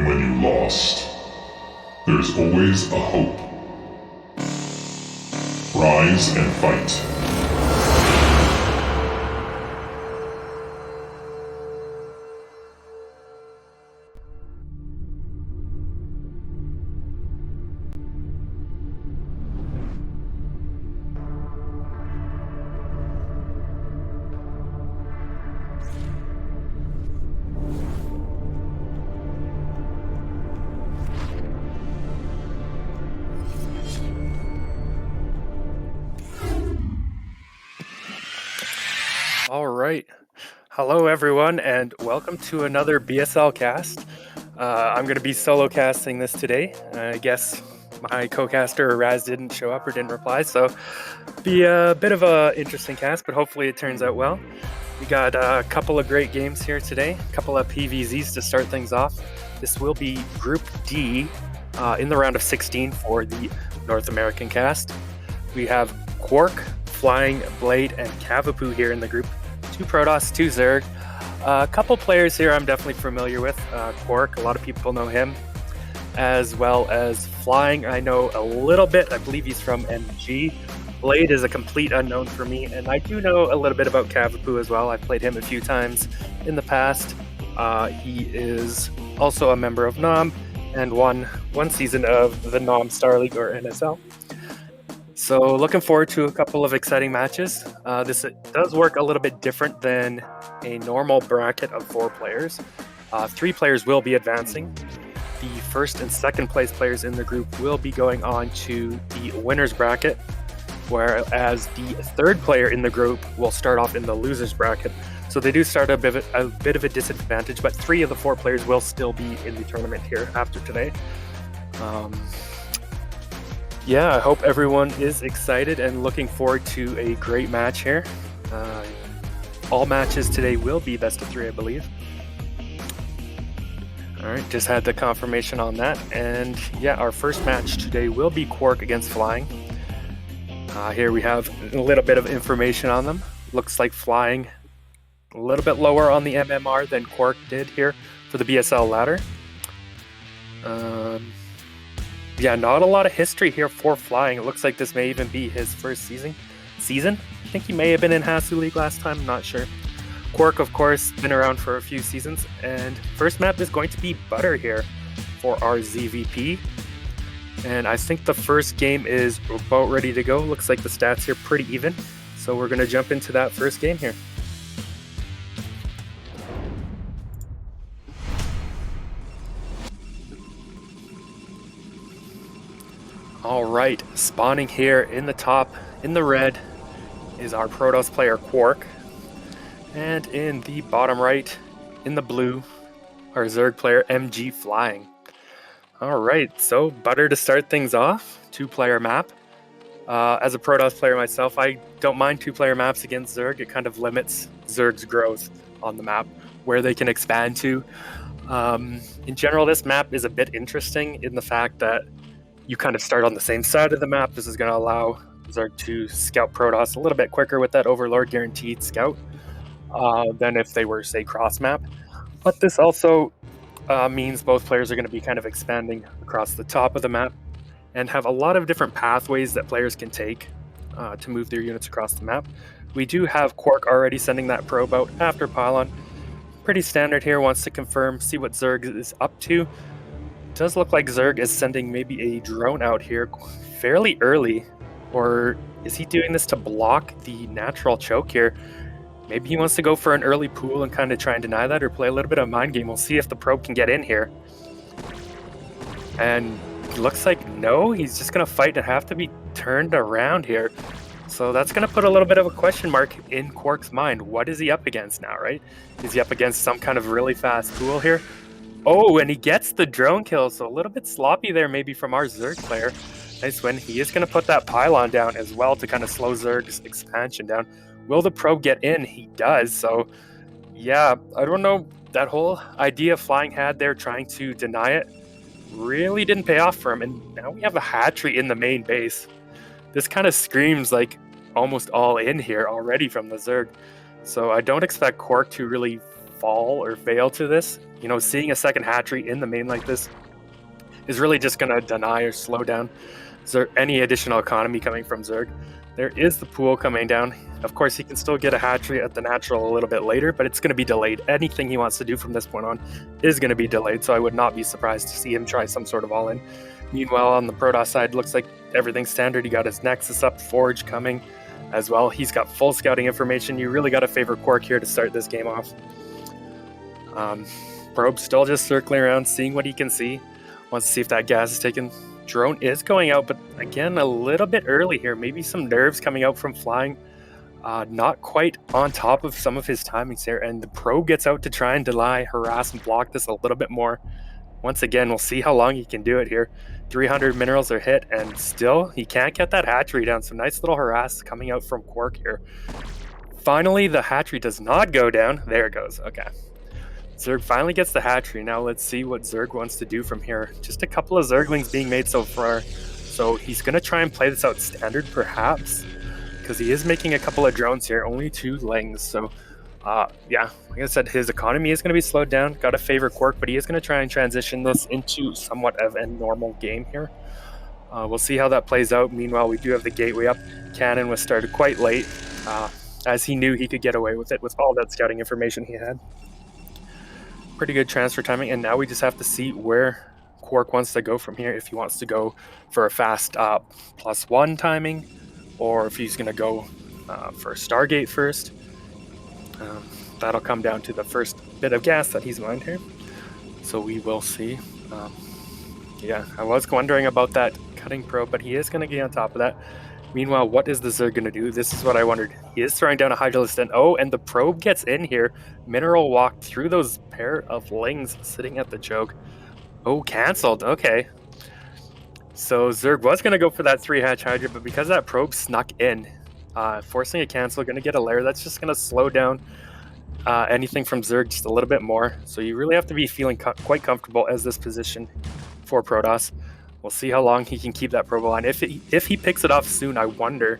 even when you lost, there's always a hope. Rise and fight. All right. Hello, everyone, and welcome to another BSL cast. I'm going to be solo casting this today. I guess my co-caster Raz didn't show up or didn't reply, so be a bit of a interesting cast, but hopefully it turns out well. We got a couple of great games here today, a couple of PVZs to start things off. This will be Group D in the round of 16 for the North American cast. We have KwarK, Flying, Blade, and Cavapoo here in the group. 2 Protoss, 2 Zerg. A couple players here I'm definitely familiar with. KwarK, a lot of people know him. As well as Flying, I know a little bit. I believe he's from MG. Blade is a complete unknown for me, and I do know a little bit about Cavapoo as well. I've played him a few times in the past. He is also a member of NOM and won one season of the NOM Starleague or NSL. So looking forward to a couple of exciting matches. This does work a little bit different than a normal bracket of 4 players. 3 players will be advancing. The first and second place players in the group will be going on to the winner's bracket, whereas the third player in the group will start off in the loser's bracket. So they do start a bit of a disadvantage, but 3 of the 4 players will still be in the tournament here after today. Yeah, I hope everyone is excited and looking forward to a great match here. All matches today will be best of 3, I believe. All right, just had the confirmation on that. And yeah, our first match today will be KwarK against Flying. Here we have a little bit of information on them. Looks like Flying a little bit lower on the MMR than KwarK did here for the BSL ladder. Yeah, not a lot of history here for Flying. It looks like this may even be his first season. I think he may have been in Hasu League last time, I'm not sure. KwarK, of course, been around for a few seasons, and first map is going to be Butter here for our ZVP. And I think the first game is about ready to go. Looks like the stats here pretty even, so we're going to jump into that first game here. All right, spawning here in the top, in the red, is our Protoss player KwarK. And in the bottom right, in the blue, our Zerg player MG Flying. All right, so Butter to start things off, 2-player map. As a Protoss player myself, I don't mind 2-player maps against Zerg. It kind of limits Zerg's growth on the map, where they can expand to. In general, this map is a bit interesting in the fact that you kind of start on the same side of the map. This is going to allow Zerg to scout Protoss a little bit quicker with that Overlord guaranteed scout than if they were, say, cross-map. But this also means both players are going to be kind of expanding across the top of the map and have a lot of different pathways that players can take to move their units across the map. We do have KwarK already sending that probe out after Pylon. Pretty standard here, wants to confirm, see what Zerg is up to. Does look like Zerg is sending maybe a drone out here fairly early, or is he doing this to block the natural choke here? Maybe he wants to go for an early pool and kind of try and deny that, or play a little bit of mind game. We'll see if the probe can get in here. And it looks like no, he's just going to fight and have to be turned around here. So that's going to put a little bit of a question mark in KwarK's mind. What is he up against now, right? Is he up against some kind of really fast pool here? Oh, and he gets the drone kill, so a little bit sloppy there maybe from our Zerg player. Nice win. He is going to put that pylon down as well to kind of slow Zerg's expansion down. Will the probe get in? He does, so yeah, I don't know. That whole idea Flying had there trying to deny it really didn't pay off for him, and now we have a hatchery in the main base. This kind of screams like almost all in here already from the Zerg, so I don't expect KwarK to really fall or fail to this. You know, seeing a second hatchery in the main like this is really just going to deny or slow down any additional economy coming from Zerg. There is the pool coming down. Of course, he can still get a hatchery at the natural a little bit later, but it's going to be delayed. Anything he wants to do from this point on is going to be delayed, so I would not be surprised to see him try some sort of all-in. Meanwhile, on the Protoss side, looks like everything's standard. He got his Nexus up, Forge coming as well. He's got full scouting information. You really got to favor KwarK here to start this game off. Probe still just circling around, seeing what he can see. Wants to see if that gas is taken. Drone is going out, but again, a little bit early here. Maybe some nerves coming out from flying. Not quite on top of some of his timings here. And the probe gets out to try and delay, harass, and block this a little bit more. Once again, we'll see how long he can do it here. 300 minerals are hit, and still, he can't get that hatchery down. So nice little harass coming out from KwarK here. Finally, the hatchery does not go down. There it goes. Okay. Zerg finally gets the hatchery. Now let's see what Zerg wants to do from here. Just a couple of Zerglings being made so far. So he's going to try and play this out standard, perhaps, because he is making a couple of drones here. Only 2 lings. So, yeah, like I said, his economy is going to be slowed down. Got to favor KwarK, but he is going to try and transition this into somewhat of a normal game here. We'll see how that plays out. Meanwhile, we do have the gateway up. Cannon was started quite late, as he knew he could get away with it with all that scouting information he had. Pretty good transfer timing, and now we just have to see where KwarK wants to go from here. If he wants to go for a fast +1 timing, or if he's going to go for a Stargate first. That'll come down to the first bit of gas that he's mined here. So we will see. Yeah, I was wondering about that cutting probe, but he is going to get on top of that. Meanwhile, what is the Zerg going to do? This is what I wondered. He is throwing down a Hydralisk, and oh, and the probe gets in here. Mineral walked through those pair of lings sitting at the choke. Oh, cancelled. Okay. So Zerg was going to go for that 3-hatch Hydra, but because that probe snuck in, forcing a cancel, going to get a lair. That's just going to slow down anything from Zerg just a little bit more. So you really have to be feeling quite comfortable as this position for Protoss. We'll see how long he can keep that probe line. If he picks it off soon, I wonder,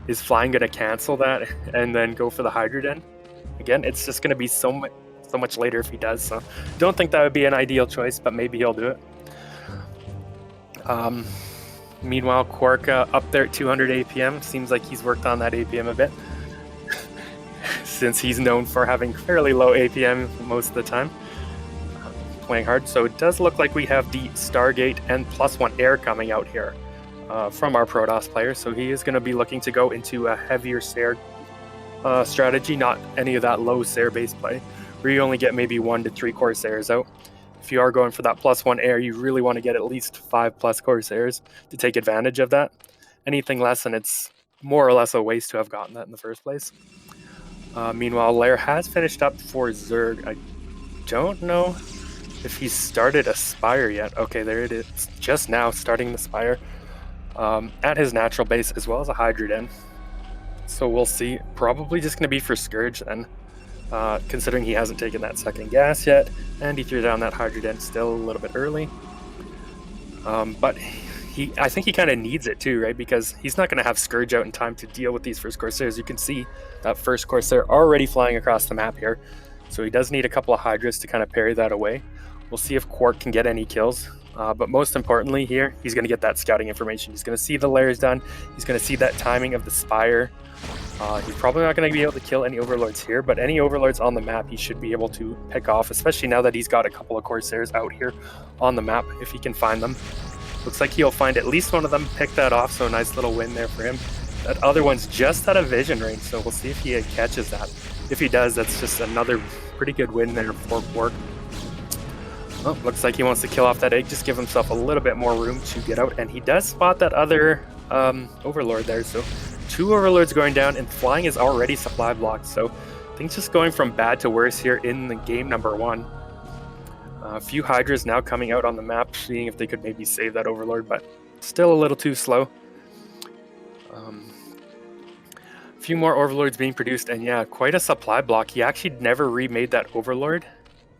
is flying going to cancel that and then go for the Hydra Den? Again, it's just going to be so much later if he does. So don't think that would be an ideal choice, but maybe he'll do it. Meanwhile, KwarK up there at 200 APM. Seems like he's worked on that APM a bit, since he's known for having fairly low APM most of the time. Playing hard. So it does look like we have the Stargate and +1 air coming out here from our Protoss player. So he is going to be looking to go into a heavier Sair strategy, not any of that low Sair base play, where you only get maybe 1 to 3 Corsairs out. If you are going for that +1 air, you really want to get at least 5+ Corsairs to take advantage of that. Anything less, and it's more or less a waste to have gotten that in the first place. Meanwhile, Lair has finished up for Zerg. I don't know if he's started a Spire yet. Okay, there it is. Just now starting the Spire at his natural base, as well as a Hydra Den. So we'll see. Probably just going to be for Scourge then, considering he hasn't taken that second gas yet, and he threw down that Hydra Den still a little bit early. But I think he kind of needs it too, right? Because he's not going to have Scourge out in time to deal with these first Corsairs. You can see that first Corsair already flying across the map here. So he does need a couple of Hydras to kind of parry that away. We'll see if KwarK can get any kills. But most importantly here, he's going to get that scouting information. He's going to see the lairs done. He's going to see that timing of the Spire. He's probably not going to be able to kill any Overlords here, but any Overlords on the map he should be able to pick off, especially now that he's got a couple of Corsairs out here on the map, if he can find them. Looks like he'll find at least one of them, pick that off, so a nice little win there for him. That other one's just out of vision range, so we'll see if he catches that. If he does, that's just another pretty good win there for KwarK. Oh, looks like he wants to kill off that egg, just give himself a little bit more room to get out, and he does spot that other Overlord there, so 2 Overlords going down, and flying is already supply blocked, so things just going from bad to worse here in the game number 1. A few Hydras now coming out on the map, seeing if they could maybe save that Overlord, but still a little too slow. A few more Overlords being produced, and yeah, quite a supply block. He actually never remade that Overlord,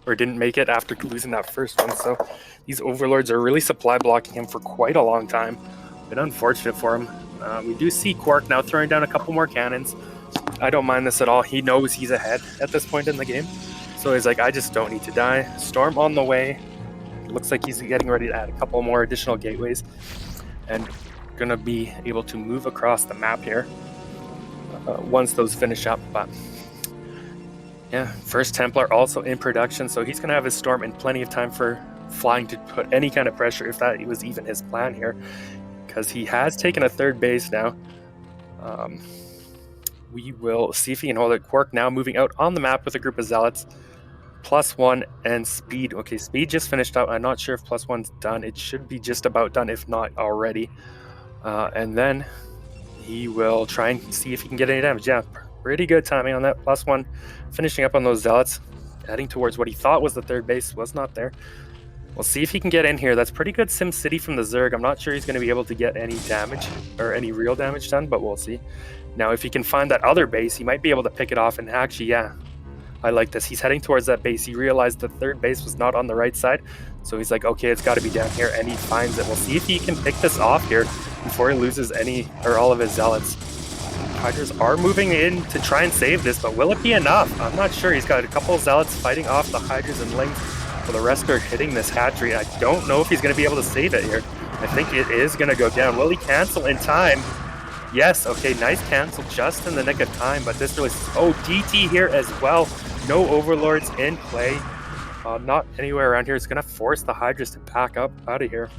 or didn't make it after losing that first one, so these Overlords are really supply blocking him for quite a long time. Bit unfortunate for him. We do see KwarK now throwing down a couple more cannons. I don't mind this at all. He knows he's ahead at this point in the game, So he's like, I just don't need to die. Storm on the way. Looks like he's getting ready to add a couple more additional gateways. And gonna be able to move across the map here once those finish up. But yeah, first Templar also in production, so he's gonna have his Storm in plenty of time for flying to put any kind of pressure, if that was even his plan here, because he has taken a third base now. We will see if he can hold it. KwarK now moving out on the map with a group of Zealots. +1 and speed. Okay, speed just finished out. I'm not sure if +1's done. It should be just about done, if not already. And then he will try and see if he can get any damage. Yeah, pretty good timing on that. +1 finishing up on those Zealots, heading towards what he thought was the third base. Was not there. We'll see if he can get in here. That's pretty good Sim City from the Zerg. I'm not sure he's going to be able to get any damage or any real damage done, but we'll see. Now, if he can find that other base, he might be able to pick it off. And actually, yeah, I like this. He's heading towards that base. He realized the third base was not on the right side. So he's like, okay, it's got to be down here. And he finds it. We'll see if he can pick this off here before he loses any or all of his Zealots. Hydras are moving in to try and save this, but will it be enough? I'm not sure. He's got a couple of Zealots fighting off the Hydras and Lings. The rest are hitting this hatchery. I don't know if he's going to be able to save it here. I think it is going to go down. Will he cancel in time? Yes. Okay, nice cancel just in the nick of time, but this really... Oh, DT here as well. No Overlords in play. Not anywhere around here. It's going to force the Hydras to pack up out of here.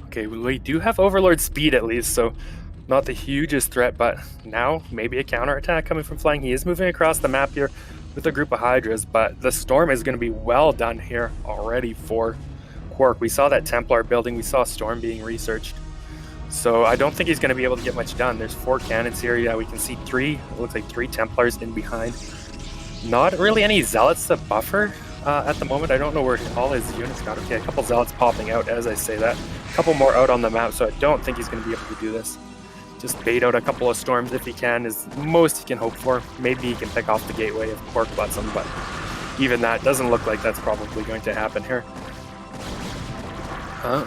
Okay, we do have Overlord speed at least, so not the hugest threat, but now maybe a counterattack coming from flying. He is moving across the map here with a group of Hydras, but the Storm is going to be well done here already for KwarK. We saw that Templar building, we saw Storm being researched, so I don't think he's going to be able to get much done. There's 4 cannons here. Yeah, we can see 3, it looks like 3 Templars in behind. Not really any Zealots to buffer at the moment. I don't know where all his units got. Okay, a couple Zealots popping out as I say that. A couple more out on the map, so I don't think he's going to be able to do this. Just bait out a couple of Storms if he can, is most he can hope for. Maybe he can pick off the gateway if KwarK lets him, but even that doesn't look like that's probably going to happen here.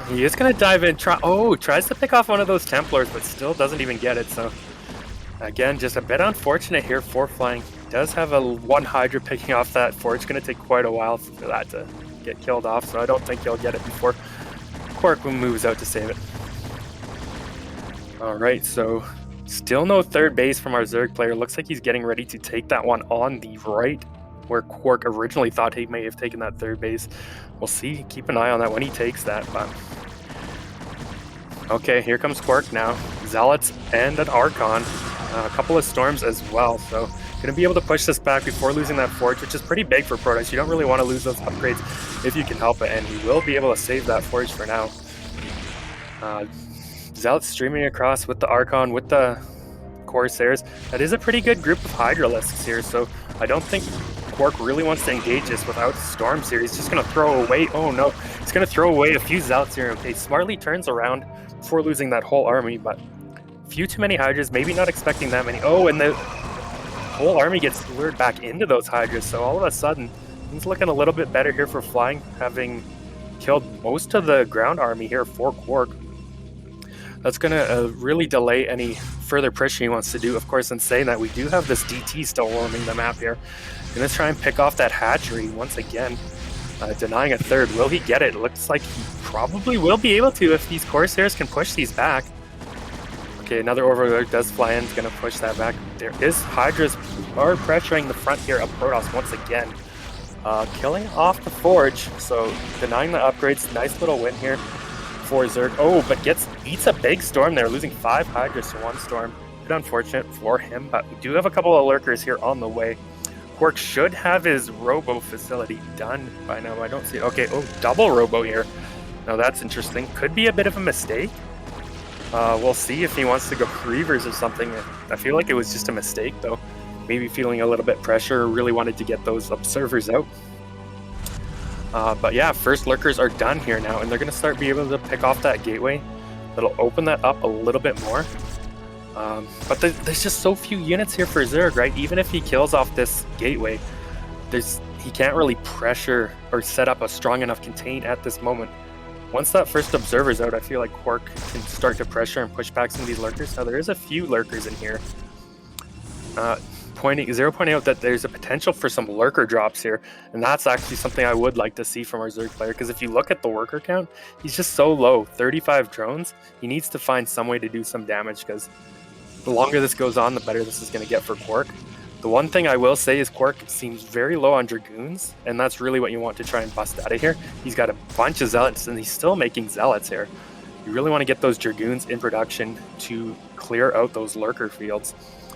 He is going to dive in, tries to pick off one of those Templars, but still doesn't even get it, so again, just a bit unfortunate here for flying. He does have a 1 Hydra picking off that Forge. Going to take quite a while for that to get killed off, so I don't think he'll get it before KwarK moves out to save it. Alright, so still no third base from our Zerg player. Looks like he's getting ready to take that one on the right, where KwarK originally thought he may have taken that third base. We'll see. Keep an eye on that when he takes that. But okay, here comes KwarK now. Zealots and an Archon. A couple of Storms as well. So going to be able to push this back before losing that Forge, which is pretty big for Protoss. You don't really want to lose those upgrades if you can help it. And he will be able to save that Forge for now. Zealots streaming across with the Archon, with the Corsairs. That is a pretty good group of Hydralisks here, so I don't think KwarK really wants to engage this without Storms here. He's just going to throw away... Oh no, he's going to throw away a few Zealots here. Okay, smartly turns around before losing that whole army, but a few too many Hydras, maybe not expecting that many. Oh, and the whole army gets lured back into those Hydras, so all of a sudden, things looking a little bit better here for flying, having killed most of the ground army here for KwarK. That's going to really delay any further pushing he wants to do. Of course, in saying that, we do have this DT still roaming the map here. Going to try and pick off that hatchery once again, denying a third. Will he get it? Looks like he probably will be able to if these Corsairs can push these back. Okay, another Overlord does fly in. He's going to push that back. There is Hydras are pressuring the front here of Protoss once again. Killing off the Forge, so denying the upgrades. Nice little win here for Zerg. Oh, but eats a big Storm there, losing 5 Hydras to 1 Storm. Bit unfortunate for him, but we do have a couple of Lurkers here on the way. KwarK should have his Robo facility done by now. I don't see it. Okay, oh, double Robo here. Now that's interesting. Could be a bit of a mistake. We'll see if he wants to go Reavers or something. I feel like it was just a mistake, though. Maybe feeling a little bit pressure, really wanted to get those observers out. But yeah, first Lurkers are done here now, and they're going to start being able to pick off that gateway. That'll open that up a little bit more. But there's just so few units here for Zerg, right? Even if he kills off this gateway, he can't really pressure or set up a strong enough contain at this moment. Once that first observer's out, I feel like KwarK can start to pressure and push back some of these Lurkers. Now, there is a few Lurkers in here. pointing out that there's a potential for some lurker drops here, and that's actually something I would like to see from our Zerg player, because if you look at the worker count, he's just so low, 35 drones. He needs to find some way to do some damage, because the longer this goes on, the better this is going to get for KwarK. The one thing I will say is KwarK seems very low on Dragoons, and that's really what you want to try and bust out of here. He's got a bunch of Zealots, and he's still making Zealots here. You really want to get those Dragoons in production to clear out those lurker fields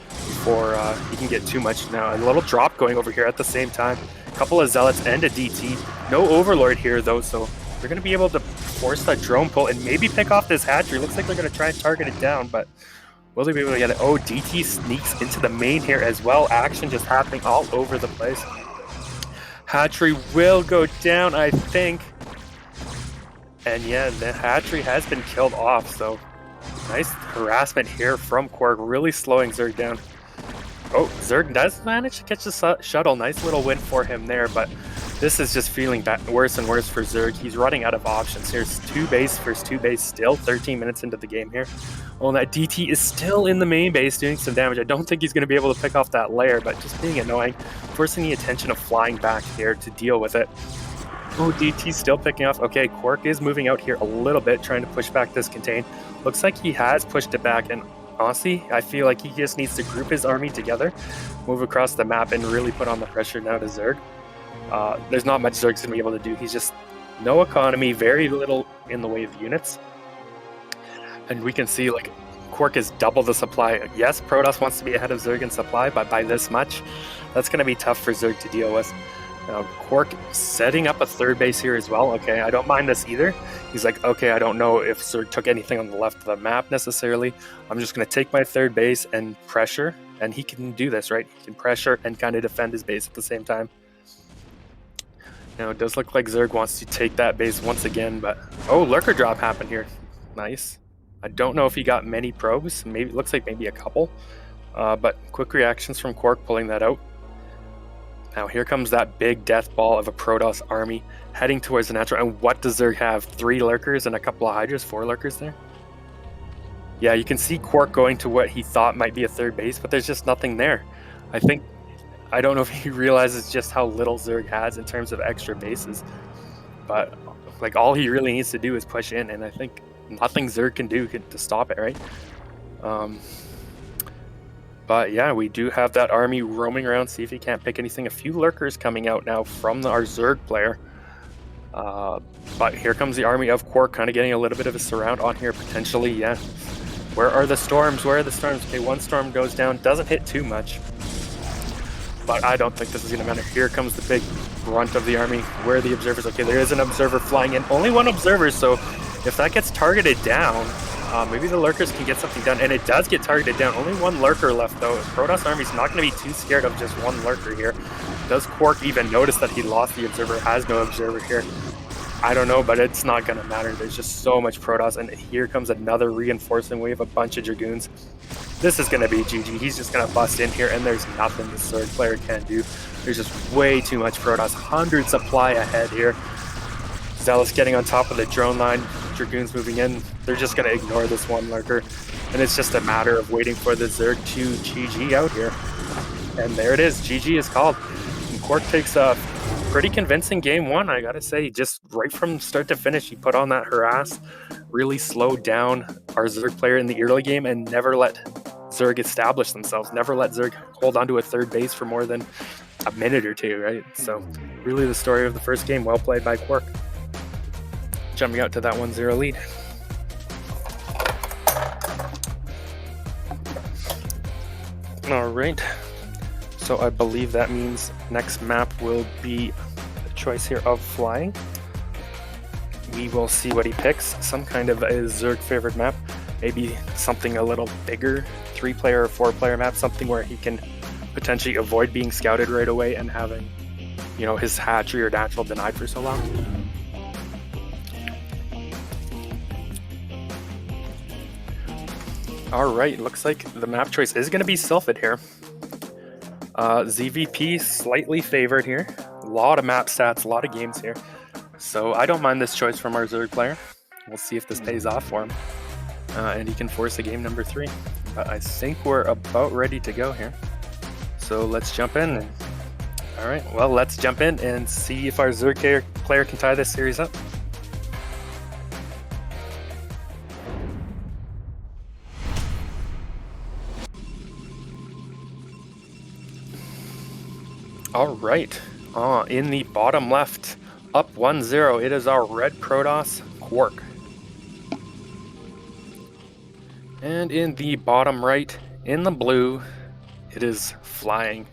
before he can get too much. Now, a little drop going over here at the same time. A couple of Zealots and a DT. No Overlord here, though, so they're going to be able to force that drone pull and maybe pick off this hatchery. Looks like they're going to try and target it down, but will they be able to get it? Oh, DT sneaks into the main here as well. Action just happening all over the place. Hatchery will go down, I think. And yeah, the hatchery has been killed off, so nice harassment here from KwarK, really slowing Zerg down. Oh, Zerg does manage to catch the shuttle. Nice little win for him there, but this is just feeling worse and worse for Zerg. He's running out of options. Here's first two base still, 13 minutes into the game here. Oh, and that DT is still in the main base doing some damage. I don't think he's going to be able to pick off that layer, but just being annoying, forcing the attention of flying back here to deal with it. Oh, DT's still picking off. Okay, KwarK is moving out here a little bit, trying to push back this contain. Looks like he has pushed it back, and honestly, I feel like he just needs to group his army together, move across the map, and really put on the pressure now to Zerg. There's not much Zerg's going to be able to do. He's just no economy, very little in the way of units. And we can see, like, KwarK is double the supply. Yes, Protoss wants to be ahead of Zerg in supply, but by this much, that's going to be tough for Zerg to deal with. Now, KwarK setting up a third base here as well. Okay, I don't mind this either. He's like, okay, I don't know if Zerg took anything on the left of the map necessarily. I'm just going to take my third base and pressure, and he can do this, right? He can pressure and kind of defend his base at the same time. Now, it does look like Zerg wants to take that base once again, but... Oh, lurker drop happened here. Nice. I don't know if he got many probes. Maybe it looks like maybe a couple. But quick reactions from KwarK pulling that out. Now here comes that big death ball of a Protoss army heading towards the natural. And what does Zerg have? 3 lurkers and a couple of Hydras? 4 lurkers there? Yeah, you can see KwarK going to what he thought might be a third base, but there's just nothing there. I don't know if he realizes just how little Zerg has in terms of extra bases. But like all he really needs to do is push in, and I think nothing Zerg can do to stop it, right? But yeah, we do have that army roaming around, see if he can't pick anything. A few lurkers coming out now from our Zerg player. But here comes the army of KwarK, kind of getting a little bit of a surround on here, potentially, yeah. Where are the storms? Where are the storms? Okay, one storm goes down, doesn't hit too much. But I don't think this is going to matter. Here comes the big brunt of the army. Where are the observers? Okay, there is an observer flying in. Only one observer, so if that gets targeted down, maybe the lurkers can get something done. And it does get targeted down. Only one lurker left, though. Protoss army's not going to be too scared of just one lurker here. Does KwarK even notice that he lost the observer? Has no observer here. I don't know, but it's not going to matter. There's just so much Protoss, and here comes another reinforcing wave, a bunch of Dragoons. This is going to be GG. He's just going to bust in here, and there's nothing the Zerg player can do. There's just way too much Protoss. 100 supply ahead here. Zealous getting on top of the drone line. Dragoons moving in. They're just going to ignore this one lurker, and it's just a matter of waiting for the Zerg to GG out here. And there it is. GG is called. And KwarK takes a pretty convincing game one, I gotta say. Just right from start to finish, he put on that harass, really slowed down our Zerg player in the early game, and never let Zerg establish themselves, never let Zerg hold onto a third base for more than a minute or two, right? So really the story of the first game, well played by KwarK. Jumping out to that 1-0 lead. All right. So I believe that means next map will be a choice here of flying. We will see what he picks. Some kind of a Zerg favored map. Maybe something a little bigger, 3-player or 4-player map, something where he can potentially avoid being scouted right away and having, you know, his hatchery or natural denied for so long. All right, looks like the map choice is going to be Sylphid here. ZVP slightly favored here. A lot of map stats, a lot of games here. So I don't mind this choice from our Zerg player. We'll see if this pays off for him. And he can force a game number 3. But I think we're about ready to go here. So so let's jump in. All right, well, let's jump in and see if our Zerg player can tie this series up. All right, in the bottom left, up 1-0, it is our red Protoss, KwarK. And in the bottom right, in the blue, it is Flying.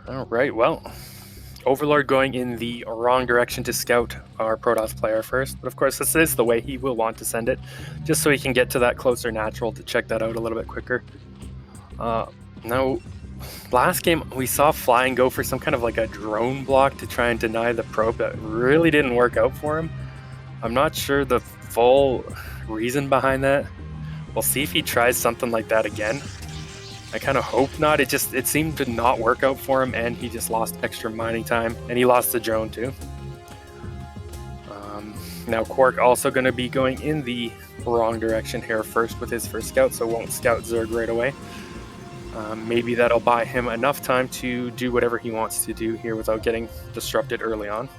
All right, well, Overlord going in the wrong direction to scout our Protoss player first, but of course this is the way he will want to send it, just so he can get to that closer natural to check that out a little bit quicker. Now, last game we saw Flying go for some kind of like a drone block to try and deny the probe. That really didn't work out for him. I'm not sure the full reason behind that. We'll see if he tries something like that again. I kind of hope not. It seemed to not work out for him, and he just lost extra mining time, and he lost the drone too. Now KwarK also going to be going in the wrong direction here first with his first scout, so won't scout Zerg right away. Maybe that'll buy him enough time to do whatever he wants to do here without getting disrupted early on.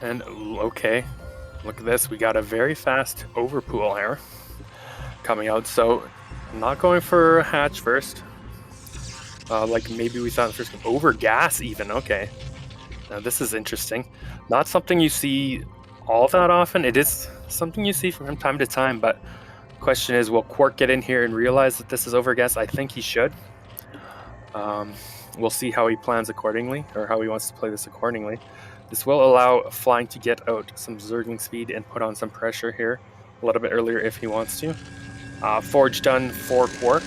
And okay, look at this. We got a very fast overpool here coming out. So I'm not going for hatch first. Like maybe we thought first. Over gas even. Okay. Now this is interesting. Not something you see all that often. It is something you see from time to time, but question is, will KwarK get in here and realize that this is overguess? I think he should. We'll see how he plans accordingly, or how he wants to play this accordingly. This will allow Flying to get out some Zergling speed and put on some pressure here a little bit earlier if he wants to. Forge done for KwarK.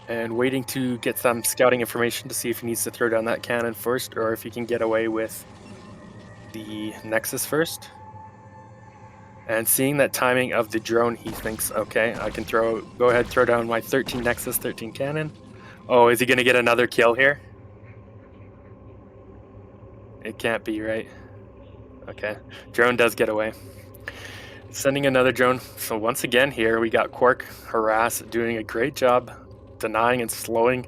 And waiting to get some scouting information to see if he needs to throw down that cannon first, or if he can get away with the Nexus first. And seeing that timing of the drone, he thinks, okay, I can go ahead, throw down my 13 Nexus, 13 cannon. Oh, is he going to get another kill here? It can't be, right? Okay, drone does get away. Sending another drone. So once again here, we got KwarK harass doing a great job denying and slowing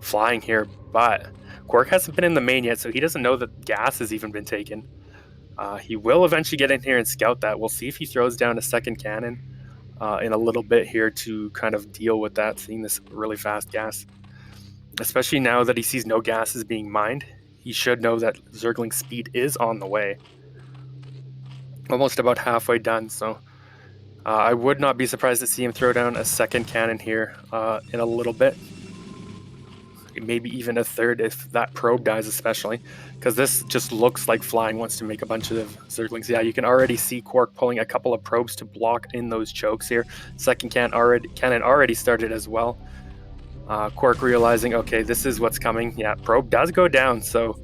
Flying here. But KwarK hasn't been in the main yet, so he doesn't know that gas has even been taken. He will eventually get in here and scout that. We'll see if he throws down a second cannon in a little bit here to kind of deal with that, seeing this really fast gas. Especially now that he sees no gas is being mined, he should know that Zergling speed is on the way. Almost about halfway done, so I would not be surprised to see him throw down a second cannon here in a little bit. Maybe even a third if that probe dies, especially because this just looks like Flying wants to make a bunch of Zerglings. Yeah, you can already see KwarK pulling a couple of probes to block in those chokes here. Second cannon already started as well. KwarK realizing, okay, this is what's coming. Yeah, probe does go down. So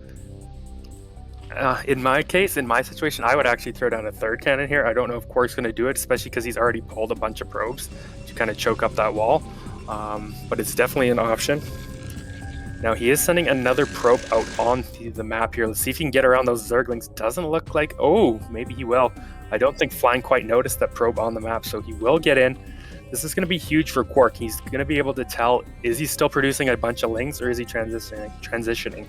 in my case, in my situation, I would actually throw down a third cannon here. I don't know if KwarK's going to do it, especially because he's already pulled a bunch of probes to kind of choke up that wall. But it's definitely an option. Now he is sending another probe out on the map here. Let's see if he can get around those Zerglings. Doesn't look like... Oh, maybe he will. I don't think Flying quite noticed that probe on the map, so he will get in. This is going to be huge for KwarK. He's going to be able to tell, is he still producing a bunch of Lings, or is he transitioning?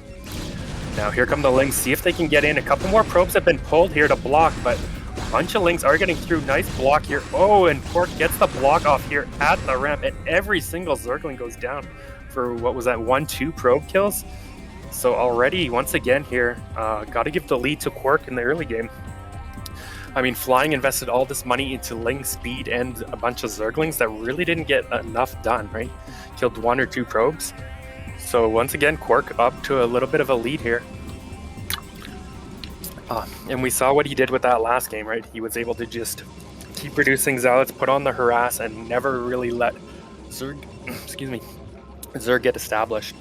Now here come the Lings. See if they can get in. A couple more probes have been pulled here to block, but a bunch of Lings are getting through. Nice block here. Oh, and KwarK gets the block off here at the ramp, and every single Zergling goes down for, what was that, 1-2 probe kills? So already, once again here, got to give the lead to KwarK in the early game. I mean, Flying invested all this money into Ling speed and a bunch of Zerglings that really didn't get enough done, right? Killed 1 or 2 probes. So once again, KwarK up to a little bit of a lead here. And we saw what he did with that last game, right? He was able to just keep producing Zealots, put on the harass, and never really let Zerg, Zerg get established.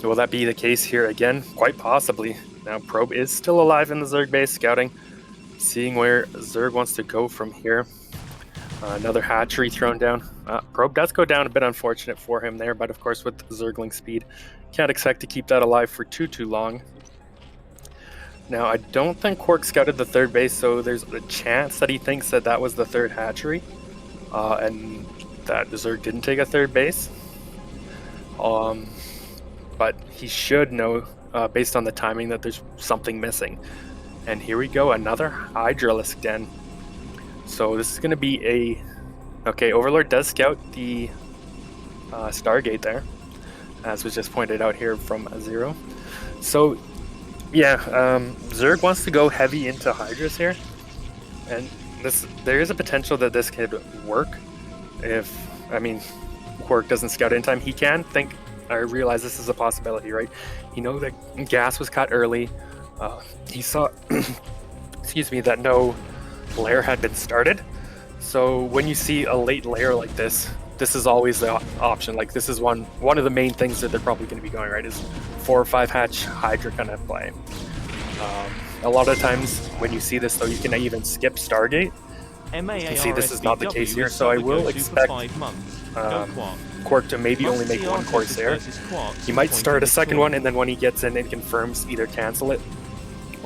Will that be the case here again? Quite possibly. Now probe is still alive in the Zerg base, scouting, seeing where Zerg wants to go from here. Another hatchery thrown down. Probe does go down, a bit unfortunate for him there, but of course with Zergling speed, can't expect to keep that alive for too long. Now I don't think KwarK scouted the third base, so there's a chance that he thinks that that was the third hatchery. and that Zerg didn't take a third base. But he should know, based on the timing, that there's something missing. And here we go, another Hydralisk Den. So this is going to be a... Okay, Overlord does scout the Stargate there, as was just pointed out here from Zero. So, yeah, Zerg wants to go heavy into Hydras here. And there is a potential that this could work if, I mean, KwarK doesn't scout in time. He can think... I realize this is a possibility, right? You know that gas was cut early. He saw, excuse me, that no lair had been started. So when you see a late lair like this, this is always the option. Like this is one of the main things that they're probably going to be going, right? Is 4 or 5 hatch Hydra kind of play. A lot of times when you see this, though, you can even skip Stargate. You can see this is not the case here, so I will expect KwarK to maybe only make 1 Corsair. He might start a second one, and then when he gets in and confirms, either cancel it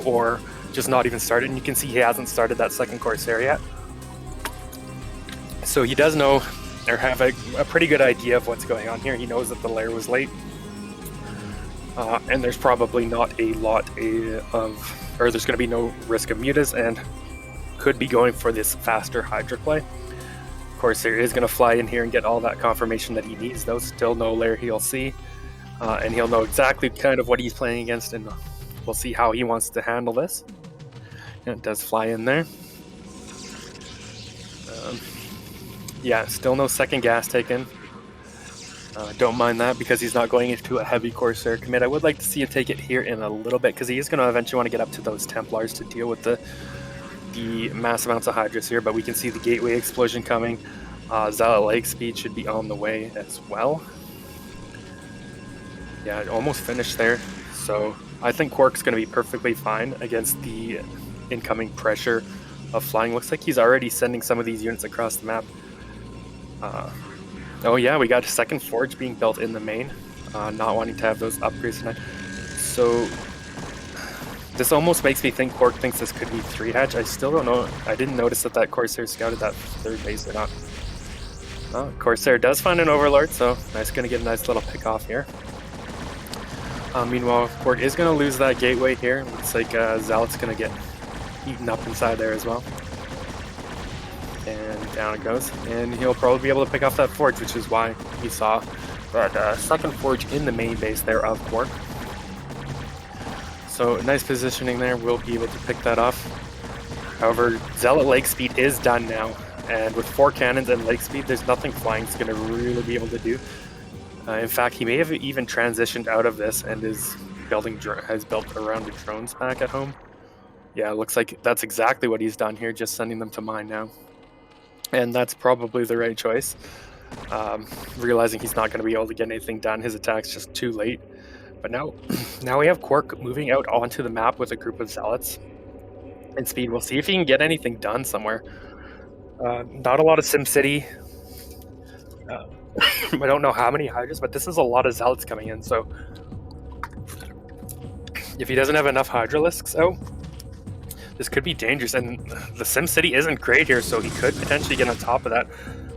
or just not even start it. And you can see he hasn't started that second Corsair yet. So he does know, or have a pretty good idea of what's going on here. He knows that the lair was late. And there's probably not a lot of, or there's going to be no risk of mutas, and could be going for this faster Hydra play. Corsair is going to fly in here and get all that confirmation that he needs, though. Still no lair he'll see, and he'll know exactly kind of what he's playing against, and we'll see how he wants to handle this. And it does fly in there. Yeah, still no second gas taken. Don't mind that because he's not going into a heavy Corsair commit. I would like to see him take it here in a little bit because he is going to eventually want to get up to those Templars to deal with the mass amounts of Hydras here, but we can see the gateway explosion coming. Zealot leg speed should be on the way as well. Yeah, it almost finished there. So I think KwarK's going to be perfectly fine against the incoming pressure of flying. Looks like he's already sending some of these units across the map. Oh yeah, we got a second forge being built in the main, not wanting to have those upgrades tonight. So this almost makes me think KwarK thinks this could be 3 hatch. I still don't know. I didn't notice that Corsair scouted that third base or not. Oh, Corsair does find an Overlord, so nice, going to get a nice little pick off here. Meanwhile, KwarK is going to lose that gateway here. Looks like Zealot's going to get eaten up inside there as well. And down it goes. And he'll probably be able to pick off that forge, which is why he saw that second forge in the main base there of KwarK. So nice positioning there, we'll be able to pick that off. However, Zealot leg speed is done now, and with 4 cannons and leg speed, there's nothing flying's going to really be able to do. In fact, he may have even transitioned out of this and has built around the drones back at home. Yeah, it looks like that's exactly what he's done here, just sending them to mine now. And that's probably the right choice. Realizing he's not going to be able to get anything done, his attack's just too late. But now we have KwarK moving out onto the map with a group of Zealots and speed. We'll see if he can get anything done somewhere. Not a lot of SimCity. I don't know how many Hydras, but this is a lot of Zealots coming in. So if he doesn't have enough Hydralisks out, this could be dangerous. And the SimCity isn't great here, so he could potentially get on top of that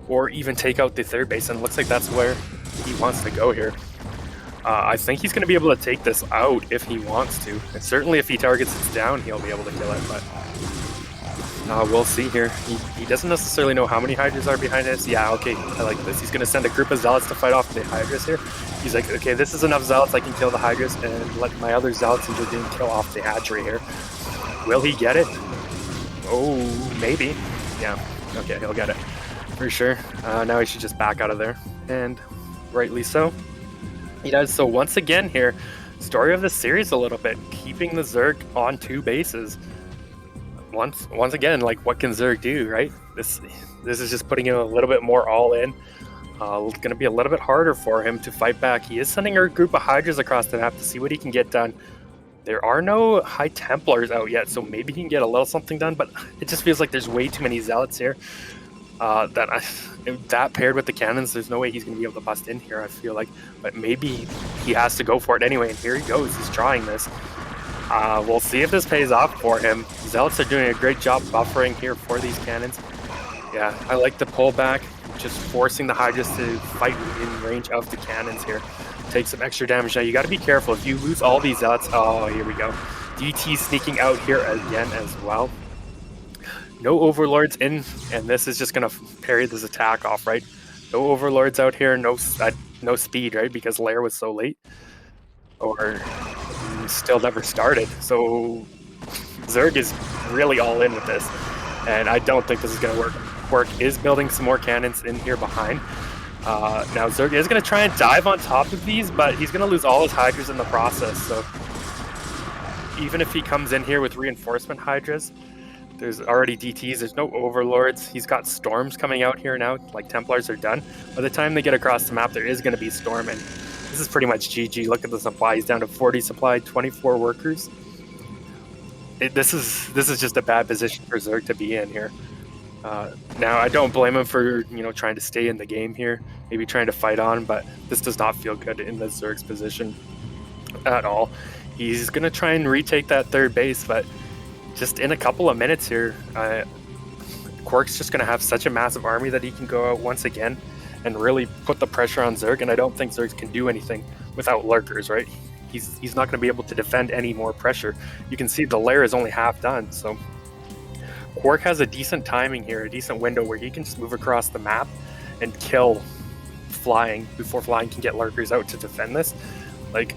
or even take out the third base. And it looks like that's where he wants to go here. I think he's going to be able to take this out if he wants to. And certainly if he targets it down, he'll be able to kill it. But we'll see here. He doesn't necessarily know how many Hydras are behind this. Yeah, okay, I like this. He's going to send a group of Zealots to fight off the Hydras here. He's like, okay, this is enough Zealots. I can kill the Hydras and let my other Zealots into doing kill off the hatchery here. Will he get it? Oh, maybe. Yeah, okay, he'll get it. For sure. Now he should just back out of there. And rightly so. He does. So once again here, story of the series a little bit, keeping the Zerg on 2 bases. Once again, like, what can Zerg do, right? This is just putting him a little bit more all in. It's going to be a little bit harder for him to fight back. He is sending a group of Hydras across the map to see what he can get done. There are no High Templars out yet, so maybe he can get a little something done, but it just feels like there's way too many Zealots here. That paired with the cannons, there's no way he's going to be able to bust in here, I feel like. But maybe he has to go for it anyway, and here he goes. He's trying this. We'll see if this pays off for him. Zealots are doing a great job buffering here for these cannons. Yeah, I like the pullback, just forcing the Hydras to fight in range of the cannons here. Take some extra damage. Now you got to be careful. If you lose all these zealots, oh, here we go. DT sneaking out here again as well. No overlords in, and this is just gonna parry this attack off, right? No overlords out here, no speed, right? Because Lair was so late, or still never started. So Zerg is really all in with this, and I don't think this is gonna work. KwarK is building some more cannons in here behind. Now Zerg is gonna try and dive on top of these, but he's gonna lose all his Hydras in the process. So even if he comes in here with reinforcement Hydras, there's already DTs, there's no overlords. He's got storms coming out here now, like Templars are done. By the time they get across the map, there is going to be storm, and this is pretty much GG. Look at the supply, he's down to 40 supply, 24 workers. This is just a bad position for Zerg to be in here. Now, I don't blame him for, trying to stay in the game here, maybe trying to fight on, but this does not feel good in the Zerg's position at all. He's going to try and retake that third base, but just in a couple of minutes here, KwarK's just going to have such a massive army that he can go out once again and really put the pressure on Zerg, and I don't think Zerg can do anything without lurkers, right? He's not going to be able to defend any more pressure. You can see the lair is only half done, so KwarK has a decent timing here, a decent window where he can just move across the map and kill flying before flying can get lurkers out to defend this. Like,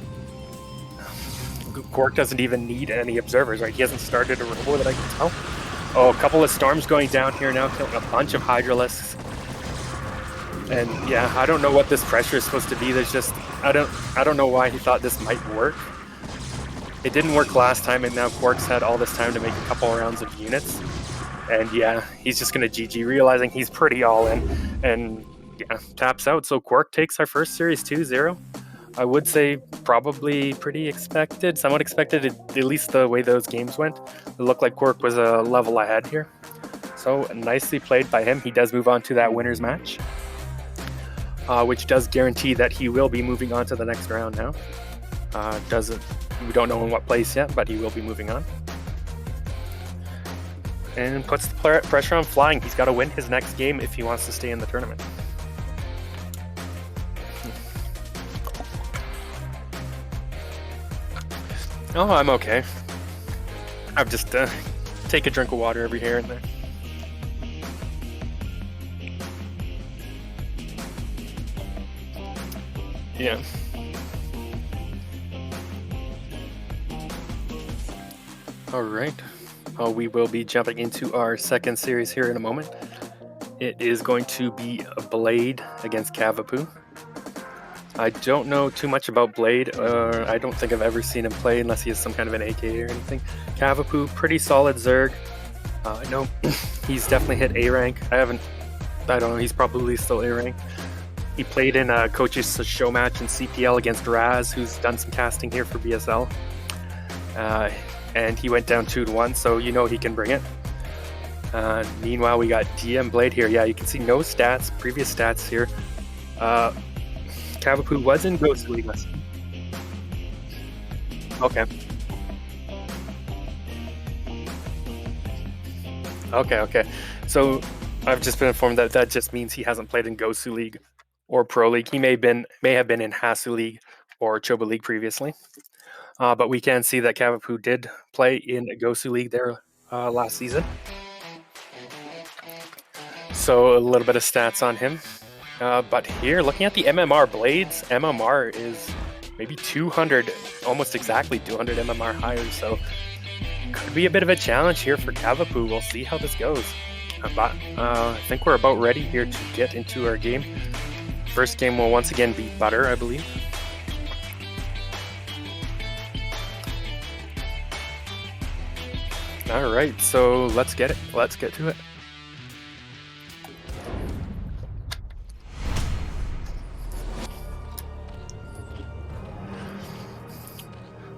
KwarK doesn't even need any observers, right? He hasn't started a robo that I can tell. Oh, a couple of storms going down here now, killing a bunch of Hydralisks. And yeah, I don't know what this pressure is supposed to be. There's just, I don't know why he thought this might work. It didn't work last time, and now KwarK's had all this time to make a couple rounds of units. And yeah, he's just gonna GG, realizing he's pretty all in, and yeah, taps out. So KwarK takes our first series 2-0. I would say probably pretty expected, somewhat expected, at least the way those games went. It looked like KwarK was a level ahead here. So nicely played by him. He does move on to that winner's match, which does guarantee that he will be moving on to the next round now. We don't know in what place yet, but he will be moving on. And puts the pressure on flying. He's got to win his next game if he wants to stay in the tournament. Oh, I'm okay. I've just take a drink of water every here and there. Yeah. All right. We will be jumping into our second series here in a moment. It is going to be a Blade against Cavapoo. I don't know too much about Blade. I don't think I've ever seen him play unless he has some kind of an AK or anything. Cavapoo, pretty solid Zerg. I know he's definitely hit A rank. I don't know, he's probably still A rank. He played in a coach's show match in CPL against Raz, who's done some casting here for BSL. And he went down 2-1, so you know he can bring it. Meanwhile, we got DM Blade here. Yeah, you can see no stats, previous stats here. Cavapoo was in Ghost League. Okay. Okay. So I've just been informed that that just means he hasn't played in Gosu League or Pro League. He may have been in Hasu League or Choba League previously. But we can see that Cavapoo did play in Gosu League there last season. So a little bit of stats on him. But here, looking at the MMR, Blade's MMR is maybe 200, almost exactly 200 MMR higher. So could be a bit of a challenge here for Cavapoo. We'll see how this goes. But I think we're about ready here to get into our game. First game will once again be Butter, I believe. All right, so let's get it. Let's get to it.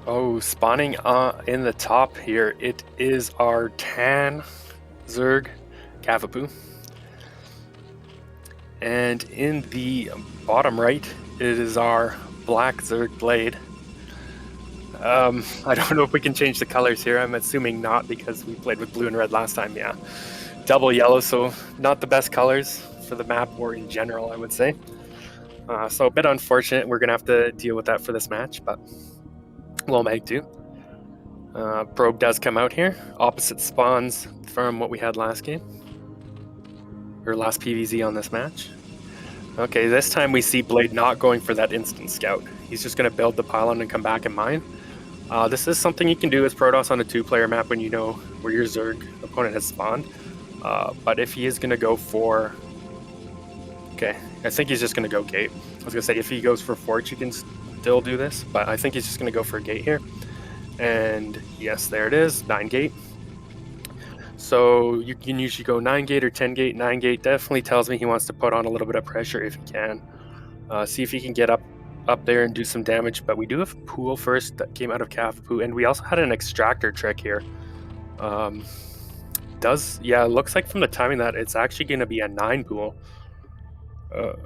Oh, spawning in the top here, it is our tan Zerg Cavapoo. And in the bottom right, it is our black Zerg Blade. I don't know if we can change the colors here. I'm assuming not because we played with blue and red last time. Yeah, double yellow, so not the best colors for the map or in general, I would say. So a bit unfortunate. We're going to have to deal with that for this match, but we'll make do. Probe does come out here. Opposite spawns from what we had last game. Or last PvZ on this match. Okay, this time we see Blade not going for that instant scout. He's just going to build the pylon and come back and mine. This is something you can do as Protoss on a 2-player map when you know where your Zerg opponent has spawned. But if he is going to go for... Okay, I think he's just going to go gate. I was going to say, if he goes for Forge, you can still do this, but I think he's just going to go for a gate here. And yes, there it is, 9 gate. So you can usually go 9 gate or 10 gate. 9 gate definitely tells me he wants to put on a little bit of pressure if he can. See if he can get up there and do some damage. But we do have a pool first that came out of Cavapoo, and we also had an extractor trick here. Yeah, it looks like from the timing that it's actually going to be a 9 pool.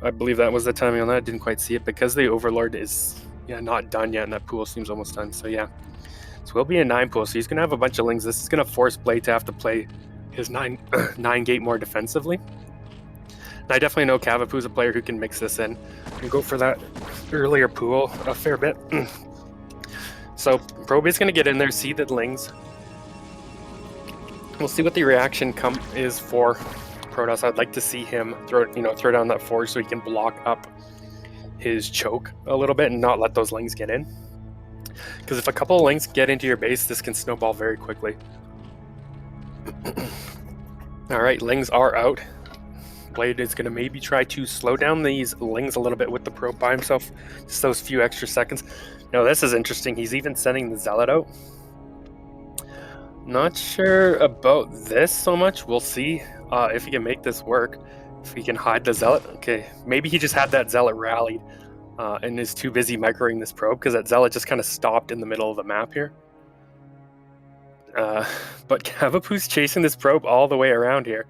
I believe that was the timing on that. I didn't quite see it because the Overlord is not done yet, and that pool seems almost done. So yeah. So we'll be a 9 pool, so he's going to have a bunch of lings. This is going to force Blade to have to play his 9 gate more defensively. And I definitely know Cavapoo is a player who can mix this in and go for that earlier pool a fair bit. So Probe is going to get in there, see the lings. We'll see what the reaction is for Protoss. I'd like to see him throw down that Forge so he can block up his choke a little bit and not let those lings get in. Because if a couple of lings get into your base, this can snowball very quickly. Alright, lings are out. Blade is going to maybe try to slow down these lings a little bit with the probe by himself. Just those few extra seconds. Now this is interesting. He's even sending the Zealot out. Not sure about this so much. We'll see if he can make this work. If he can hide the Zealot. Okay, maybe he just had that Zealot rallied. And is too busy microing this probe because that Zealot just kind of stopped in the middle of the map here. But Cavapoo's chasing this probe all the way around here.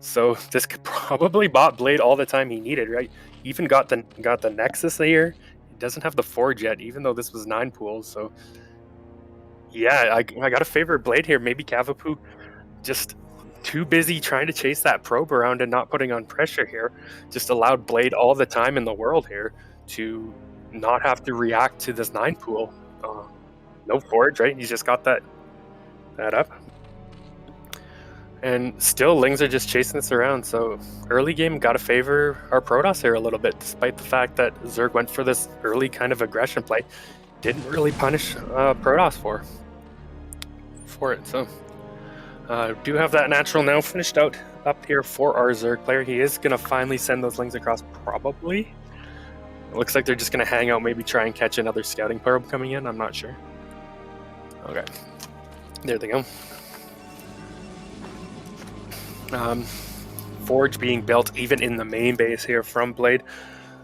So this could probably bot Blade all the time he needed, right? Even got the Nexus here. He doesn't have the Forge yet, even though this was 9 pools. So yeah, I got to favor Blade here. Maybe Cavapoo just too busy trying to chase that probe around and not putting on pressure here. Just allowed Blade all the time in the world here to not have to react to this 9 pool. No Forge, right? He's just got that up. And still, lings are just chasing this around. So early game, got to favor our Protoss here a little bit, despite the fact that Zerg went for this early kind of aggression play. Didn't really punish Protoss for it. So do have that natural now finished out up here for our Zerg player. He is going to finally send those lings across, probably. It looks like they're just going to hang out, maybe try and catch another scouting probe coming in. I'm not sure. Okay. There they go. Forge being built even in the main base here from Blade.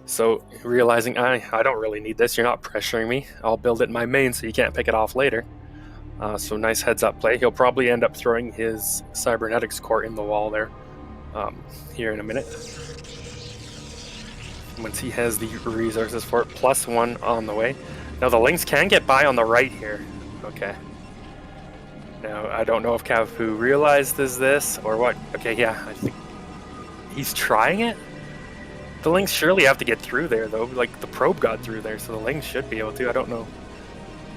So realizing, I don't really need this. You're not pressuring me. I'll build it in my main so you can't pick it off later. So nice heads up play. He'll probably end up throwing his cybernetics core in the wall there here in a minute. Once he has the resources for it, +1 on the way. Now the lings can get by on the right here. Okay. Now I don't know if Cavapoo realizes this or what. Okay, yeah, I think he's trying it. The lings surely have to get through there though. Like the probe got through there, so the lings should be able to. I don't know.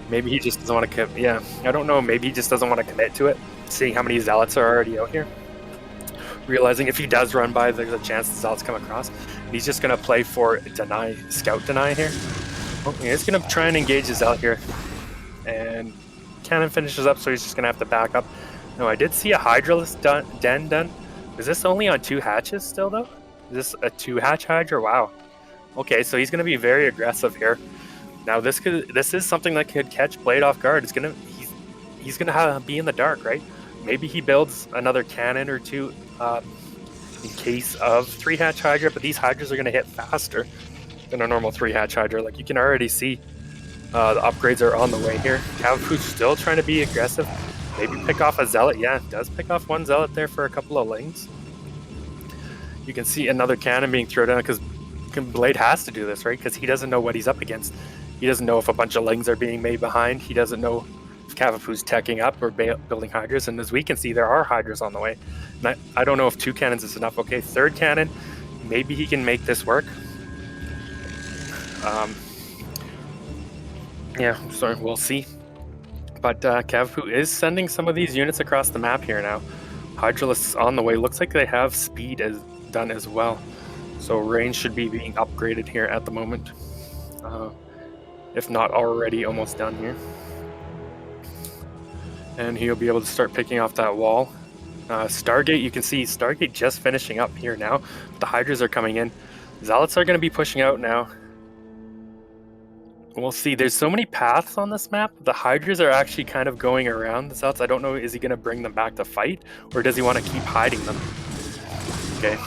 Maybe he just doesn't want to commit. Yeah, I don't know. Maybe he just doesn't want to commit to it. Seeing how many Zealots are already out here. Realizing if he does run by, there's a chance the Zealots come across. And he's just going to play for scout deny here. Oh, he's going to try and engage his Zealot here. And cannon finishes up, so he's just going to have to back up. No, I did see a Hydralist den done. Is this only on 2 hatches still, though? Is this a 2-hatch Hydra? Wow. Okay, so he's going to be very aggressive here. Now this is something that could catch Blade off guard. He's gonna be in the dark, right? Maybe he builds another cannon or 2 in case of 3-hatch Hydra, but these Hydras are gonna hit faster than a normal 3-hatch Hydra. Like you can already see, the upgrades are on the way here. Cavapoo's still trying to be aggressive. Maybe pick off a Zealot. Yeah, does pick off 1 Zealot there for a couple of lings. You can see another cannon being thrown down because Blade has to do this, right? Because he doesn't know what he's up against. He doesn't know if a bunch of lings are being made behind. He doesn't know Cavapoo's teching up or building hydras, and as we can see, there are hydras on the way. And I don't know if 2 cannons is enough. Okay, 3rd cannon, maybe he can make this work. Yeah, so we'll see. But Cavapoo is sending some of these units across the map here now. Hydralisks on the way. Looks like they have speed done as well. So range should be being upgraded here at the moment. If not already almost done here. And he'll be able to start picking off that wall. Stargate, you can see Stargate just finishing up here now. The Hydras are coming in. Zealots are going to be pushing out now. We'll see. There's so many paths on this map. The Hydras are actually kind of going around the Zealots. I don't know, is he going to bring them back to fight? Or does he want to keep hiding them? Okay.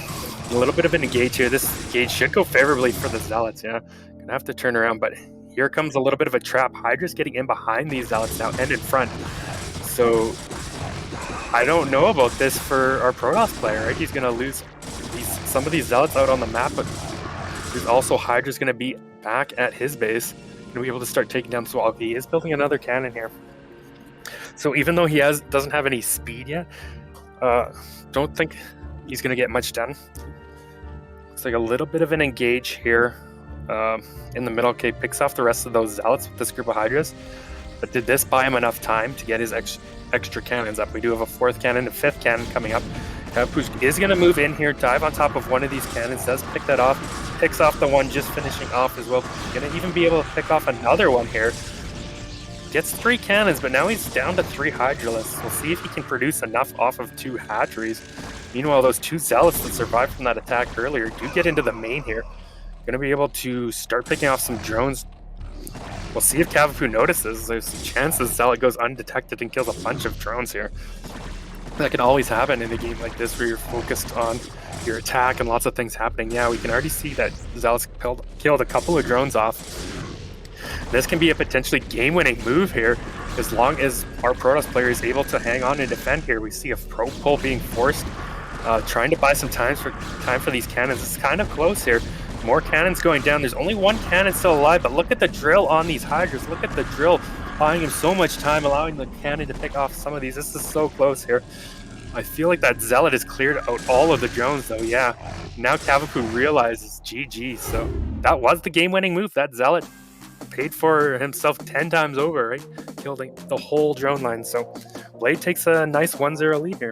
A little bit of an engage here. This engage should go favorably for the Zealots, yeah. Gonna have to turn around, but here comes a little bit of a trap. Hydra's getting in behind these Zealots now and in front. So I don't know about this for our Protoss player, right? He's gonna lose some of these Zealots out on the map, but there's also Hydra's gonna be back at his base. Gonna be able to start taking down Swallow. He is building another cannon here. So even though he doesn't have any speed yet, don't think he's gonna get much done. Looks like a little bit of an engage here in the middle. Okay, picks off the rest of those Zealots with this group of Hydras. But did this buy him enough time to get his extra cannons up? We do have a 4th cannon and 5th cannon coming up. Cavapoo is going to move in here, dive on top of one of these cannons, does pick that off, picks off the one just finishing off as well. Going to even be able to pick off another one here. Gets 3 cannons, but now he's down to 3 Hydralisks. We'll see if he can produce enough off of 2 hatcheries. Meanwhile, those 2 Zealots that survived from that attack earlier do get into the main here. Going to be able to start picking off some drones. We'll see if Cavapoo notices. There's a chance the Zealot goes undetected and kills a bunch of drones here. That can always happen in a game like this where you're focused on your attack and lots of things happening. Yeah, we can already see that Zealot's killed a couple of drones off. This can be a potentially game-winning move here as long as our Protoss player is able to hang on and defend here. We see a pro pull being forced, trying to buy some time for these cannons. It's kind of close here. More cannons going down. There's only 1 cannon still alive, but look at the drill on these Hydras. Look at the drill buying him so much time, allowing the cannon to pick off some of these. This is so close here. I feel like that Zealot has cleared out all of the drones, though. Yeah, now Cavapoo realizes GG. So that was the game-winning move. That Zealot paid for himself 10 times over, right? Killed the whole drone line. So Blade takes a nice 1-0 lead here.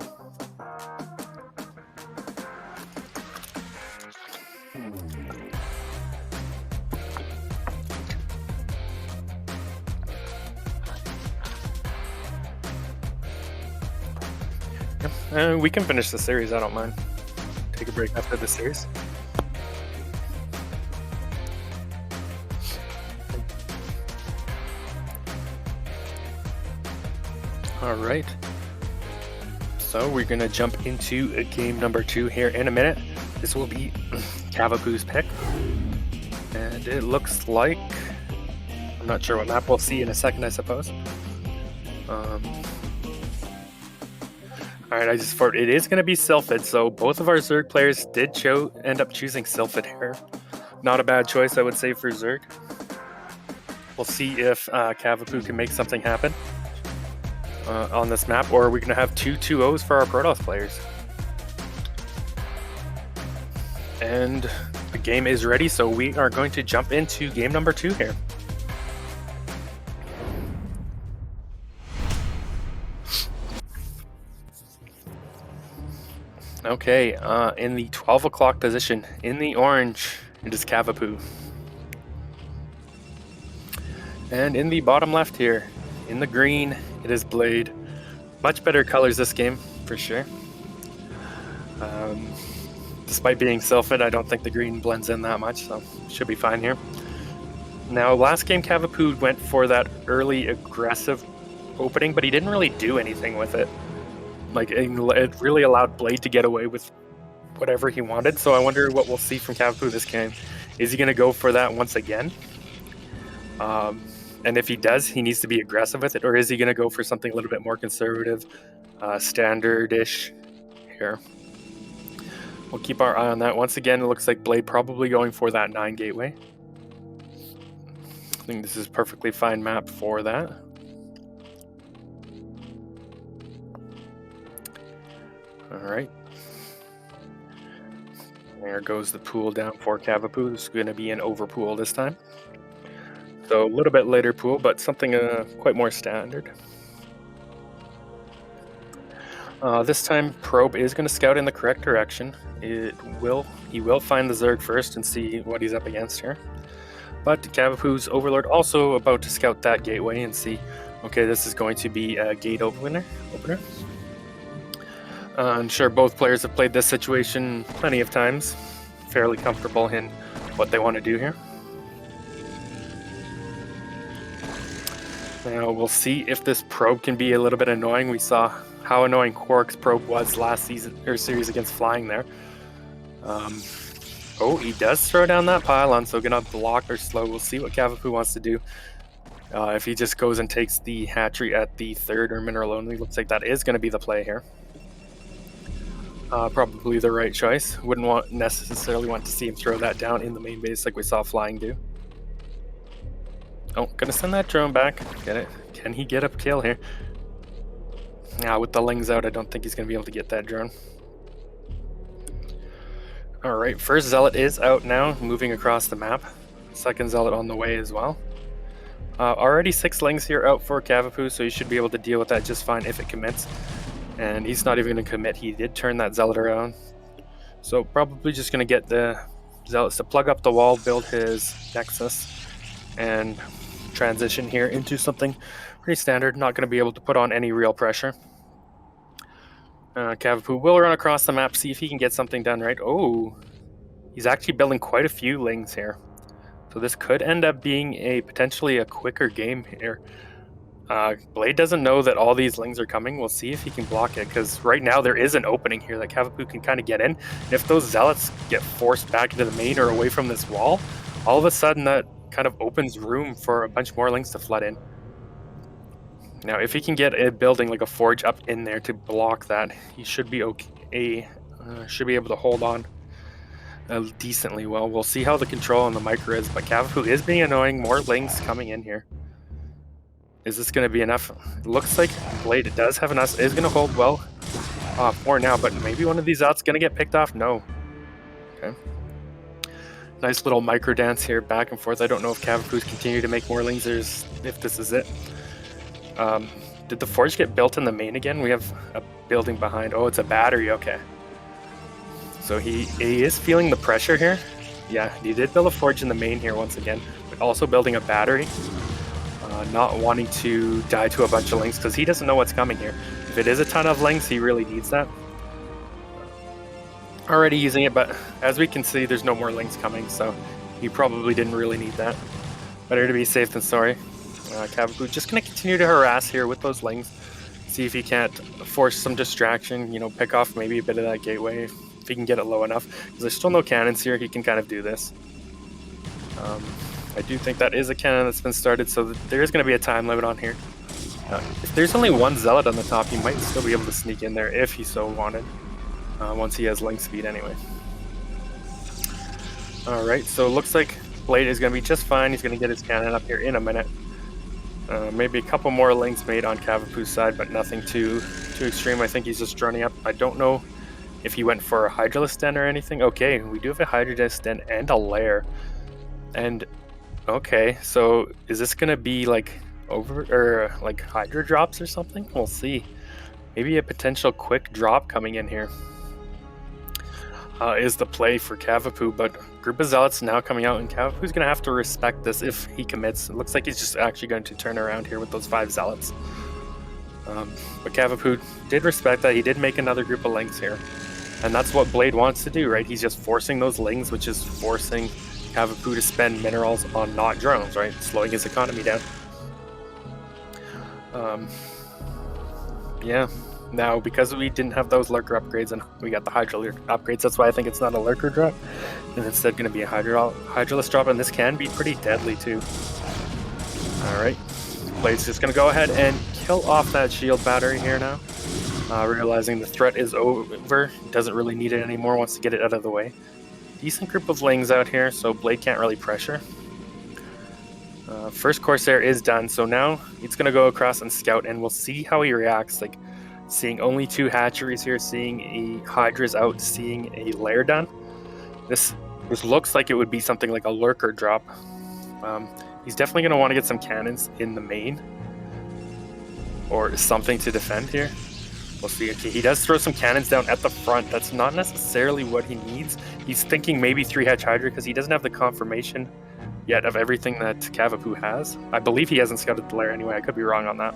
We can finish the series, I don't mind. Take a break after the series. Alright. So we're going to jump into game number 2 here in a minute. This will be Cavapoo's pick. And it looks like... I'm not sure what map we'll see in a second, I suppose. Alright, I just thought it is going to be Sylphid, so both of our Zerg players did end up choosing Sylphid here. Not a bad choice, I would say, for Zerg. We'll see if Cavapoo can make something happen on this map, or are we going to have 2 2-0s for our Protoss players? And the game is ready, so we are going to jump into game number 2 here. Okay, in the 12 o'clock position, in the orange, it is Cavapoo. And in the bottom left here, in the green, it is Blade. Much better colors this game, for sure. Despite being Sylphid, I don't think the green blends in that much, so should be fine here. Now, last game Cavapoo went for that early aggressive opening, but he didn't really do anything with it. Like, it really allowed Blade to get away with whatever he wanted, so I wonder what we'll see from Cavapoo this game. Is he going to go for that once again? And if he does, he needs to be aggressive with it, or is he going to go for something a little bit more conservative, standard-ish here? We'll keep our eye on that. Once again, it looks like Blade probably going for that 9 gateway. I think this is a perfectly fine map for that. Alright. There goes the pool down for Cavapoo. This is going to be an overpool this time. So a little bit later pool, but something quite more standard. This time, Probe is going to scout in the correct direction. He will find the Zerg first and see what he's up against here. But Cavapoo's Overlord also about to scout that gateway and see, okay, this is going to be a gate opener. I'm sure both players have played this situation plenty of times. Fairly comfortable in what they want to do here. Now we'll see if this probe can be a little bit annoying. We saw how annoying KwarK's probe was last season or series against Flying there. Oh, he does throw down that pylon, so gonna block or slow. We'll see what Cavapoo wants to do. If he just goes and takes the hatchery at the third or mineral only, looks like that is going to be the play here. Probably the right choice. Wouldn't necessarily want to see him throw that down in the main base like we saw Flying do. Oh, gonna send that drone back. Get it? Can he get a kill here? With the Lings out, I don't think he's gonna be able to get that drone. Alright, first Zealot is out now, moving across the map. Second Zealot on the way as well. Already 6 Lings here out for Cavapoo, so you should be able to deal with that just fine if it commits. And he's not even going to commit. He did turn that Zealot around. So probably just going to get the Zealots to plug up the wall, build his Nexus, and transition here into something pretty standard. Not going to be able to put on any real pressure. Cavapoo will run across the map, see if he can get something done right. Oh, he's actually building quite a few Lings here. So this could end up being potentially a quicker game here. Blade doesn't know that all these Lings are coming. We'll see if he can block it, because right now there is an opening here that Cavapoo can kind of get in. And if those Zealots get forced back into the main or away from this wall, all of a sudden that kind of opens room for a bunch more Lings to flood in. Now, if he can get a building like a forge up in there to block that, he should be okay. Should be able to hold on decently well. We'll see how the control on the micro is, but Cavapoo is being annoying. More Lings coming in here. Is this going to be enough? It looks like Blade does have enough. Is going to hold well for now, but maybe one of these out's going to get picked off. No. Okay. Nice little micro dance here, back and forth. I don't know if Cavapoo's continue to make more Lings or if this is it. Did the forge get built in the main again? We have a building behind. Oh, it's a battery. Okay. So he is feeling the pressure here. Yeah, he did build a forge in the main here once again, but also building a battery. Not wanting to die to a bunch of Lings because he doesn't know what's coming here. If it is a ton of Lings, he really needs that. Already using it, but as we can see, there's no more Lings coming, so he probably didn't really need that. Better to be safe than sorry. Cavapoo just going to continue to harass here with those Lings. See if he can't force some distraction, pick off maybe a bit of that gateway. If he can get it low enough. Because there's still no cannons here, he can kind of do this. I do think that is a cannon that's been started, so there is going to be a time limit on here. If there's only one Zealot on the top, he might still be able to sneak in there if he so wanted. Once he has Link speed anyway. Alright, so it looks like Blade is going to be just fine. He's going to get his cannon up here in a minute. Maybe a couple more Links made on Cavapoo's side, but nothing too extreme. I think he's just running up. I don't know if he went for a Hydralisk Den or anything. Okay, we do have a Hydralisk Den and a Lair. And okay, so is this gonna be like Hydra drops or something? We'll see. Maybe a potential quick drop coming in here is the play for Cavapoo, but group of Zealots now coming out, and Cavapoo's gonna have to respect this if he commits. It looks like he's just actually going to turn around here with those 5 Zealots. But Cavapoo did respect that. He did make another group of Lings here, and that's what Blade wants to do, right? He's just forcing those Lings, which is forcing Cavapoo to spend minerals on not drones, right? Slowing his economy down. Yeah. Now, because we didn't have those lurker upgrades and we got the Hydra upgrades, that's why I think it's not a lurker drop, and instead going to be a Hydralisk drop, and this can be pretty deadly too. Alright, Blade's just going to go ahead and kill off that shield battery here now, realizing the threat is over, doesn't really need it anymore, wants to get it out of the way. Decent group of Lings out here, so Blade can't really pressure. First Corsair is done, so now it's going to go across and scout, and we'll see how he reacts. Like, Seeing only 2 hatcheries here, seeing a Hydra's out, seeing a lair done. This looks like it would be something like a lurker drop. He's definitely going to want to get some cannons in the main or something to defend here. We'll see. Okay, he does throw some cannons down at the front. That's not necessarily what he needs. He's thinking maybe 3-hatch Hydra because he doesn't have the confirmation yet of everything that Cavapoo has. I believe he hasn't scouted the lair anyway. I could be wrong on that.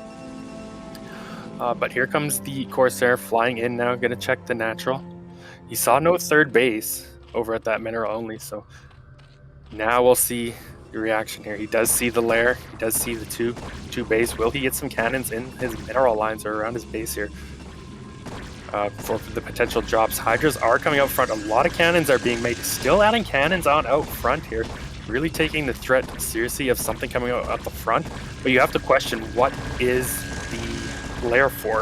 But here comes the Corsair flying in now, going to check the natural. He saw no 3rd base over at that mineral only, so now we'll see the reaction here. He does see the lair. He does see the two base. Will he get some cannons in his mineral lines or around his base here for the potential drops? Hydras are coming out front. A lot of cannons are being made. Still adding cannons on out front here. Really taking the threat seriously of something coming out at the front. But you have to question, what is the lair for?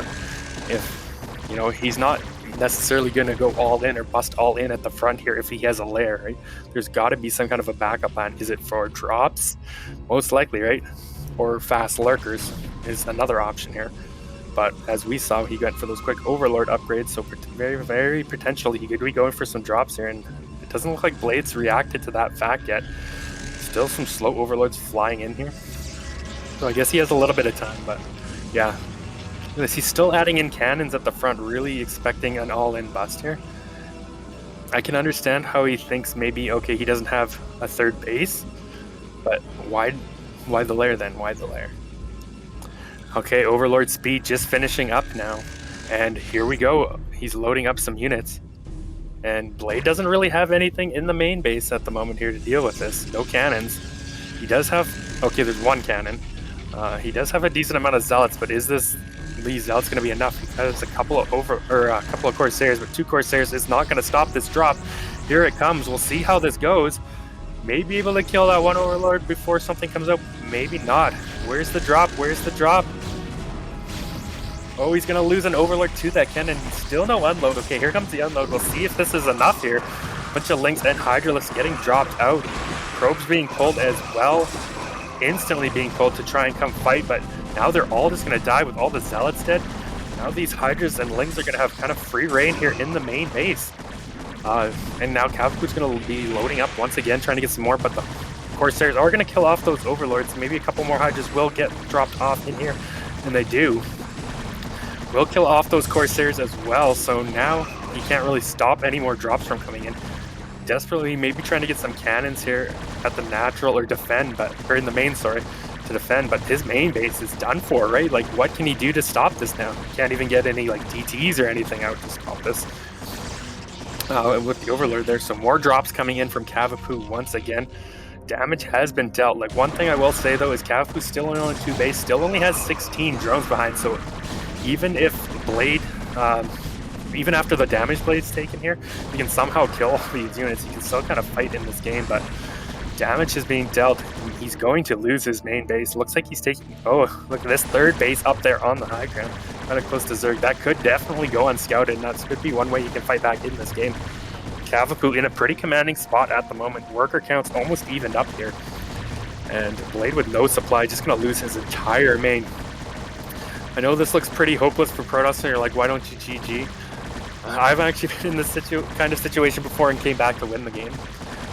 If, you know, he's not necessarily going to go all in or bust all in at the front here if he has a lair, right? There's got to be some kind of a backup plan. Is it for drops? Most likely, right? Or fast lurkers is another option here. But as we saw, he went for those quick overlord upgrades, so very, very potentially he could be going for some drops here, and it doesn't look like Blade's reacted to that fact yet. Still some slow overlords flying in here. So I guess he has a little bit of time, but yeah. He's still adding in cannons at the front, really expecting an all-in bust here. I can understand how he thinks maybe, okay, he doesn't have a 3rd base, but why the lair then? Why the lair? Okay, Overlord speed just finishing up now, and here we go. He's loading up some units, and Blade doesn't really have anything in the main base at the moment here to deal with this. No cannons. He does have, okay, there's 1 cannon. He does have a decent amount of zealots, but is these zealots going to be enough? Because a couple of Corsairs, but 2 Corsairs is not going to stop this drop. Here it comes. We'll see how this goes. May be able to kill that 1 Overlord before something comes out. Maybe not. Where's the drop? Where's the drop? Oh, he's going to lose an Overlord to that cannon. Still no unload. Okay, here comes the unload. We'll see if this is enough here. Bunch of Lynx and Hydralisks getting dropped out. Probes being pulled as well. Instantly being pulled to try and come fight, but now they're all just going to die with all the Zealots dead. Now these Hydras and Lings are going to have kind of free reign here in the main base. And now Cavapoo's going to be loading up once again, trying to get some more, but the Corsairs are going to kill off those Overlords. Maybe a couple more Hydras will get dropped off in here, and they do. Will kill off those Corsairs as well, so now he can't really stop any more drops from coming in. Desperately maybe trying to get some cannons here at the natural or defend, or in the main, sorry, to defend, but his main base is done for, right? Like, what can he do to stop this now? He can't even get any, like, DTs or anything out to stop this. With the Overlord, there's some more drops coming in from Cavapoo once again. Damage has been dealt. Like, one thing I will say, though, is Cavapoo still only on 2 base, still only has 16 drones behind, so even if Blade, even after the damage Blade's taken here, he can somehow kill all these units. He can still kind of fight in this game, but damage is being dealt. He's going to lose his main base. Looks like he's taking, oh, look at this 3rd base up there on the high ground, kind of close to Zerg. That could definitely go unscouted, and that could be one way he can fight back in this game. Cavapoo in a pretty commanding spot at the moment. Worker count's almost evened up here, and Blade with no supply, just going to lose his entire main. I know this looks pretty hopeless for Protoss, and you're like, why don't you GG? I've actually been in this kind of situation before and came back to win the game,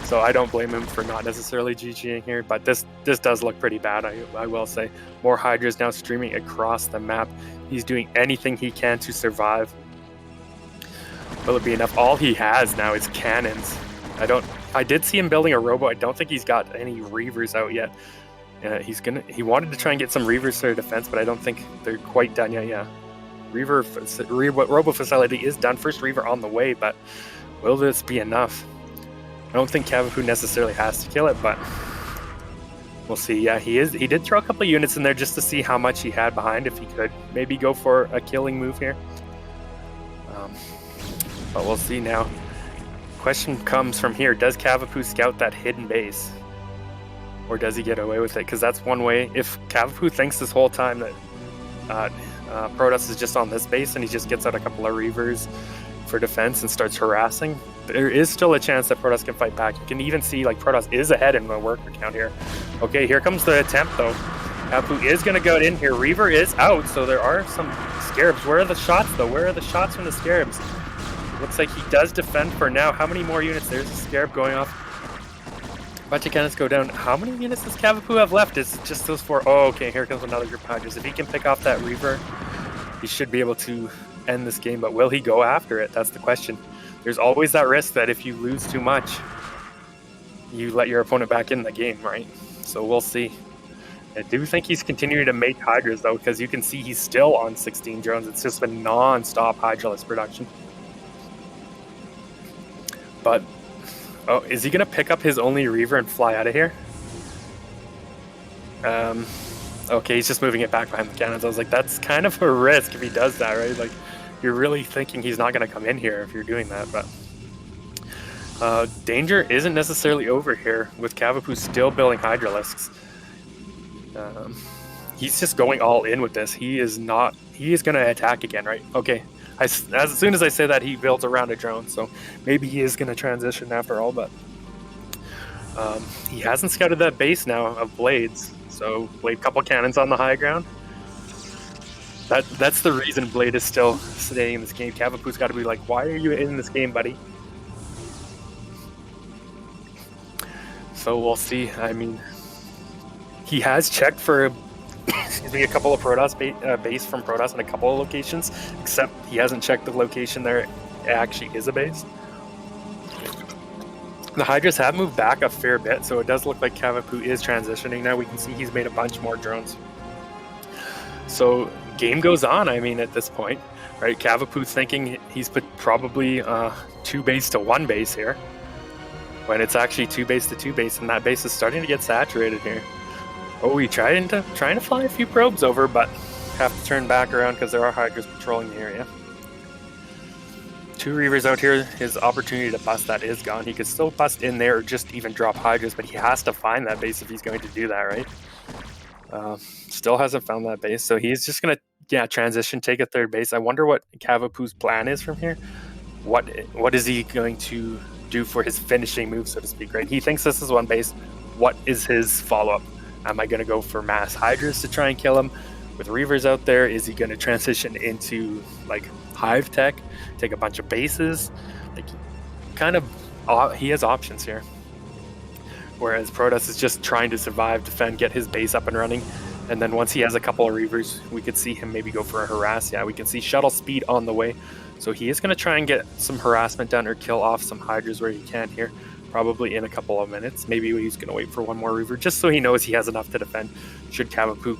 so I don't blame him for not necessarily GGing here, but this does look pretty bad, I will say. More Hydras now streaming across the map. He's doing anything he can to survive. Will it be enough? All he has now is cannons. I did see him building a robo. I don't think he's got any Reavers out yet. He wanted to try and get some Reavers for defense, but I don't think they're quite done yet. Yeah, Robo facility is done. First Reaver on the way, but will this be enough? I don't think Cavapoo necessarily has to kill it, but we'll see. Yeah, he did throw a couple of units in there just to see how much he had behind, if he could maybe go for a killing move here. But we'll see now. Question comes from here: does Cavapoo scout that hidden base, or does he get away with it? Because that's one way. If Cavapoo thinks this whole time that Protoss is just on this base and he just gets out a couple of Reavers for defense and starts harassing, there is still a chance that Protoss can fight back. You can even see, like, Protoss is ahead in the worker count here. Okay, here comes the attempt, though. Cavapoo is going to go in here. Reaver is out, so there are some Scarabs. Where are the shots, though? Where are the shots from the Scarabs? Looks like he does defend for now. How many more units? There's a Scarab going off. Bunch of cannons go down. How many units does Cavapoo have left? It's just those 4. Oh, okay, here comes another group of Hydras. If he can pick off that Reaver, he should be able to end this game, but will he go after it? That's the question. There's always that risk that if you lose too much, you let your opponent back in the game, right? So we'll see. I do think he's continuing to make Hydras, though, because you can see he's still on 16 drones. It's just been non-stop Hydraless production. But, oh, is he going to pick up his only Reaver and fly out of here? Okay, he's just moving it back behind the cannons. I was like, that's kind of a risk if he does that, right? Like, you're really thinking he's not going to come in here if you're doing that, but... danger isn't necessarily over here with Cavapoo still building Hydralisks. He's just going all in with this. He is going to attack again, right? Okay, as soon as I say that, he builds around a drone, so maybe he is going to transition after all, but he hasn't scouted that base now of Blades, so Blade couple cannons on the high ground. That's the reason Blade is still staying in this game. Cavapoo's got to be like, why are you in this game, buddy? So we'll see. I mean, he has checked for a couple of Protoss base from Protoss in a couple of locations, except he hasn't checked the location there actually is a base. The Hydras have moved back a fair bit, so it does look like Cavapoo is transitioning now. We can see he's made a bunch more drones. So game goes on, I mean, at this point, right? Cavapoo's thinking he's put probably 2 base to 1 base here, when it's actually 2 base to 2 base, and that base is starting to get saturated here. Oh, we trying to fly a few probes over, but have to turn back around because there are Hydras patrolling the area. 2 Reavers out here, his opportunity to bust that is gone. He could still bust in there or just even drop Hydras, but he has to find that base if he's going to do that, right? Still hasn't found that base, so he's just going to transition, take a 3rd base. I wonder what Cavapoo's plan is from here. What is he going to do for his finishing move, so to speak, right? He thinks this is 1 base. What is his follow-up? Am I going to go for mass Hydras to try and kill him? With Reavers out there, is he going to transition into like Hive Tech, take a bunch of bases? Like, kind of, he has options here. Whereas Protoss is just trying to survive, defend, get his base up and running. And then once he has a couple of Reavers, we could see him maybe go for a harass. Yeah, we can see shuttle speed on the way. So he is going to try and get some harassment done or kill off some Hydras where he can here. Probably in a couple of minutes. Maybe he's going to wait for 1 more Reaver just so he knows he has enough to defend. Should Cavapoo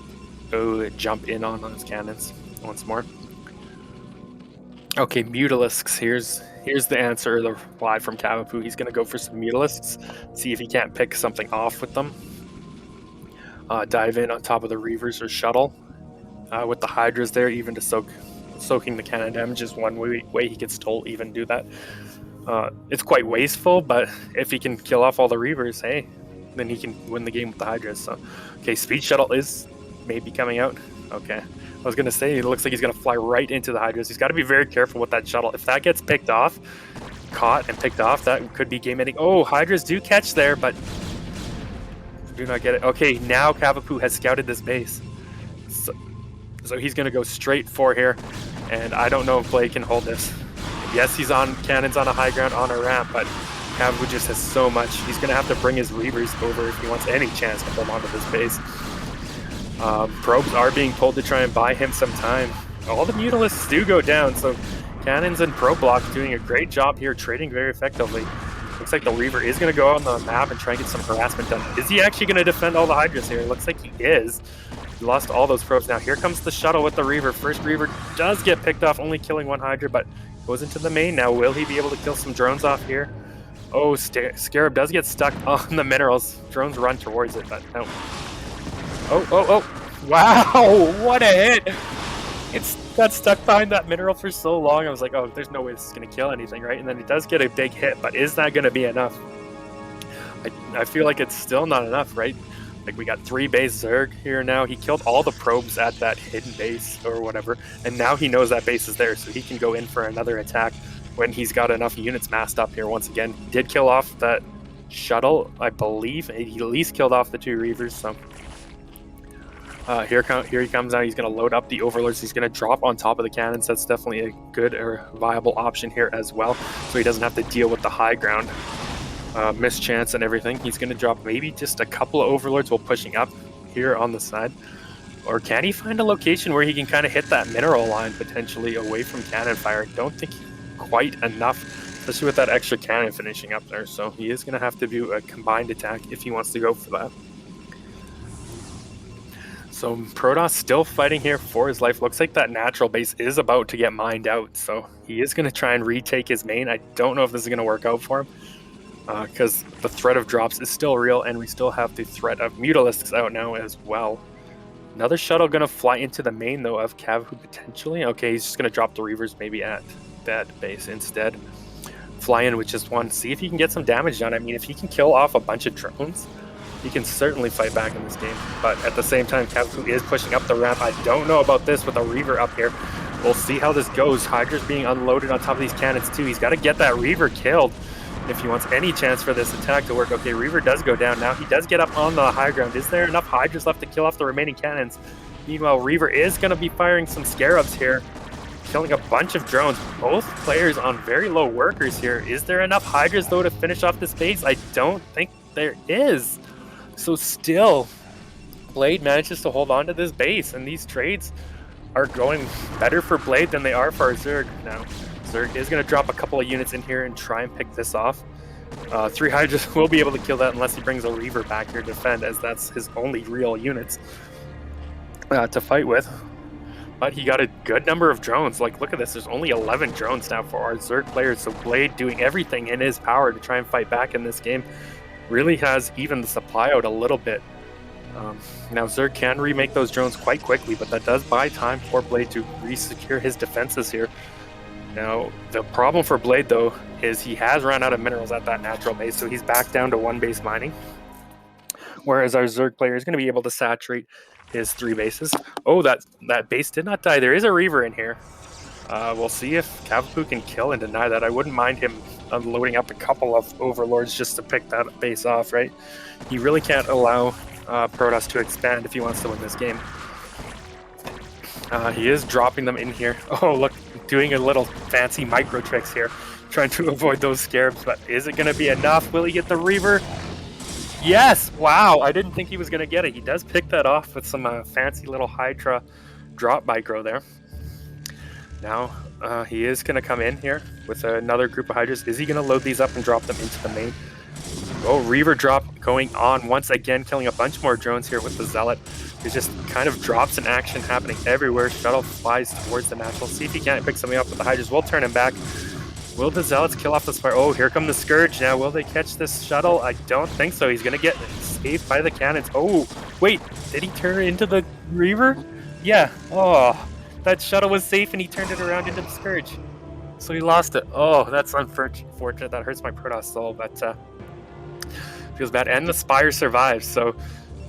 go jump in on his cannons once more. Okay, Mutalisks. Here's the answer, the reply from Cavapoo. He's going to go for some Mutalisks, see if he can't pick something off with them. Dive in on top of the Reavers or shuttle with the Hydras there, even to soaking the cannon damage is one way he gets to even do that. It's quite wasteful, but if he can kill off all the Reavers, hey, then he can win the game with the Hydras. So, okay, Speed Shuttle is maybe coming out. Okay, I was going to say, it looks like he's going to fly right into the Hydras. He's got to be very careful with that shuttle. If that gets caught and picked off, that could be game-ending. Oh, Hydras do catch there, but do not get it. Okay, now Cavapoo has scouted this base. So he's going to go straight for here, and I don't know if Blade can hold this. Yes, he's on cannons on a high ground on a ramp, but Cavapoo just has so much. He's going to have to bring his Reavers over if he wants any chance to hold onto this base. Probes are being pulled to try and buy him some time. All the Mutalisks do go down, so cannons and probe block doing a great job here, trading very effectively. Looks like the Reaver is going to go on the map and try and get some harassment done. Is he actually going to defend all the Hydras here? It looks like he is. He lost all those probes. Now here comes the shuttle with the Reaver. First Reaver does get picked off, only killing 1 Hydra, but goes into the main. Now will he be able to kill some drones off here? Oh, Scarab does get stuck on the minerals. Drones run towards it, but no. Oh. Wow, what a hit. It's got stuck behind that mineral for so long. I was like, oh, there's no way this is going to kill anything, right? And then it does get a big hit, but is that going to be enough? I feel like it's still not enough, right? Like, we got 3 base Zerg here now. He killed all the probes at that hidden base or whatever, and now he knows that base is there, so he can go in for another attack when he's got enough units massed up here. Once again, he did kill off that shuttle, I believe. He at least killed off the 2 Reavers, so Here he comes now. He's going to load up the overlords. He's going to drop on top of the cannons. That's definitely a good or viable option here as well, so he doesn't have to deal with the high ground mischance and everything. He's going to drop maybe just a couple of overlords while pushing up here on the side. Or can he find a location where he can kind of hit that mineral line potentially away from cannon fire? Don't think quite enough, especially with that extra cannon finishing up there. So he is going to have to do a combined attack if he wants to go for that. So Protoss still fighting here for his life. Looks like that natural base is about to get mined out. So he is going to try and retake his main. I don't know if this is going to work out for him, because the threat of drops is still real, and we still have the threat of Mutalisks out now as well. Another shuttle going to fly into the main, though, of Cavapoo potentially. Okay, he's just going to drop the Reavers maybe at that base instead. Fly in with just one. See if he can get some damage done. I mean, if he can kill off a bunch of drones, he can certainly fight back in this game. But at the same time, Cavapoo is pushing up the ramp. I don't know about this with a Reaver up here. We'll see how this goes. Hydra's being unloaded on top of these cannons, too. He's got to get that Reaver killed if he wants any chance for this attack to work. Okay, Reaver does go down now. He does get up on the high ground. Is there enough Hydras left to kill off the remaining cannons? Meanwhile, Reaver is going to be firing some Scarabs here, killing a bunch of drones. Both players on very low workers here. Is there enough Hydras, though, to finish off this base? I don't think there is. So still, Blade manages to hold on to this base, and these trades are going better for Blade than they are for Zerg now. Zerg is going to drop a couple of units in here and try and pick this off. 3 Hydras will be able to kill that unless he brings a Reaver back here to defend, as that's his only real units to fight with. But he got a good number of drones. Like, look at this. There's only 11 drones now for our Zerg players. So Blade doing everything in his power to try and fight back in this game. Really has evened the supply out a little bit. Now Zerg can remake those drones quite quickly, but that does buy time for Blade to re-secure his defenses here. Now, the problem for Blade, though, is he has run out of minerals at that natural base, so he's back down to 1 base mining. Whereas our Zerg player is going to be able to saturate his 3 bases. Oh, that base did not die. There is a Reaver in here. We'll see if Cavapoo can kill and deny that. I wouldn't mind him unloading up a couple of Overlords just to pick that base off, right? He really can't allow Protoss to expand if he wants to win this game. He is dropping them in here. Oh, look, doing a little fancy micro tricks here, trying to avoid those Scarabs, but is it going to be enough? Will he get the Reaver? Yes! Wow, I didn't think he was going to get it. He does pick that off with some fancy little Hydra drop micro there. Now, he is going to come in here with another group of Hydras. Is he going to load these up and drop them into the main? Oh, Reaver drop going on once again, killing a bunch more drones here with the Zealot. There's just kind of drops in action happening everywhere. Shuttle flies towards the natural. See if he can't pick something up, but the Hydras will turn him back. Will the Zealots kill off the Spire? Oh, here come the Scourge now. Will they catch this shuttle? I don't think so. He's going to get saved by the cannons. Oh, wait, did he turn into the Reaver? Yeah. Oh, that shuttle was safe and he turned it around into the Scourge. So he lost it. Oh, that's unfortunate. That hurts my Protoss soul, but feels bad. And the Spire survives. So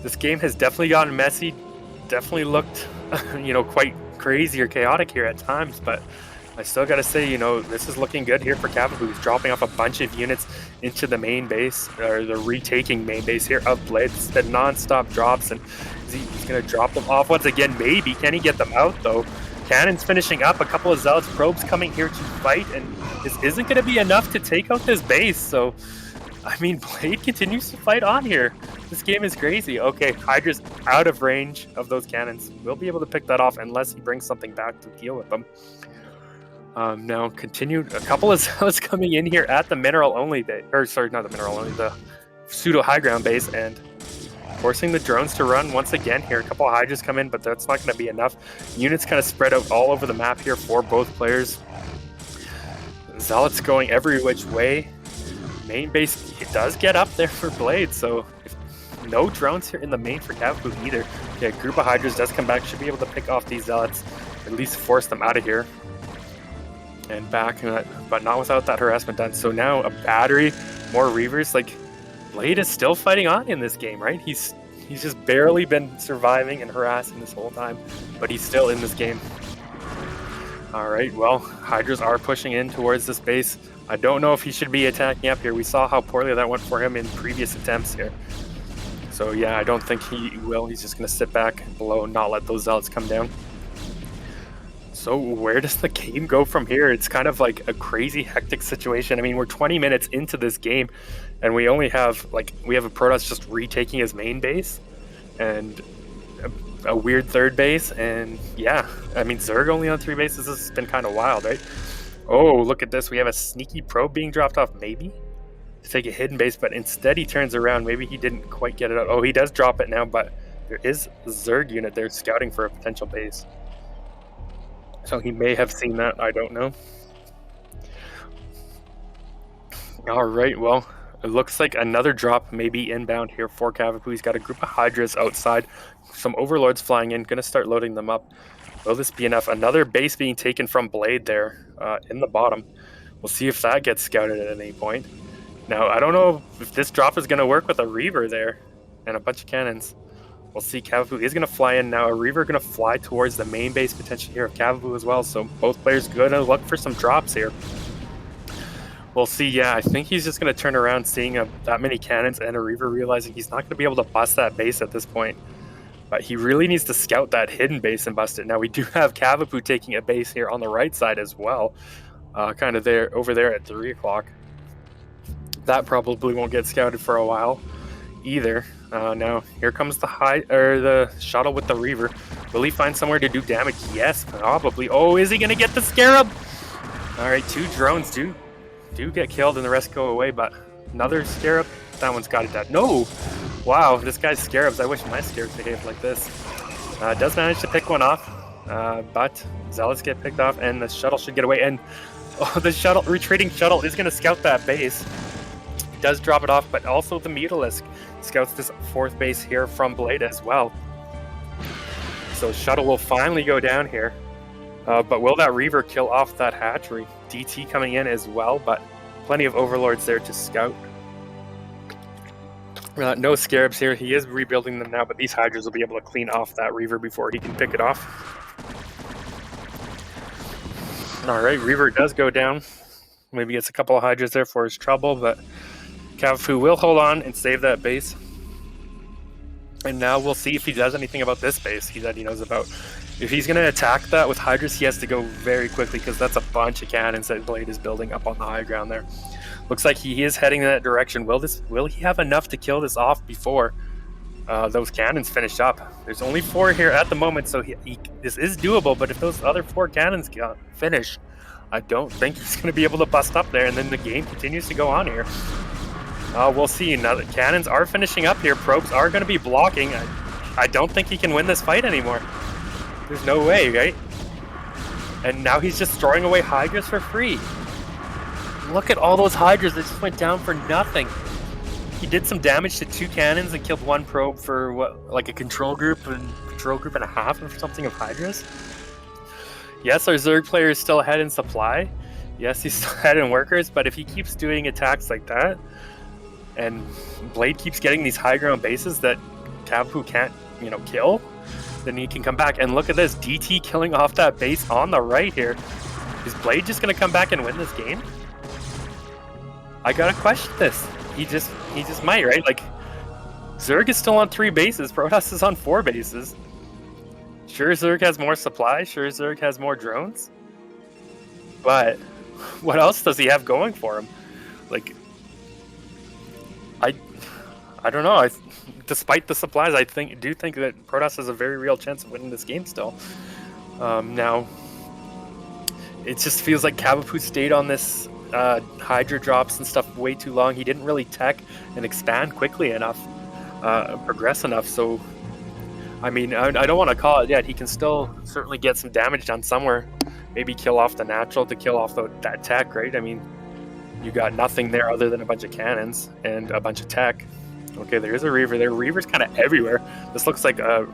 this game has definitely gotten messy. Definitely looked, quite crazy or chaotic here at times, but I still got to say, this is looking good here for Cavapoo. He's dropping off a bunch of units into the main base, or the retaking main base here of Blade. It's the non-stop drops, and he's going to drop them off once again. Maybe. Can he get them out, though? Cannons finishing up. A couple of Zealots probes coming here to fight, and this isn't going to be enough to take out this base. So, I mean, Blade continues to fight on here. This game is crazy. Okay, Hydra's out of range of those cannons. We'll be able to pick that off unless he brings something back to deal with them. Now continued, a couple of Zealots coming in here at the mineral only base, or sorry, not the mineral only, the pseudo high ground base, and forcing the drones to run once again here. A couple of Hydras come in, but that's not going to be enough. Units kind of spread out all over the map here for both players. Zealots going every which way. Main base, it does get up there for Blade, so no drones here in the main for Cavapoo either. Okay, a group of Hydras does come back, should be able to pick off these Zealots, at least force them out of here. And back, but not without that harassment done. So now a battery, more Reavers. Like, Blade is still fighting on in this game, right? He's just barely been surviving and harassing this whole time, but he's still in this game. All right, well, Hydras are pushing in towards this base. I don't know if he should be attacking up here. We saw how poorly that went for him in previous attempts here. So So yeah, I don't think he will. He's just going to sit back below and not let those zealots come down. So where does the game go from here? It's kind of like a crazy hectic situation. I mean, we're 20 minutes into this game and we only have we have a Protoss just retaking his main base and a weird third base. And yeah, I mean, Zerg only on 3 bases. This has been kind of wild, right? Oh, look at this. We have a sneaky probe being dropped off, maybe to take a hidden base, but instead he turns around. Maybe he didn't quite get it out. Oh, he does drop it now, but there is a Zerg unit there scouting for a potential base. So he may have seen that, I don't know. All right, well, it looks like another drop may be inbound here for Cavapoo. He's got a group of Hydras outside, some Overlords flying in, gonna start loading them up. Will this be enough? Another base being taken from Blade there in the bottom. We'll see if that gets scouted at any point. Now, I don't know if this drop is gonna work with a Reaver there and a bunch of cannons. We'll see. Cavapoo is going to fly in now. A Reaver going to fly towards the main base potential here of Cavapoo as well. So both players going to look for some drops here. We'll see. Yeah, I think he's just going to turn around seeing that many cannons and a Reaver, realizing he's not going to be able to bust that base at this point. But he really needs to scout that hidden base and bust it. Now, we do have Cavapoo taking a base here on the right side as well. Kind of there, over there at 3 o'clock. That probably won't get scouted for a while either. Now here comes the shuttle with the Reaver. Will he find somewhere to do damage? Yes, probably. Oh, is he gonna get the Scarab? All right, 2 drones do get killed and the rest go away, but another Scarab, that one's got it dead. No, wow, this guy's Scarabs. I wish my Scarabs behaved like this. Does manage to pick one off, but Zealots get picked off and the shuttle should get away. And the retreating shuttle is gonna scout that base. Does drop it off, but also the Mutalisk scouts this 4th base here from Blade as well. So shuttle will finally go down here, but will that Reaver kill off that hatchery? DT coming in as well, but plenty of Overlords there to scout. No Scarabs here. He is rebuilding them now, but these Hydras will be able to clean off that Reaver before he can pick it off. All right, Reaver does go down. Maybe gets a couple of Hydras there for his trouble, but Cavapoo will hold on and save that base. And now we'll see if he does anything about this base that he knows about. If he's going to attack that with Hydras, he has to go very quickly because that's a bunch of cannons that Blade is building up on the high ground there. Looks like he is heading in that direction. Will he have enough to kill this off before those cannons finish up? There's only 4 here at the moment, so this is doable, but if those other 4 cannons finish, I don't think he's going to be able to bust up there, and then the game continues to go on here. We'll see. Now the cannons are finishing up here. Probes are going to be blocking. I don't think he can win this fight anymore. There's no way, right? And now he's just throwing away Hydras for free. Look at all those Hydras that just went down for nothing. He did some damage to 2 cannons and killed 1 probe for what, like a control group and a half or something of Hydras. Yes, our Zerg player is still ahead in supply. Yes, he's still ahead in workers, but if he keeps doing attacks like that, and Blade keeps getting these high ground bases that Cavapoo can't, kill, then he can come back. And look at this, DT killing off that base on the right here. Is Blade just going to come back and win this game? I gotta question this. He just might, right? Like, Zerg is still on 3 bases, Protoss is on 4 bases. Sure, Zerg has more supply, sure, Zerg has more drones, but what else does he have going for him? Like, I don't know. Despite the supplies, I do think that Protoss has a very real chance of winning this game still. Now, it just feels like Cavapoo stayed on this Hydra drops and stuff way too long. He didn't really tech and expand quickly enough, progress enough. So, I mean, I don't want to call it yet. He can still certainly get some damage done somewhere. Maybe kill off the natural to kill off that tech, right? I mean, you got nothing there other than a bunch of cannons and a bunch of tech. Okay, there is a Reaver there. Reaver's kind of everywhere. This looks like a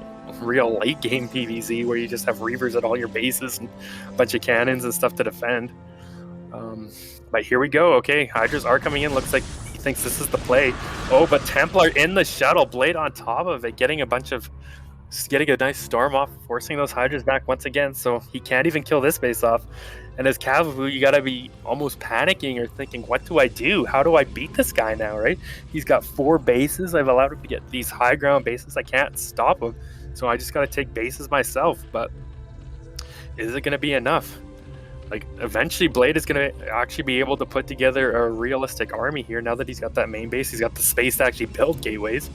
real late game PvZ where you just have Reavers at all your bases and a bunch of cannons and stuff to defend. But here we go. Okay, Hydras are coming in. Looks like he thinks this is the play. Oh, but Templar in the shuttle, Blade on top of it, getting a bunch of Just getting a nice storm off, forcing those Hydras back once again, so he can't even kill this base off. And as Cavapoo, you gotta be almost panicking or thinking, what do I do? How do I beat this guy now, right? He's got 4 bases. I've allowed him to get these high ground bases. I can't stop him, so I just gotta take bases myself. But is it gonna be enough? Like, eventually Blade is gonna actually be able to put together a realistic army here now that he's got that main base. He's got the space to actually build gateways.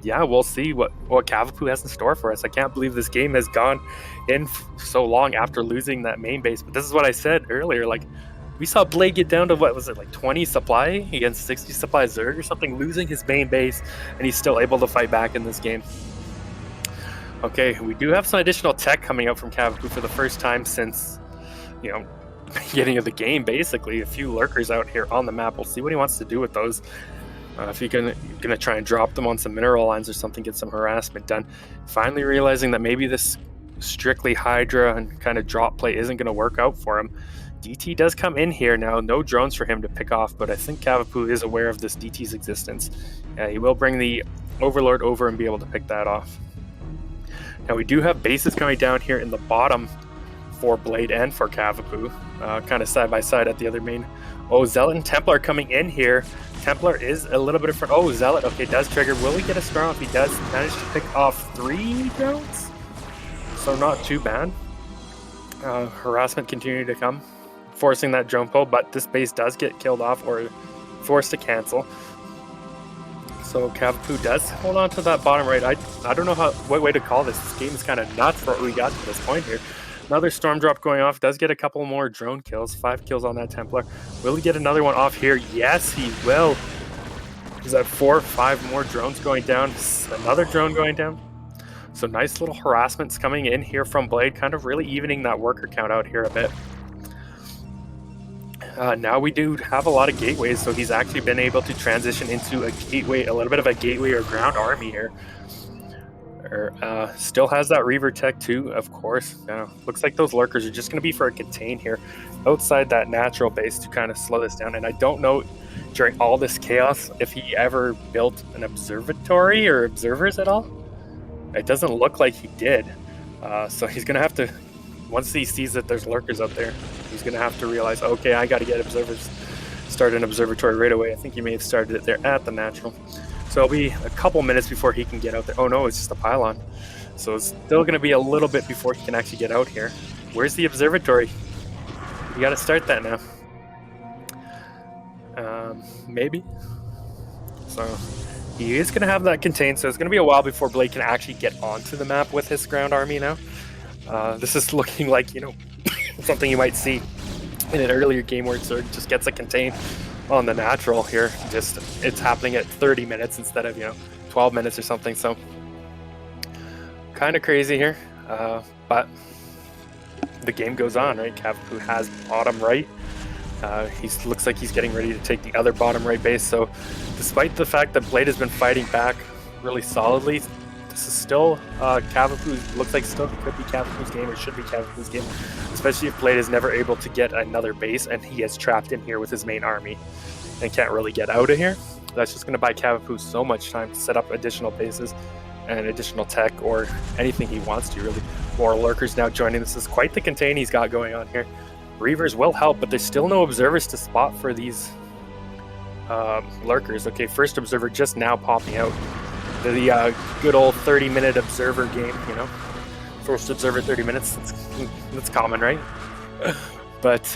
Yeah, we'll see what Cavapoo has in store for us. I can't believe this game has gone in so long after losing that main base. But this is what I said earlier. Like, we saw Blade get down to, what was it, like 20 supply against 60 supply Zerg or something, losing his main base, and he's still able to fight back in this game. Okay, we do have some additional tech coming out from Cavapoo for the first time since, you know, beginning of the game, basically. A few lurkers out here on the map. We'll see what he wants to do with those. If you're gonna try and drop them on some mineral lines or something, get some harassment done. Finally realizing that maybe this strictly Hydra and kind of drop play isn't gonna work out for him. DT does come in here now, no drones for him to pick off, but I think Cavapoo is aware of this DT's existence. He will bring the Overlord over and be able to pick that off. Now we do have bases coming down here in the bottom for Blade and for Cavapoo, kind of side by side at the other main. Oh, Zealot and Templar coming in here. Templar is a little bit different. Oh, Zealot, okay, does trigger. Will he get a storm if he does manage to pick off 3 drones? So not too bad. Harassment continuing to come, forcing that drone pull, but this base does get killed off or forced to cancel. So Cavapoo does hold on to that bottom right. I don't know what way to call this. This game is kind of nuts for what we got to this point here. Another storm drop going off. Does get a couple more drone kills. 5 kills on that Templar. Will he get another one off here? Yes, he will. Is that 4 or 5 more drones going down? Another drone going down. So nice little harassments coming in here from Blade, kind of really evening that worker count out here a bit. Now we do have a lot of gateways, so he's actually been able to transition into a gateway, a little bit of a gateway or ground army here. Still has that Reaver tech too, of course. Looks like those lurkers are just going to be for a contain here outside that natural base to kind of slow this down. And I don't know during all this chaos if he ever built an observatory or observers at all. It doesn't look like he did. So he's going to have to, once he sees that there's lurkers up there, he's going to have to realize, okay, I got to get observers, start an observatory right away. I think he may have started it there at the natural. So it'll be a couple minutes before he can get out there. Oh no, it's just a pylon. So it's still going to be a little bit before he can actually get out here. Where's the observatory? You got to start that now. Maybe. So he is going to have that contained, so it's going to be a while before Blade can actually get onto the map with his ground army now. This is looking like, you know, something you might see in an earlier game where Zerg just gets a contain on the natural here. Just it's happening at 30 minutes instead of, you know, 12 minutes or something. So kind of crazy here, but the game goes on, right? Cavapoo has bottom right. He looks like he's getting ready to take the other bottom right base. So despite the fact that Blade has been fighting back really solidly, this is still Cavapoo's, looks like still could be Cavapoo's game, or should be Cavapoo's game, especially if Blade is never able to get another base and he is trapped in here with his main army and can't really get out of here. That's just going to buy Cavapoo so much time to set up additional bases and additional tech or anything he wants to, really. More lurkers now joining. This is quite the contain he's got going on here. Reavers will help, but there's still no observers to spot for these lurkers. Okay, first observer just now popping out. The good old 30-minute observer game, you know. First observer 30 minutes, that's common, right? But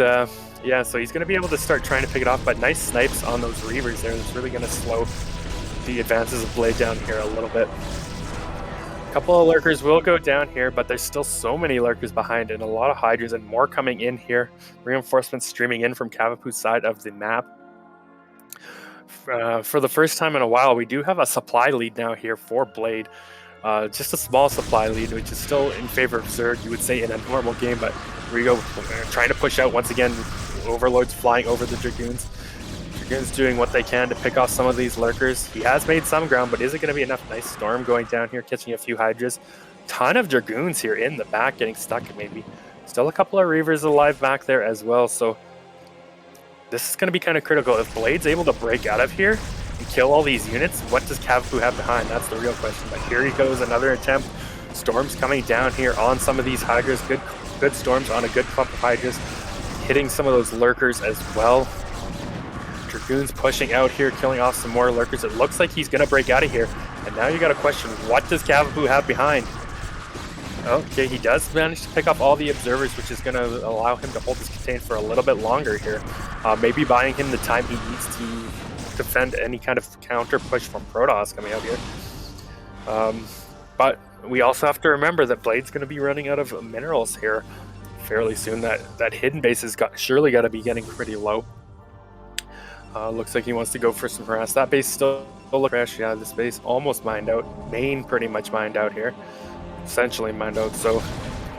yeah, so he's going to be able to start trying to pick it off, but nice snipes on those Reavers there. That's really going to slow the advances of Blade down here a little bit. A couple of lurkers will go down here, but there's still so many lurkers behind and a lot of Hydras and more coming in here. Reinforcements streaming in from Cavapoo's side of the map. For the first time in a while, we do have a supply lead now here for Blade. Just a small supply lead, which is still in favor of Zerg, you would say, in a normal game, but here we go, trying to push out once again. Overlords flying over the Dragoons. Dragoons doing what they can to pick off some of these lurkers. He has made some ground, but is it going to be enough? Nice storm going down here, catching a few Hydras. Ton of Dragoons here in the back, getting stuck maybe. Still a couple of Reavers alive back there as well, so this is going to be kind of critical. If Blade's able to break out of here, and kill all these units, what does Cavapoo have behind? That's the real question. But here he goes, another attempt. Storms coming down here on some of these Hydras. Good storms on a good clump of Hydras. Hitting some of those lurkers as well. Dragoons pushing out here, killing off some more lurkers. It looks like he's going to break out of here. And now you got to question, what does Cavapoo have behind? Okay, he does manage to pick up all the observers, which is going to allow him to hold this contain for a little bit longer here. Maybe buying him the time he needs to defend any kind of counter push from Protoss coming out here. But we also have to remember that Blade's going to be running out of minerals here fairly soon. That hidden base has surely got to be getting pretty low. Looks like he wants to go for some harass. That base still looks fresh. Yeah, this base almost mined out. Main pretty much mined out here. Essentially mined out. So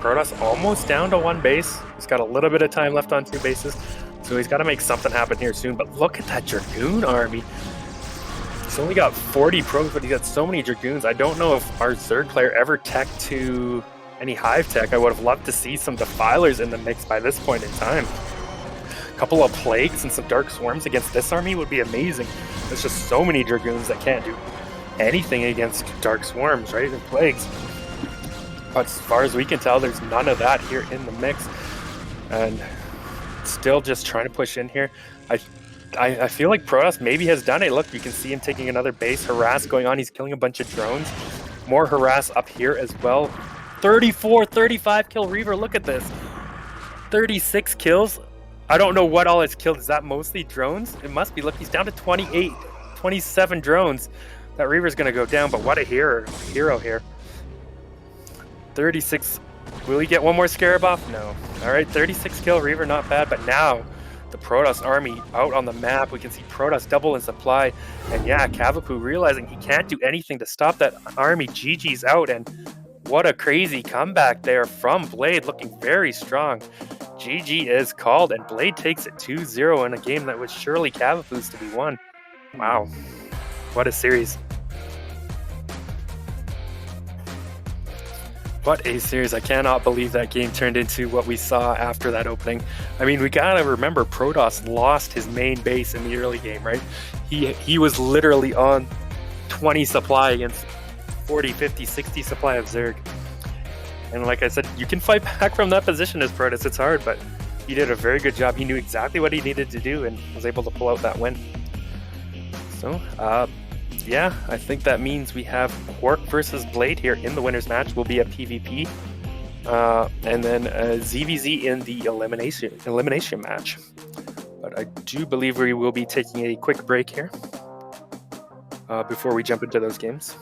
Protoss almost down to one base. He's got a little bit of time left on two bases. So he's got to make something happen here soon. But look at that Dragoon army. He's only got 40 probes, but he got so many Dragoons. I don't know if our Zerg player ever tech to any Hive tech. I would have loved to see some Defilers in the mix by this point in time. A couple of Plagues and some Dark Swarms against this army would be amazing. There's just so many Dragoons that can't do anything against Dark Swarms, right? And Plagues. But as far as we can tell, there's none of that here in the mix. And still just trying to push in here. I feel like Protoss maybe has done it. Look, you can see him taking another base. Harass going on. He's killing a bunch of drones. More harass up here as well. 34, 35 kill Reaver. Look at this. 36 kills. I don't know what all it's killed. Is that mostly drones? It must be. Look, he's down to 28, 27 drones. That Reaver's going to go down, but what a hero here. 36. Will he get one more Scarab off? No. All right, 36 kill Reaver, not bad. But now the Protoss army out on the map. We can see Protoss double in supply. And yeah, Cavapoo realizing he can't do anything to stop that army. GG's out. And what a crazy comeback there from Blade, looking very strong. GG is called, and Blade takes it 2-0 in a game that was surely Cavapoo's to be won. Wow. What a series. What a series. I cannot believe that game turned into what we saw after that opening. I mean, we gotta remember Protoss lost his main base in the early game, right? He was literally on 20 supply against 40, 50, 60 supply of Zerg. And like I said, you can fight back from that position as Protoss. It's hard, but he did a very good job. He knew exactly what he needed to do and was able to pull out that win. So, yeah, I think that means we have KwarK versus Blade here in the winner's match. Will be a PvP, and then ZVZ in the elimination match. But I do believe we will be taking a quick break here before we jump into those games.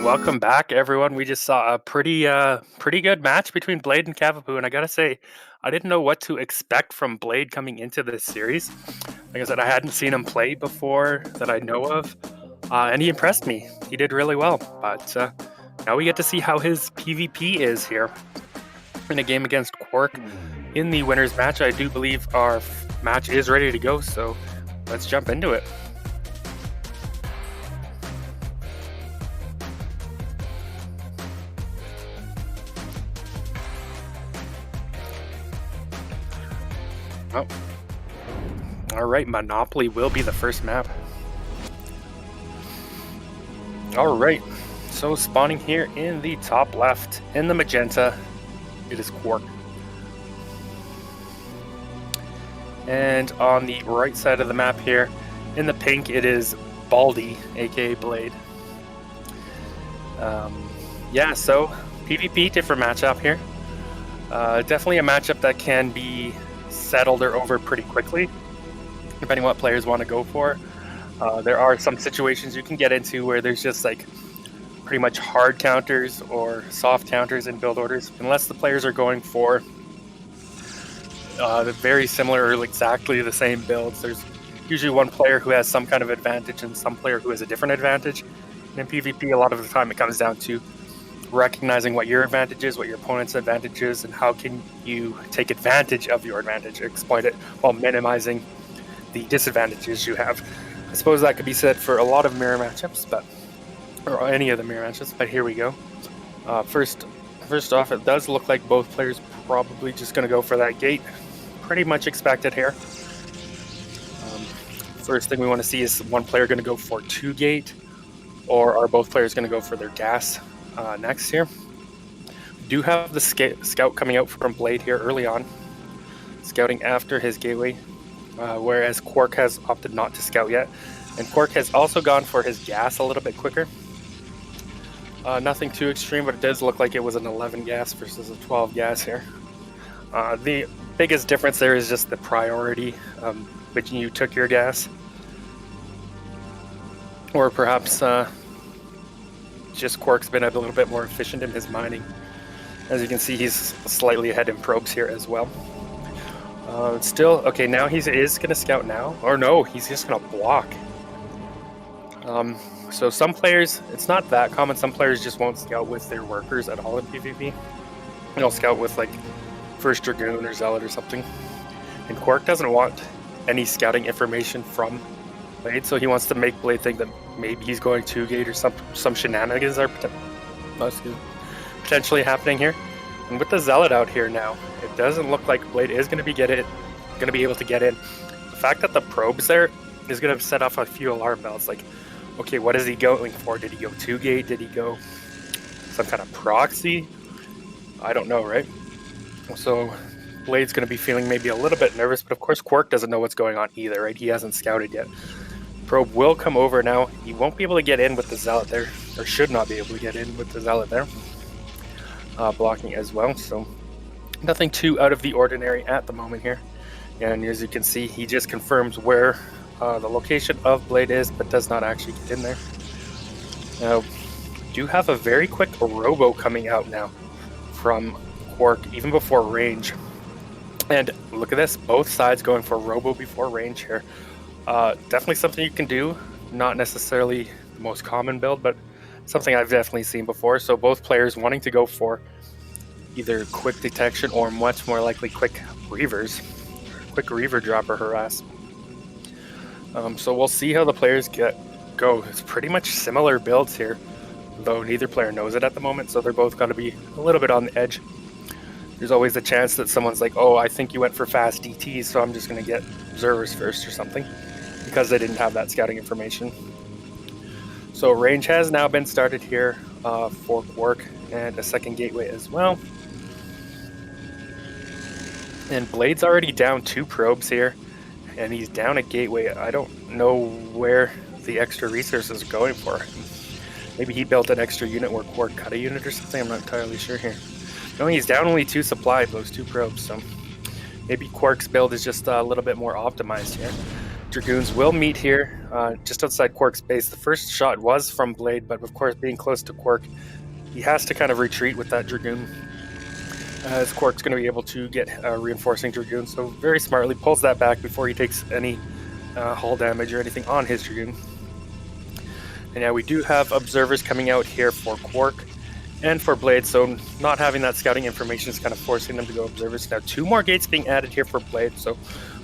Welcome back, everyone. We just saw a pretty good match between Blade and Cavapoo, and I gotta say, I didn't know what to expect from Blade coming into this series. Like I said, I hadn't seen him play before that I know of, and he impressed me. He did really well, but now we get to see how his PvP is here in a game against KwarK in the winners match. I do believe our match is ready to go, so let's jump into it. Oh. Alright, Monopoly will be the first map. Alright, so spawning here in the top left, in the magenta, it is KwarK. And on the right side of the map here, in the pink, it is Baldy, aka Blade. Yeah, so PvP, different matchup here. Definitely a matchup that can be settled or over pretty quickly, depending what players want to go for. There are some situations you can get into where there's just like pretty much hard counters or soft counters in build orders, unless the players are going for very similar or exactly the same builds. There's usually one player who has some kind of advantage and some player who has a different advantage. And in PvP, a lot of the time it comes down to recognizing what your advantage is, what your opponent's advantage is, and how can you take advantage of your advantage, exploit it while minimizing the disadvantages you have. I suppose that could be said for a lot of mirror matchups, or any of the mirror matchups, but here we go. First off, it does look like both players probably just going to go for that gate. Pretty much expected here. First thing we want to see is one player going to go for 2 gate, or are both players going to go for their gas next here. We do have the scout coming out from Blade here early on, scouting after his gateway, whereas KwarK has opted not to scout yet. And KwarK has also gone for his gas a little bit quicker. Nothing too extreme, but it does look like it was an 11 gas versus a 12 gas here. The biggest difference there is just the priority which you took your gas. Or perhaps just KwarK's been a little bit more efficient in his mining. As you can see, he's slightly ahead in probes here as well. Still, okay, now he is going to scout now. Or no, he's just going to block. So some players, it's not that common, some players just won't scout with their workers at all in PvP. They'll scout with like First Dragoon or Zealot or something. And KwarK doesn't want any scouting information from Blade, so he wants to make Blade think that maybe he's going 2 gate or some shenanigans are potentially happening here. And with the Zealot out here now, it doesn't look like Blade is going to be able to get in. The fact that the probe's there is going to set off a few alarm bells. Like, okay, what is he going for? Did he go 2 gate? Did he go some kind of proxy? I don't know, right? So Blade's going to be feeling maybe a little bit nervous, but of course KwarK doesn't know what's going on either, right? He hasn't scouted yet. Probe will come over now. He won't be able to get in with the Zealot there, or should not be able to get in with the Zealot there. Blocking as well, so nothing too out of the ordinary at the moment here. And as you can see, he just confirms where the location of Blade is, but does not actually get in there. Now, do have a very quick robo coming out now from KwarK, even before range. And look at this, both sides going for robo before range here. Definitely something you can do, not necessarily the most common build, but something I've definitely seen before. So both players wanting to go for either quick detection or much more likely quick reavers, quick reaver drop or harass. So we'll see how the players go. It's pretty much similar builds here, though neither player knows it at the moment, so they're both going to be a little bit on the edge. There's always a chance that someone's like, oh, I think you went for fast DTs, so I'm just going to get observers first or something, because they didn't have that scouting information. So range has now been started here for KwarK, and a second gateway as well. And Blade's already down 2 probes here, and he's down a gateway. I don't know where the extra resources are going for. Maybe he built an extra unit where KwarK cut a unit or something, I'm not entirely sure here. No, he's down only 2 supply of those 2 probes, so maybe KwarK's build is just a little bit more optimized here. Dragoons will meet here, just outside QwarK's base. The first shot was from Blade, but of course, being close to QwarK, he has to kind of retreat with that Dragoon, as QwarK's going to be able to get reinforcing Dragoon. So very smartly pulls that back before he takes any hull damage or anything on his Dragoon. And yeah, we do have observers coming out here for QwarK and for Blade, so not having that scouting information is kind of forcing them to go observers. Now 2 more gates being added here for Blade, so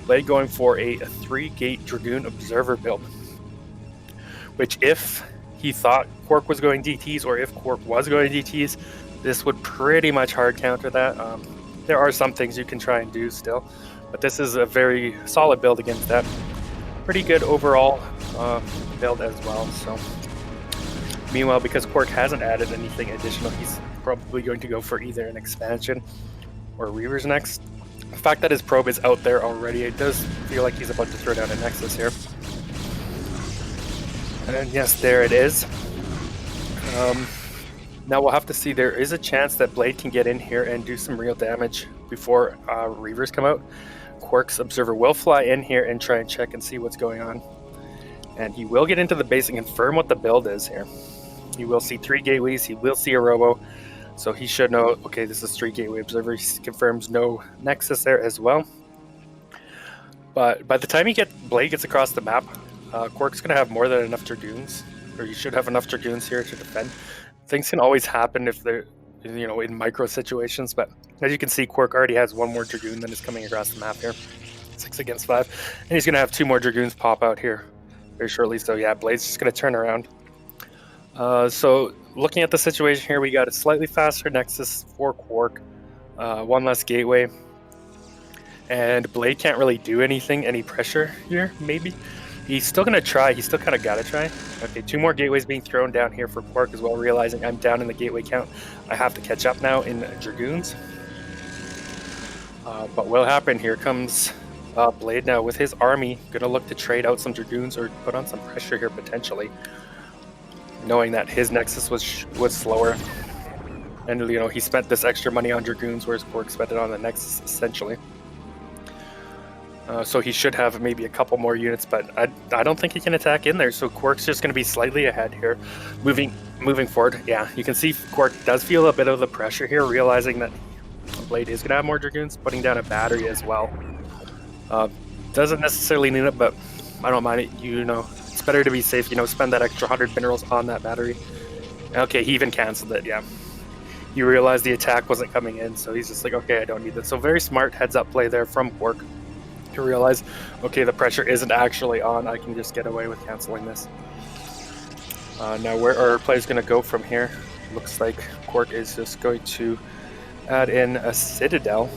Blade going for a 3-gate Dragoon observer build, which if he thought QwarK was going DTs, or if QwarK was going DTs, this would pretty much hard counter that. There are some things you can try and do still, but this is a very solid build against that. Pretty good overall build as well. So meanwhile, because QwarK hasn't added anything additional, he's probably going to go for either an expansion or Reavers next. The fact that his probe is out there already, it does feel like he's about to throw down a Nexus here. And yes, there it is. Now we'll have to see. There is a chance that Blade can get in here and do some real damage before Reavers come out. QwarK's observer will fly in here and try and check and see what's going on. And he will get into the base and confirm what the build is here. He will see 3 gateways, he will see a robo, so he should know, okay, this is 3 gateway observer. He confirms no Nexus there as well. But by the time Blade gets across the map, QwarK's going to have more than enough Dragoons, or you should have enough Dragoons here to defend. Things can always happen if they're, in micro situations, but as you can see, QwarK already has 1 more Dragoon than is coming across the map here. 6 against 5, and he's going to have 2 more Dragoons pop out here very shortly. So yeah, Blade's just going to turn around. So looking at the situation here, we got a slightly faster Nexus for QwarK, 1 less gateway, and Blade can't really do anything, any pressure here, maybe. He's still going to try, he's still kind of got to try. Okay, 2 more gateways being thrown down here for QwarK as well, realizing I'm down in the gateway count. I have to catch up now in Dragoons. But what will happen, here comes Blade now with his army, going to look to trade out some Dragoons or put on some pressure here potentially, knowing that his Nexus was slower. And he spent this extra money on Dragoons, whereas QwarK spent it on the Nexus essentially. So he should have maybe a couple more units, but I don't think he can attack in there. So QwarK's just going to be slightly ahead here, moving forward. Yeah, you can see QwarK does feel a bit of the pressure here, realizing that Blade is going to have more Dragoons, putting down a battery as well. Doesn't necessarily need it, but I don't mind it. It's better to be safe. Spend that extra 100 minerals on that battery. Okay, he even canceled it. Yeah, he realized the attack wasn't coming in, so he's just like, okay, I don't need this. So very smart heads-up play there from QwarK to realize, okay, the pressure isn't actually on. I can just get away with canceling this. Now, where are our players going to go from here? Looks like QwarK is just going to add in a Citadel.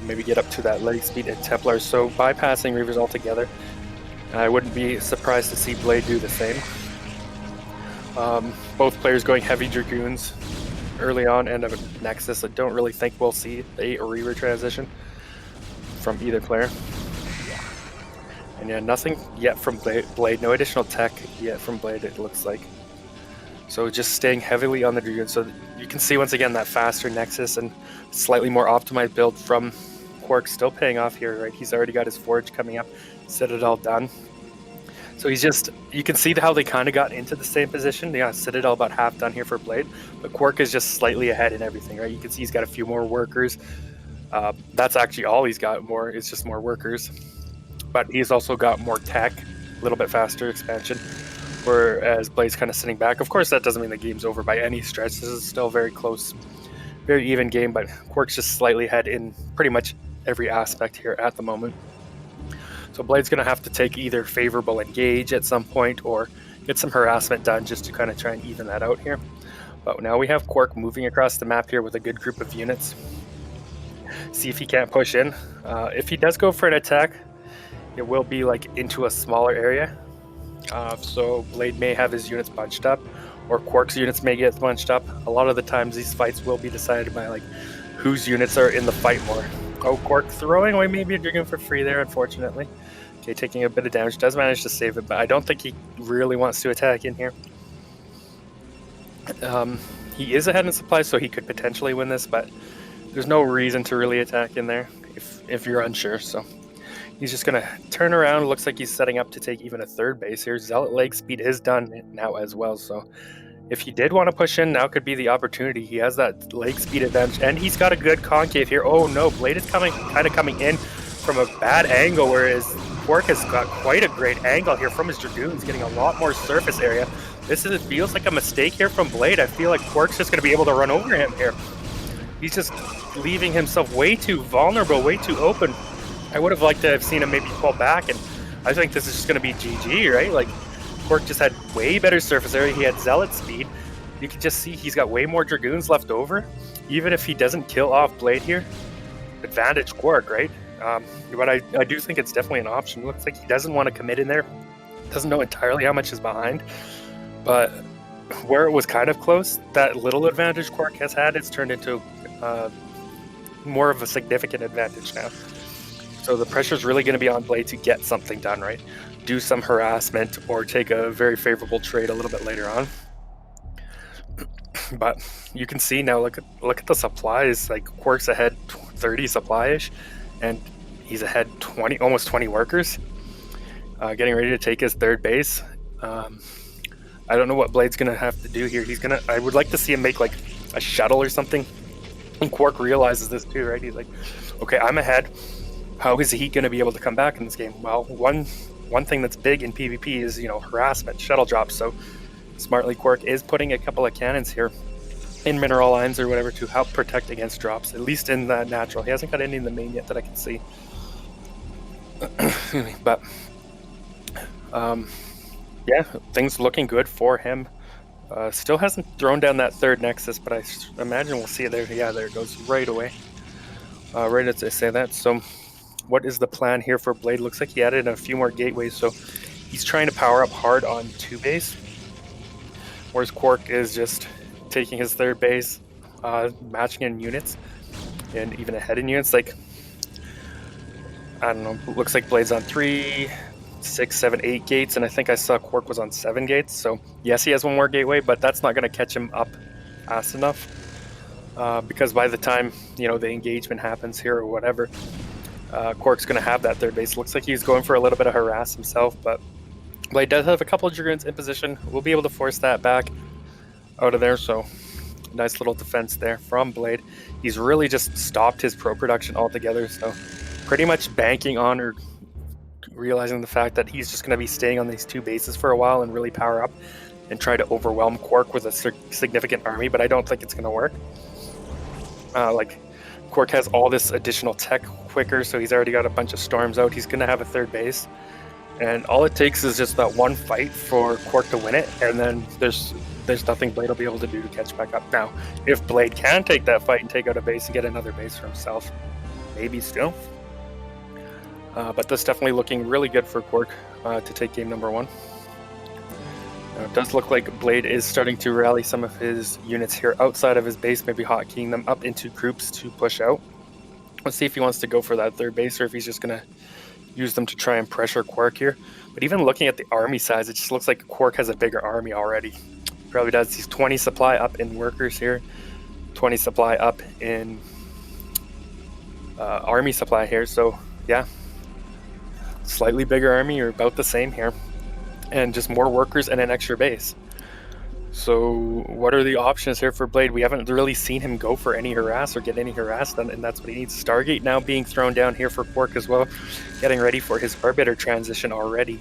Maybe get up to that leg speed at Templar. So bypassing Reavers altogether. I wouldn't be surprised to see Blade do the same. Both players going heavy Dragoons early on and a Nexus. I don't really think we'll see a Reaver transition from either player. And yeah, nothing yet from Blade. No additional tech yet from Blade, it looks like. So just staying heavily on the Dragoon. So you can see once again that faster Nexus and slightly more optimized build from QwarK still paying off here, right? He's already got his Forge coming up, Citadel done. So you can see how they kind of got into the same position. Yeah, Citadel about half done here for Blade, but QwarK is just slightly ahead in everything, right? You can see he's got a few more workers. That's actually all he's got more, it's just more workers. But he's also got more tech, a little bit faster expansion, whereas Blade's kind of sitting back. Of course, that doesn't mean the game's over by any stretch. This is still very close, very even game, but QwarK's just slightly ahead in pretty much every aspect here at the moment. So Blade's going to have to take either favorable engage at some point or get some harassment done just to kind of try and even that out here. But now we have QwarK moving across the map here with a good group of units. See if he can't push in. If he does go for an attack, it will be like into a smaller area. So Blade may have his units bunched up, or QwarK's units may get bunched up. A lot of the times these fights will be decided by like whose units are in the fight more. Oh, QwarK throwing away maybe a Dragoon for free there, unfortunately. Okay, taking a bit of damage, does manage to save it, but I don't think he really wants to attack in here. He is ahead in supply, so he could potentially win this, but there's no reason to really attack in there if you're unsure. So He's just going to turn around. Looks like he's setting up to take even a third base here. Zealot leg speed is done now as well. So if he did want to push in, now could be the opportunity. He has that leg speed advantage, and he's got a good concave here. Oh no, Blade is kind of coming in from a bad angle, whereas KwarK has got quite a great angle here from his Dragoons, getting a lot more surface area. It feels like a mistake here from Blade. I feel like KwarK's just going to be able to run over him here. He's just leaving himself way too vulnerable, way too open. I would have liked to have seen him maybe pull back, and I think this is just going to be GG, right? Like, KwarK just had way better surface area. He had Zealot speed. You can just see he's got way more Dragoons left over. Even if he doesn't kill off Blade here, advantage KwarK, right? But I do think it's definitely an option. Looks like he doesn't want to commit in there. Doesn't know entirely how much is behind. But where it was kind of close, that little advantage KwarK has had, it's turned into more of a significant advantage now. So the pressure is really going to be on Blade to get something done, right? Do some harassment or take a very favorable trade a little bit later on. But you can see now, look at the supplies. Like, KwarK's ahead 30 supply-ish, and he's ahead almost 20 workers. Getting ready to take his third base. I don't know what Blade's gonna have to do here. I would like to see him make like a shuttle or something. And KwarK realizes this too, right? He's like, okay, I'm ahead. How is he gonna be able to come back in this game? Well, one thing that's big in PvP is, harassment, shuttle drops. So smartly, KwarK is putting a couple of cannons here in mineral lines or whatever to help protect against drops, at least in the natural. He hasn't got any in the main yet that I can see. But yeah, things looking good for him. Still hasn't thrown down that third Nexus, but I imagine we'll see it there. Yeah, there it goes right away. Right as I say that. So what is the plan here for Blade? Looks like he added a few more gateways, so he's trying to power up hard on 2 base, whereas KwarK is just taking his third base, matching in units, and even ahead in units. Like, I don't know, looks like Blade's on 3, 6, 7, 8 gates, and I think I saw KwarK was on 7 gates. So yes, he has one more gateway, but that's not going to catch him up fast enough, because by the time the engagement happens here or whatever, KwarK's going to have that third base. Looks like he's going for a little bit of harass himself, but Blade does have a couple of Dragoons in position. We'll be able to force that back out of there. So nice little defense there from Blade. He's really just stopped his pro production altogether, so pretty much banking on or realizing the fact that he's just going to be staying on these 2 bases for a while and really power up and try to overwhelm KwarK with a significant army, but I don't think it's going to work. Like, KwarK has all this additional tech quicker, so he's already got a bunch of storms out. He's going to have a third base, and all it takes is just that one fight for KwarK to win it, and then there's nothing Blade will be able to do to catch back up. Now, if Blade can take that fight and take out a base and get another base for himself, maybe still. But that's definitely looking really good for KwarK to take game number 1. It does look like Blade is starting to rally some of his units here outside of his base, maybe hotkeying them up into groups to push out. Let's see if he wants to go for that third base or if he's just going to use them to try and pressure KwarK here. But even looking at the army size, it just looks like KwarK has a bigger army already. Probably does. He's 20 supply up in workers here, 20 supply up in army supply here. So yeah, slightly bigger army or about the same here, and just more workers and an extra base. So what are the options here for Blade? We haven't really seen him go for any harass or get any harass done, and that's what he needs. Stargate now being thrown down here for KwarK as well, getting ready for his Arbiter transition already,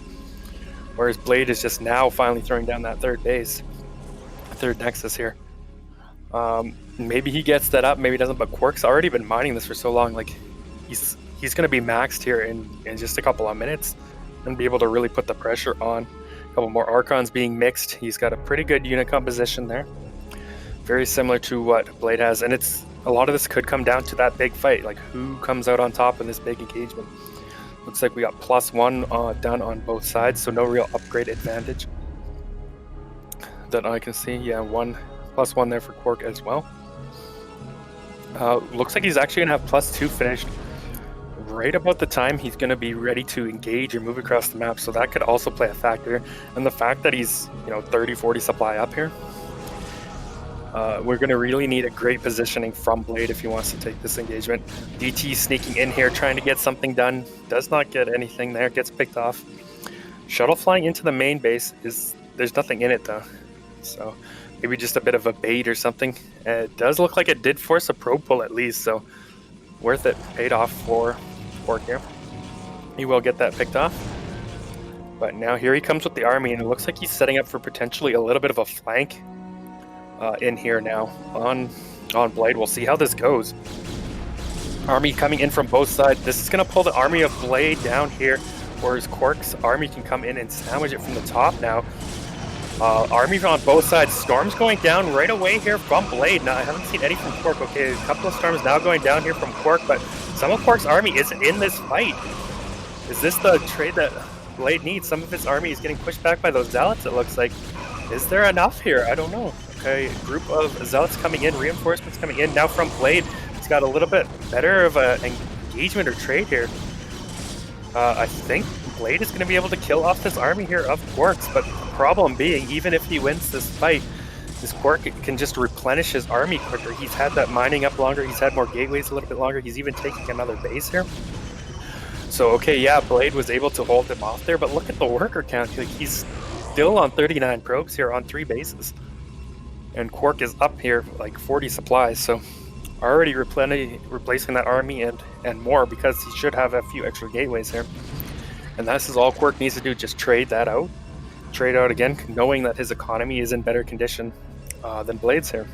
whereas Blade is just now finally throwing down that third base, third Nexus here. Maybe he gets that up, maybe he doesn't, but KwarK's already been mining this for so long. Like, he's going to be maxed here in just a couple of minutes and be able to really put the pressure on. A couple more Archons being mixed. He's got a pretty good unit composition there, very similar to what Blade has, and a lot of this could come down to that big fight, like who comes out on top in this big engagement. Looks like we got +1 done on both sides, so no real upgrade advantage that I can see. Yeah, +1 there for KwarK as well. Looks like he's actually gonna have +2 finished right about the time he's going to be ready to engage or move across the map, so that could also play a factor. And the fact that he's 30-40 supply up here, We're going to really need a great positioning from Blade if he wants to take this engagement. DT sneaking in here, trying to get something done. Does not get anything there, gets picked off. Shuttle flying into the main base there's nothing in it though. So maybe just a bit of a bait or something. It does look like it did force a probe pull at least, so worth it. Paid off for KwarK here. He will get that picked off. But now here he comes with the army, and it looks like he's setting up for potentially a little bit of a flank in here now on Blade. We'll see how this goes. Army coming in from both sides. This is going to pull the army of Blade down here, whereas KwarK's army can come in and sandwich it from the top now. Army on both sides. Storms going down right away here from Blade. Now, I haven't seen any from KwarK. Okay, a couple of storms now going down here from KwarK, but some of KwarK's army is in this fight. Is this the trade that Blade needs? Some of his army is getting pushed back by those zealots, it looks like. Is there enough here? I don't know. Okay, group of zealots coming in, reinforcements coming in. Now from Blade, he's got a little bit better of an engagement or trade here. I think Blade is going to be able to kill off this army here of KwarK's, but the problem being, even if he wins this fight, this KwarK can just replenish his army quicker. He's had that mining up longer, he's had more gateways a little bit longer, he's even taking another base here. So, okay, yeah, Blade was able to hold him off there, but look at the worker count. Like, he's still on 39 probes here on 3 bases. And KwarK is up here like 40 supplies, so already replacing that army and more, because he should have a few extra gateways here. And this is all KwarK needs to do, just trade that out. Trade out again, knowing that his economy is in better condition than Blade's here.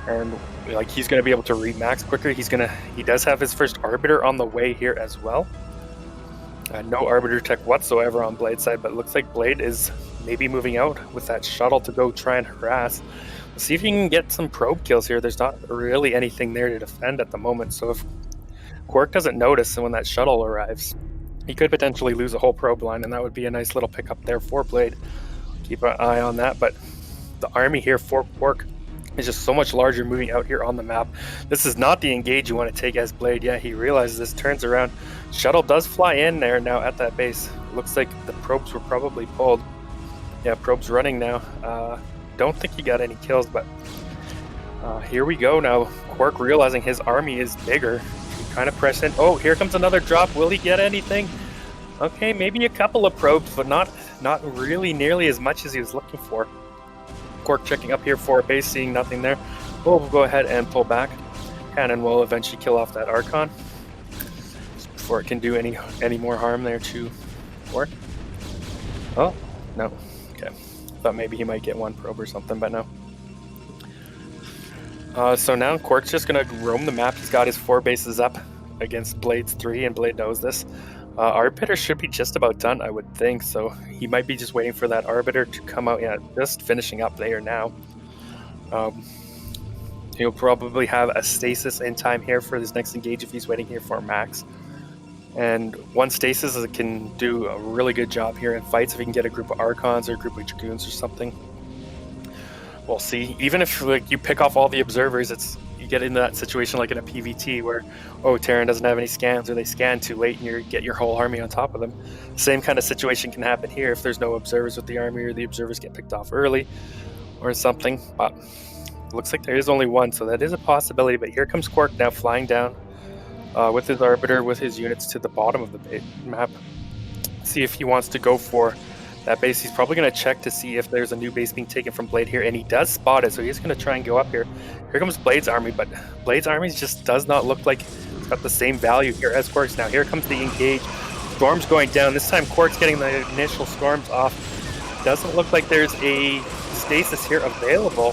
And like, he's going to be able to remax quicker. He does have his first Arbiter on the way here as well. No Arbiter tech whatsoever on Blade's side, but it looks like Blade is maybe moving out with that shuttle to go try and harass. We'll see if he can get some probe kills here. There's not really anything there to defend at the moment, so if KwarK doesn't notice when that shuttle arrives, he could potentially lose a whole probe line, and that would be a nice little pickup there for Blade. Keep an eye on that, but the army here for KwarK is just so much larger moving out here on the map. This is not the engage you want to take as Blade. Yeah, he realizes this, turns around. Shuttle does fly in there now at that base. Looks like the probes were probably pulled. Yeah, probes running now. Don't think he got any kills, but here we go now. KwarK realizing his army is bigger. Kind of press in. Oh, here comes another drop. Will he get anything? Okay, maybe a couple of probes, but not really nearly as much as he was looking for. KwarK checking up here for a base, seeing nothing there. We'll go ahead and pull back. Cannon will eventually kill off that Archon before it can do any more harm there to KwarK. Oh, no. Okay. Thought maybe he might get one probe or something, but no. So now KwarK's just going to roam the map. He's got his 4 bases up against Blade's 3, and Blade knows this. Arbiter should be just about done, I would think, so he might be just waiting for that Arbiter to come out. Yeah, just finishing up there now. He'll probably have a stasis in time here for his next engage if he's waiting here for Max. And one stasis can do a really good job here in fights if he can get a group of Archons or a group of Dragoons or something. We'll see. Even if like you pick off all the observers, you get into that situation like in a PvT where, oh, Terran doesn't have any scans, or they scan too late and you get your whole army on top of them. Same kind of situation can happen here if there's no observers with the army, or the observers get picked off early or something. But it looks like there is only one, so that is a possibility. But here comes KwarK now flying down with his Arbiter, with his units to the bottom of the map. See if he wants to go for that base. He's probably going to check to see if there's a new base being taken from Blade here, and he does spot it, so he's going to try and go up here. Here comes Blade's army, but Blade's army just does not look like it's got the same value here as KwarK's. Now here comes the engage. Storms going down. This time KwarK's getting the initial storms off. Doesn't look like there's a stasis here available.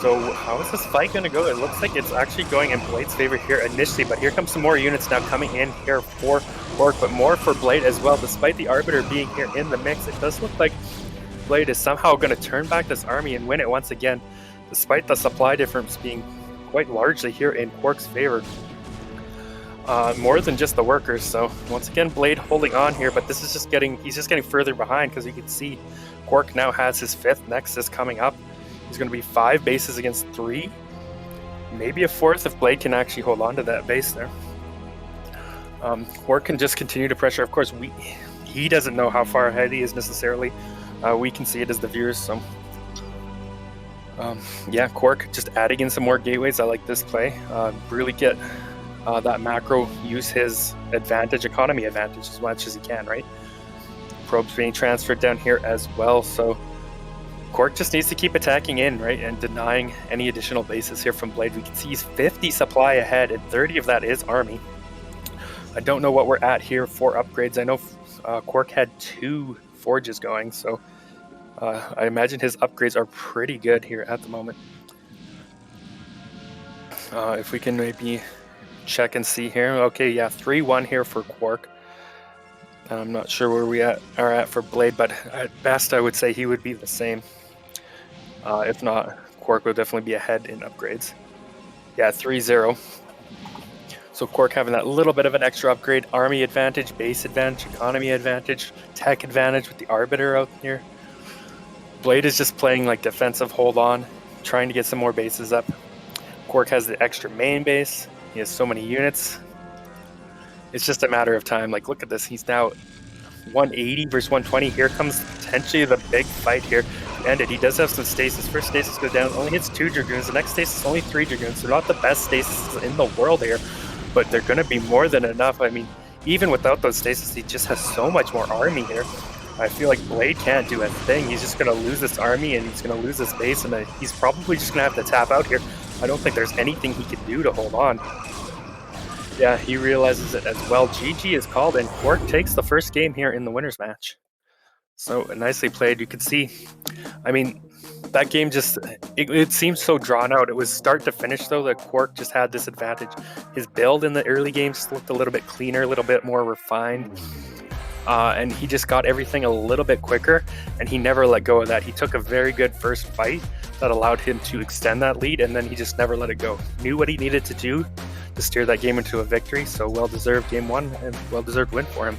So how is this fight going to go? It looks like it's actually going in Blade's favor here initially, but here comes some more units now coming in here for KwarK, but more for Blade as well. Despite the Arbiter being here in the mix, it does look like Blade is somehow going to turn back this army and win it once again, despite the supply difference being quite largely here in KwarK's favor. More than just the workers. So once again, Blade holding on here, but this is he's just getting further behind, because you can see KwarK now has his 5th Nexus coming up. He's going to be 5 bases against 3. Maybe a 4th if Blade can actually hold on to that base there. KwarK can just continue to pressure. Of course, he doesn't know how far ahead he is necessarily. We can see it as the viewers. So Yeah, KwarK just adding in some more gateways. I like this play. Really get that macro, use his advantage, economy advantage as much as he can, right? Probes being transferred down here as well, so KwarK just needs to keep attacking in, right, and denying any additional bases here from Blade. We can see he's 50 supply ahead, and 30 of that is army. I don't know what we're at here for upgrades. I know KwarK had 2 forges going, so I imagine his upgrades are pretty good here at the moment. If we can maybe check and see here. Okay, yeah, 3-1 here for KwarK. I'm not sure where we are at for Blade, but at best I would say he would be the same. If not, KwarK will definitely be ahead in upgrades. Yeah, 3-0. So KwarK having that little bit of an extra upgrade. Army advantage, base advantage, economy advantage, tech advantage with the Arbiter out here. Blade is just playing like defensive hold on, trying to get some more bases up. KwarK has the extra main base. He has so many units. It's just a matter of time. Like, look at this. He's now 180 versus 120. Here comes potentially the big fight here. Ended. He does have some stasis. First stasis goes down. Only hits 2 Dragoons. The next stasis only 3 Dragoons. They're not the best stasis in the world here, but they're going to be more than enough. I mean, even without those stasis, he just has so much more army here. I feel like Blade can't do a thing. He's just going to lose this army, and he's going to lose this base, and he's probably just going to have to tap out here. I don't think there's anything he can do to hold on. Yeah, he realizes it as well. GG is called, and KwarK takes the first game here in the winner's match. So nicely played. You could see, I mean, that game just, it seemed so drawn out. It was start to finish, though, that KwarK just had this advantage. His build in the early games looked a little bit cleaner, a little bit more refined. And he just got everything a little bit quicker, and he never let go of that. He took a very good first fight that allowed him to extend that lead, and then he just never let it go. Knew what he needed to do to steer that game into a victory, so well-deserved game 1 and well-deserved win for him.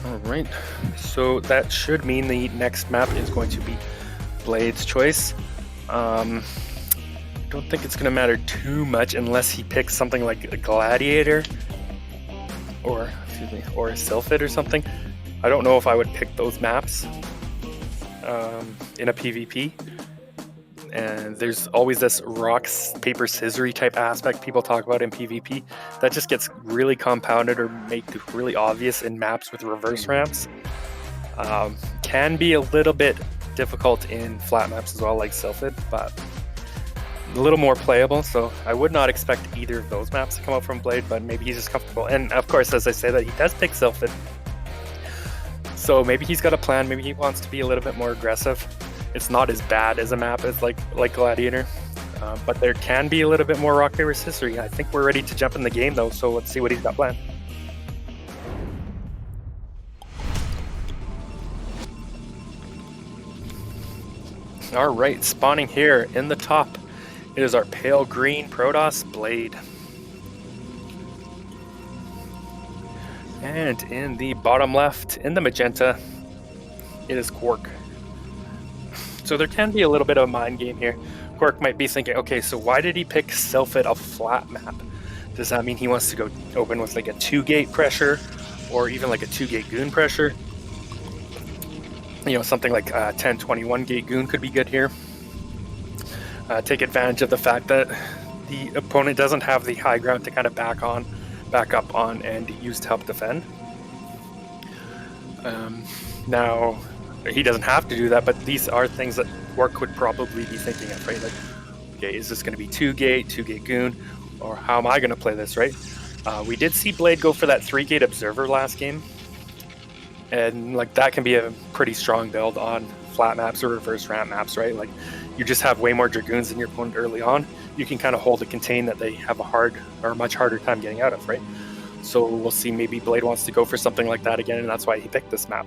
All right, so that should mean the next map is going to be Blade's choice. I don't think it's going to matter too much unless he picks something like a Gladiator or a Sylphid or something. I don't know if I would pick those maps in a PvP. And there's always this rock, paper, scissory type aspect people talk about in PvP that just gets really compounded or made really obvious in maps with reverse ramps. Can be a little bit difficult in flat maps as well, like Sylphid, but a little more playable. So I would not expect either of those maps to come out from Blade, but maybe he's just comfortable. And of course, as I say that, he does pick Sylphid. So maybe he's got a plan. Maybe he wants to be a little bit more aggressive. It's not as bad as a map as like Gladiator, but there can be a little bit more rock, paper, scissors. I think we're ready to jump in the game though, so let's see what he's got planned. All right, spawning here in the top, it is our pale green Protoss Blade. And in the bottom left, in the magenta, it is KwarK. So there can be a little bit of a mind game here. KwarK might be thinking, okay, so why did he pick Sylphid, a flat map? Does that mean he wants to go open with like a 2-gate pressure or even like a 2-gate goon pressure? You know, something like 10-21 gate goon could be good here. Take advantage of the fact that the opponent doesn't have the high ground to kind of back up on and use to help defend. Now, he doesn't have to do that, but these are things that KwarK would probably be thinking of, right? Like, okay, is this going to be 2-gate goon, or how am I going to play this, right? We did see Blade go for that 3-gate observer last game, and like that can be a pretty strong build on flat maps or reverse ramp maps, right? Like, you just have way more Dragoons than your opponent early on. You can kind of hold a contain that they have a much harder time getting out of, right? So we'll see, maybe Blade wants to go for something like that again, and that's why he picked this map.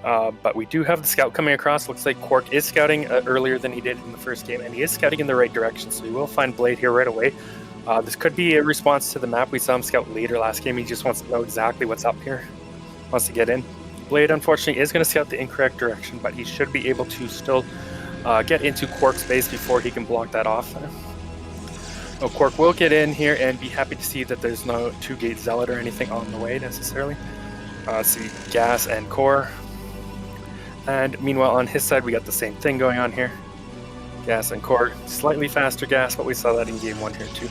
But we do have the scout coming across. Looks like KwarK is scouting earlier than he did in the first game, and he is scouting in the right direction, so we will find Blade here right away. This could be a response to the map. We saw him scout later last game. He just wants to know exactly what's up here, wants to get in. Blade, unfortunately, is going to scout the incorrect direction, but he should be able to still get into KwarK's base before he can block that off. Oh, KwarK will get in here and be happy to see that there's no 2-gate zealot or anything on the way necessarily. Let's see, gas and core. And meanwhile, on his side, we got the same thing going on here. Gas and core, slightly faster gas, but we saw that in game 1 here too.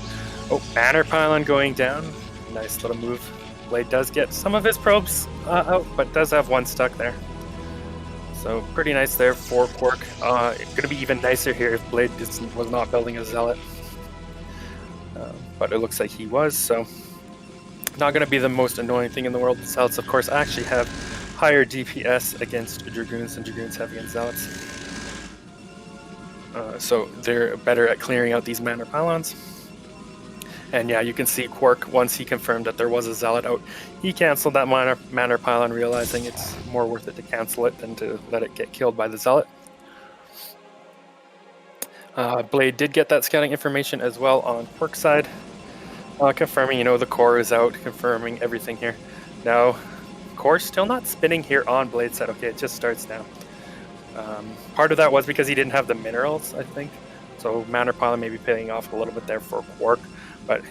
Oh, banner pylon going down. Nice little move. Blade does get some of his probes out, but does have one stuck there. So pretty nice there for KwarK. Gonna be even nicer here if Blade was not building a Zealot. But it looks like he was, so not gonna be the most annoying thing in the world. The Zealots, of course, actually have higher DPS against Dragoons than Dragoons have against Zealots. So they're better at clearing out these mana pylons. And yeah, you can see KwarK, once he confirmed that there was a Zealot out, he canceled that mana pylon, realizing it's more worth it to cancel it than to let it get killed by the Zealot. Blade did get that scouting information as well on KwarK's side, confirming, the core is out, confirming everything here. Now, core still not spinning here on Blade's side. Okay, it just starts now. Part of that was because he didn't have the minerals, I think. So mana pylon may be paying off a little bit there for KwarK, but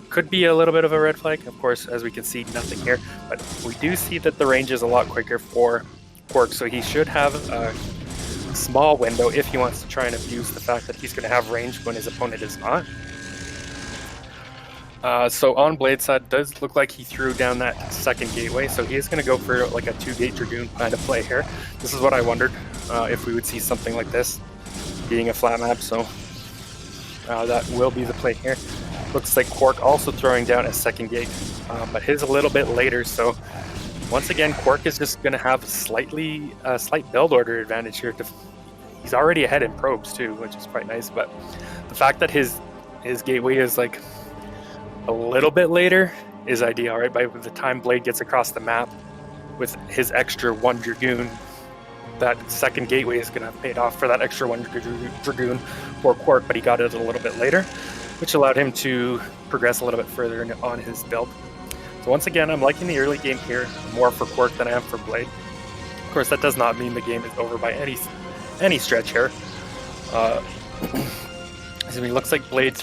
could be a little bit of a red flag. Of course, as we can see, nothing here. But we do see that the range is a lot quicker for KwarK, so he should have a small window if he wants to try and abuse the fact that he's going to have range when his opponent is not. So on Blade's side, does look like he threw down that second gateway, so he is going to go for like a 2-gate Dragoon kind of play here. This is what I wondered, if we would see something like this, being a flat map, so that will be the play here. Looks like KwarK also throwing down a second gate, but his a little bit later, so once again, KwarK is just going to have a slight build order advantage here. He's already ahead in probes too, which is quite nice, but the fact that his gateway is like a little bit later is ideal, right? By the time Blade gets across the map with his extra 1 Dragoon, that second gateway is going to have paid off for that extra 1 Dragoon for KwarK, but he got it a little bit later, which allowed him to progress a little bit further on his build. So once again, I'm liking the early game here more for KwarK than I am for Blade. Of course, that does not mean the game is over by any stretch here. It looks like Blade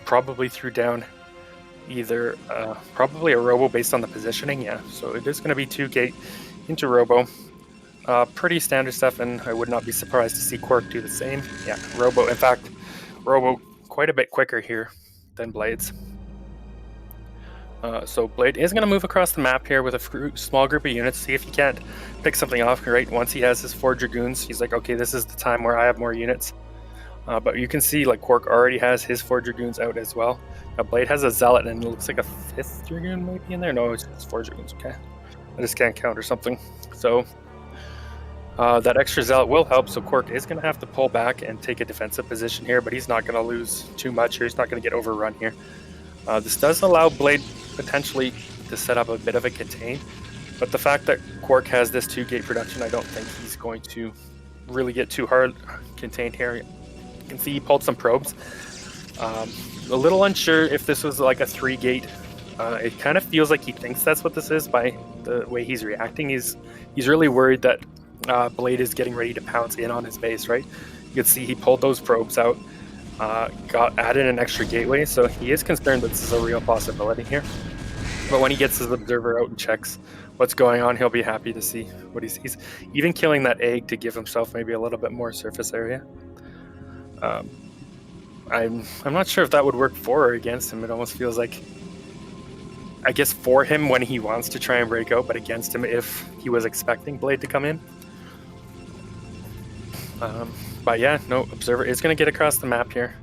probably threw down either probably a Robo based on the positioning, yeah. So it is going to be 2-gate into Robo. Pretty standard stuff, and I would not be surprised to see KwarK do the same. Yeah, Robo. In fact, Robo quite a bit quicker here than Blade's. So Blade is going to move across the map here with a small group of units, see if he can't pick something off, right? Once he has his 4 Dragoons, he's like, okay, this is the time where I have more units. But you can see like KwarK already has his 4 Dragoons out as well. Now Blade has a Zealot, and it looks like a 5th Dragoon maybe in there. No, it's 4 Dragoons, okay. I just can't count or something. So that extra Zealot will help, so KwarK is going to have to pull back and take a defensive position here, but he's not going to lose too much here. He's not going to get overrun here. This does allow Blade potentially to set up a bit of a contain, but the fact that KwarK has this 2-gate production, I don't think he's going to really get too hard contained here. You can see he pulled some probes. A little unsure if this was like a 3-gate. It kind of feels like he thinks that's what this is by the way he's reacting. He's really worried that Blade is getting ready to pounce in on his base, right? You can see he pulled those probes out, added an extra gateway, so he is concerned that this is a real possibility here. But when he gets his observer out and checks what's going on, he'll be happy to see what he sees. Even killing that egg to give himself maybe a little bit more surface area. I'm not sure if that would work for or against him. It almost feels like, I guess for him when he wants to try and break out, but against him if he was expecting Blade to come in. But yeah, no, observer is going to get across the map here.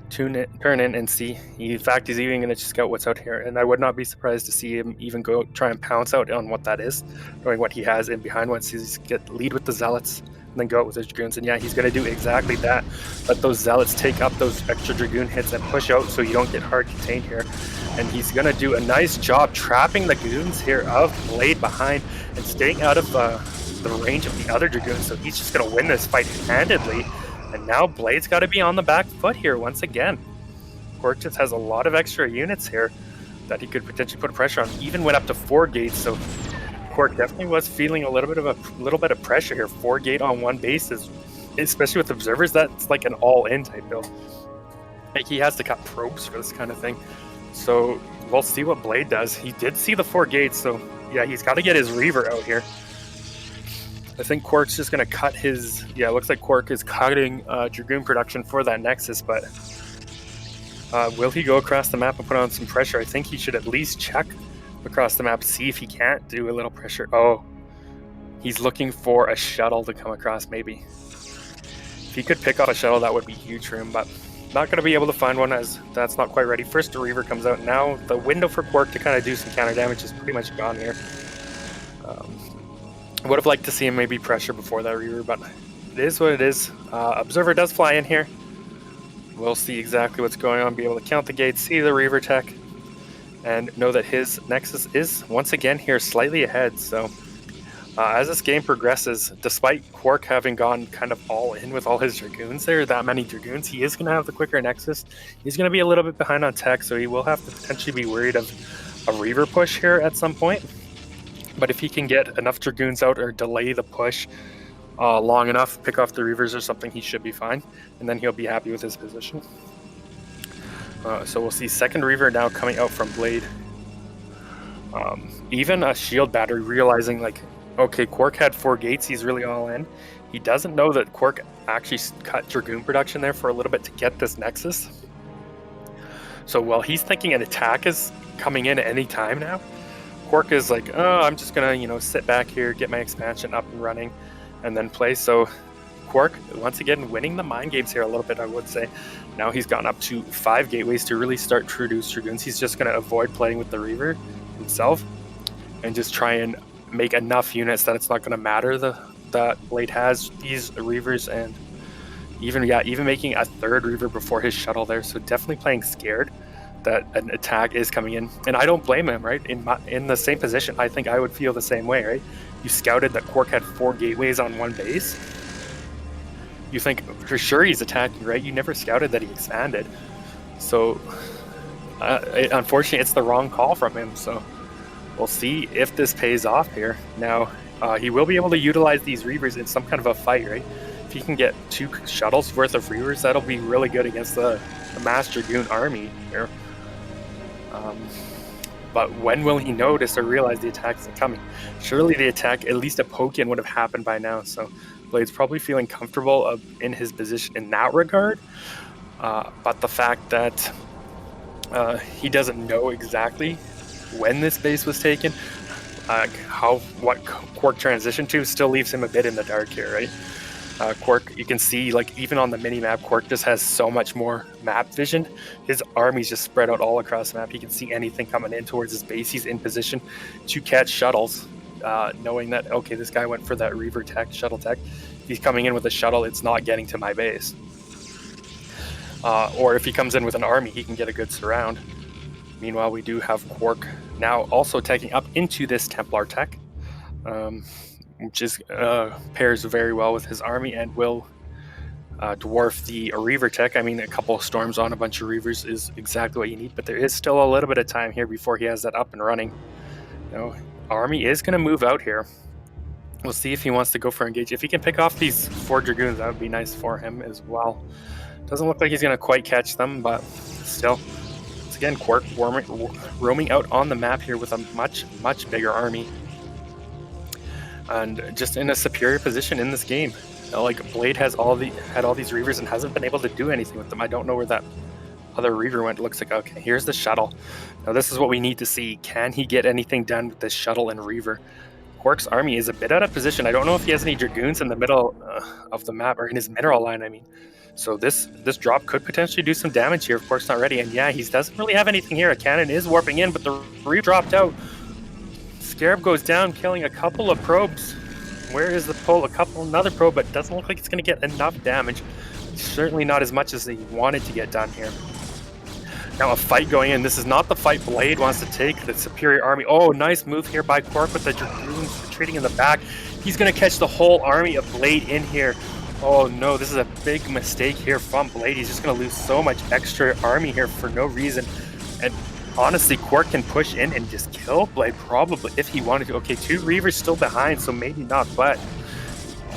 Turn in and see. In fact, he's even going to scout what's out here, and I would not be surprised to see him even go try and pounce out on what that is, knowing what he has in behind once he's lead with the Zealots and then go out with his Dragoons. And yeah, he's going to do exactly that. Let those Zealots take up those extra Dragoon hits and push out so you don't get hard contained here. And he's going to do a nice job trapping the Goons here of Blade behind and staying out of the range of the other Dragoons. So he's just going to win this fight handedly. And now Blade's got to be on the back foot here once again. KwarK just has a lot of extra units here that he could potentially put pressure on. Even went up to 4 gates, so KwarK definitely was feeling a little bit of pressure here. 4 gate on one base is, especially with observers, that's like an all-in type build. Like he has to cut probes for this kind of thing. So we'll see what Blade does. He did see the 4 gates, so yeah, he's got to get his Reaver out here. I think KwarK's just going to cut his... Yeah, it looks like KwarK is cutting Dragoon production for that Nexus, but will he go across the map and put on some pressure? I think he should at least check across the map, see if he can't do a little pressure. Oh, he's looking for a shuttle to come across, maybe. If he could pick off a shuttle, that would be huge for him, but not going to be able to find one as that's not quite ready. First, the Reaver comes out. Now, the window for KwarK to kind of do some counter damage is pretty much gone here. I would have liked to see him maybe pressure before that Reaver, but it is what it is. Observer does fly in here. We'll see exactly what's going on, be able to count the gates, see the Reaver tech, and know that his Nexus is once again here slightly ahead. So as this game progresses, despite KwarK having gone kind of all in with all his Dragoons there, that many Dragoons, he is going to have the quicker Nexus. He's going to be a little bit behind on tech, so he will have to potentially be worried of a Reaver push here at some point. But if he can get enough Dragoons out or delay the push long enough, pick off the Reavers or something, he should be fine. And then he'll be happy with his position. So we'll see second Reaver now coming out from Blade. Even a shield battery realizing like, okay, KwarK had 4 gates, he's really all in. He doesn't know that KwarK actually cut Dragoon production there for a little bit to get this Nexus. So while he's thinking an attack is coming in at any time now, KwarK is like, oh, I'm just gonna, you know, sit back here, get my expansion up and running, and then play. So KwarK, once again, winning the mind games here a little bit, I would say. Now he's gone up to 5 gateways to really start to reduce Dragoons. He's just gonna avoid playing with the Reaver himself and just try and make enough units that it's not gonna matter that Blade has these Reavers, and even making a third Reaver before his shuttle there. So definitely playing scared that an attack is coming in, and I don't blame him, right? In the same position, I think I would feel the same way, right? You scouted that KwarK had 4 gateways on one base. You think for sure he's attacking, right? You never scouted that he expanded. So unfortunately, it's the wrong call from him. So we'll see if this pays off here. Now he will be able to utilize these Reavers in some kind of a fight, right? If he can get 2 shuttles worth of Reavers, that'll be really good against the Mass Dragoon army here. But when will he notice or realize the attack is coming? Surely the attack, at least a poke-in, would have happened by now. So Blade's probably feeling comfortable in his position in that regard. But the fact that he doesn't know exactly when this base was taken, what KwarK transitioned to, still leaves him a bit in the dark here, right? KwarK, you can see, like, even on the mini-map, KwarK just has so much more map vision. His army's just spread out all across the map. He can see anything coming in towards his base. He's in position to catch shuttles, knowing that, okay, this guy went for that Reaver tech, shuttle tech. If he's coming in with a shuttle, it's not getting to my base. Or if he comes in with an army, he can get a good surround. Meanwhile, we do have KwarK now also taking up into this Templar tech. Which is pairs very well with his army and will dwarf the Reaver tech. I mean, a couple of storms on a bunch of Reavers is exactly what you need, but there is still a little bit of time here before he has that up and running. You know, army is going to move out here. We'll see if he wants to go for engage. If he can pick off these 4 Dragoons, that would be nice for him as well. Doesn't look like he's going to quite catch them, but still. Once again, KwarK roaming out on the map here with a much bigger army. And just in a superior position in this game. Like, Blade had all these Reavers and hasn't been able to do anything with them. I don't know where that other Reaver went. It looks like, okay, here's the shuttle. Now this is what we need to see. Can he get anything done with this shuttle and Reaver? KwarK's army is a bit out of position. I don't know if he has any Dragoons in the middle of the map, or in his mineral line, I mean. So this drop could potentially do some damage here if KwarK's not ready. And yeah, he doesn't really have anything here. A cannon is warping in, but the Reaver dropped out. Scarab goes down, killing a couple of probes. Where is the pull? Another probe, but doesn't look like it's going to get enough damage. Certainly not as much as he wanted to get done here. Now a fight going in. This is not the fight Blade wants to take, the superior army. Oh, nice move here by KwarK with the Dragoons retreating in the back. He's going to catch the whole army of Blade in here. Oh no, this is a big mistake here from Blade. He's just going to lose so much extra army here for no reason. And honestly, KwarK can push in and just kill Blade, probably, if he wanted to. Okay, 2 Reavers still behind, so maybe not, but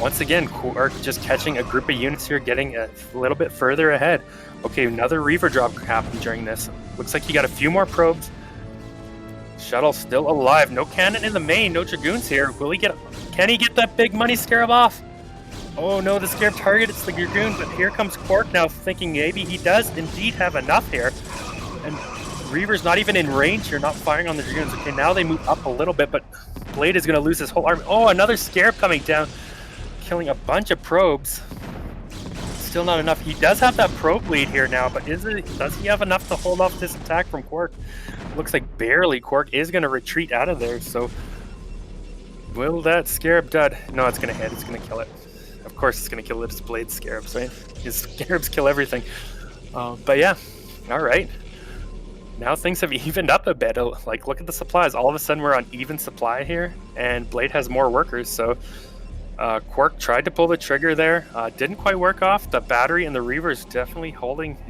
once again, KwarK just catching a group of units here, getting a little bit further ahead. Okay, another Reaver drop happened during this. Looks like he got a few more probes. Shuttle still alive. No cannon in the main. No Dragoons here. Will he get... Can he get that big money Scarab off? Oh no, the Scarab targets the Dragoon, but here comes KwarK now thinking maybe he does indeed have enough here. And Reaver's not even in range here, not firing on the Dragoons. Okay, now they move up a little bit, but Blade is going to lose his whole army. Oh, another Scarab coming down, killing a bunch of probes. Still not enough. He does have that probe lead here now, but does he have enough to hold off this attack from KwarK? Looks like barely. KwarK is going to retreat out of there, so will that Scarab dud? No, it's going to hit. It's going to kill it. Of course it's going to kill its Blade Scarabs, right? His Scarabs kill everything. But yeah, all right. Now things have evened up a bit. Like, look at the supplies. All of a sudden we're on even supply here, and Blade has more workers, so KwarK tried to pull the trigger there. Didn't quite work off. The battery and the Reavers definitely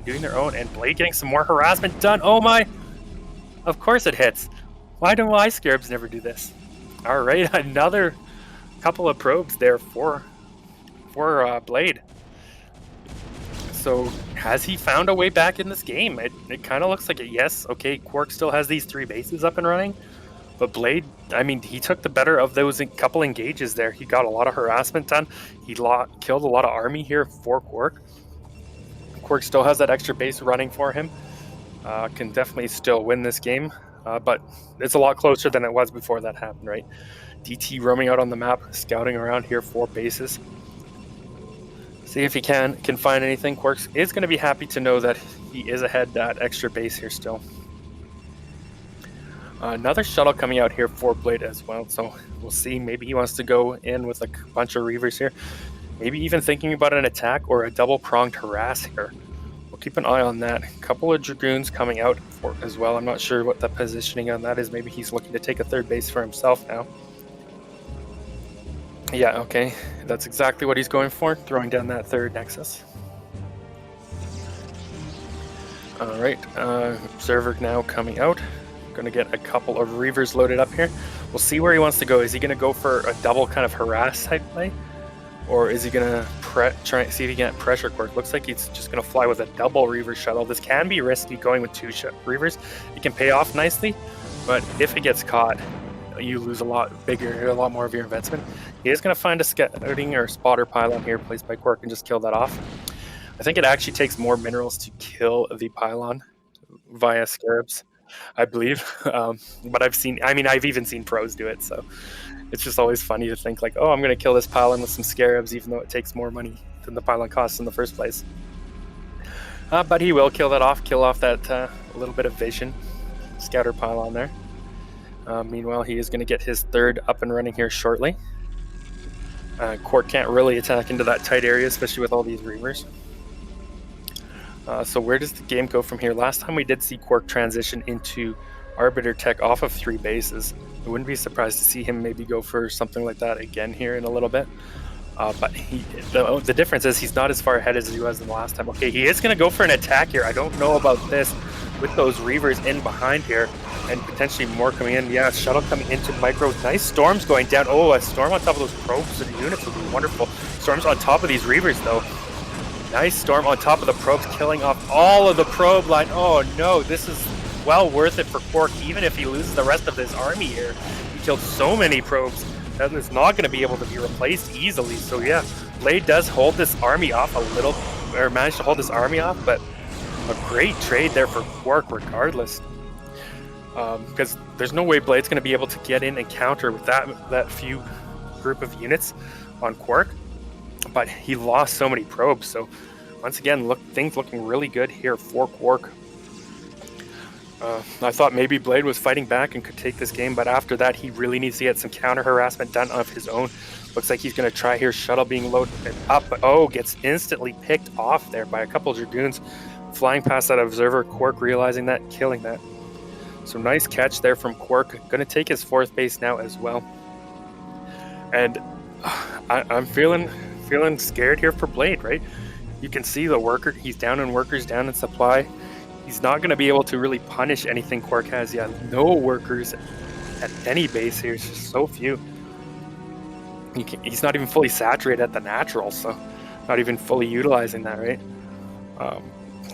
doing their own, and Blade getting some more harassment done. Oh my! Of course it hits. Why do my Scarabs never do this? All right, another couple of probes there for Blade. So has he found a way back in this game? It kind of looks like it. Yes, okay, KwarK still has these 3 bases up and running, but Blade, I mean, he took the better of those couple engages there. He got a lot of harassment done. He killed a lot of army here for KwarK. KwarK still has that extra base running for him. Can definitely still win this game, but it's a lot closer than it was before that happened, right? DT roaming out on the map, scouting around here for bases. See if he can find anything. KwarK is going to be happy to know that he is ahead that extra base here still. Another shuttle coming out here for Blade as well, so we'll see. Maybe he wants to go in with a bunch of Reavers here. Maybe even thinking about an attack or a double-pronged harass here. We'll keep an eye on that. A couple of Dragoons coming out as well. I'm not sure what the positioning on that is. Maybe he's looking to take a 3rd base for himself now. Yeah, okay. That's exactly what he's going for, throwing down that 3rd nexus. Alright, Observer now coming out. Going to get a couple of Reavers loaded up here. We'll see where he wants to go. Is he going to go for a double kind of harass type play? Or is he going to try and see if he can get pressure KwarK? Looks like he's just going to fly with a double Reaver shuttle. This can be risky going with 2 Reavers. It can pay off nicely, but if it gets caught, you lose a lot more of your investment. He is going to find a scouting or spotter pylon here placed by KwarK and just kill that off. I think it actually takes more minerals to kill the pylon via Scarabs, I believe. But I've even seen pros do it, so it's just always funny to think like, oh, I'm going to kill this pylon with some Scarabs, even though it takes more money than the pylon costs in the first place. But he will kill that off, kill off that little bit of vision scouter pylon there. Meanwhile, he is going to get his 3rd up and running here shortly. KwarK can't really attack into that tight area, especially with all these Reavers. So where does the game go from here? Last time we did see KwarK transition into Arbiter Tech off of 3 bases. I wouldn't be surprised to see him maybe go for something like that again here in a little bit. But the difference is he's not as far ahead as he was in the last time. Okay, he is going to go for an attack here. I don't know about this with those Reavers in behind here and potentially more coming in. Yeah, shuttle coming into micro. Nice storms going down. Oh, a storm on top of those probes and units would be wonderful. Storms on top of these Reavers, though. Nice storm on top of the probes, killing off all of the probe line. Oh no, this is well worth it for KwarK, even if he loses the rest of his army here. He killed so many probes that is not going to be able to be replaced easily. So yeah, Blade does hold this army off a little, or managed to hold this army off, but a great trade there for KwarK regardless. Because there's no way Blade's going to be able to get in and counter with that few group of units on KwarK. But he lost so many probes, so once again, things looking really good here for KwarK. I thought maybe Blade was fighting back and could take this game, but after that, he really needs to get some counter harassment done of his own. Looks like he's going to try here, shuttle being loaded up, but oh, gets instantly picked off there by a couple of Dragoons flying past that observer. KwarK realizing that, killing that. So nice catch there from KwarK. Going to take his 4th base now as well. And I'm feeling scared here for Blade, right? You can see the worker, he's down in workers, down in supply. He's not going to be able to really punish anything KwarK has yet. No workers at any base here. It's just so few. He's not even fully saturated at the natural, so not even fully utilizing that, right?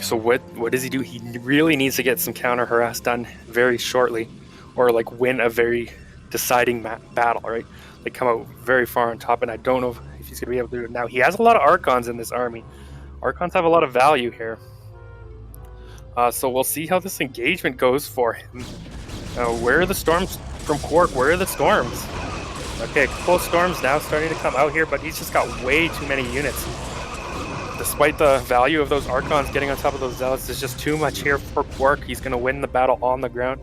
So what does he do? He really needs to get some counter harass done very shortly, or like win a very deciding battle, right? Like come out very far on top, and I don't know if he's gonna be able to do it now. He has a lot of Archons in this army. Archons have a lot of value here. So we'll see how this engagement goes for him. Where are the storms from KwarK? Where are the storms? Okay, a couple of storms now starting to come out here, but he's just got way too many units. Despite the value of those Archons getting on top of those Zealots, there's just too much here for KwarK. He's going to win the battle on the ground.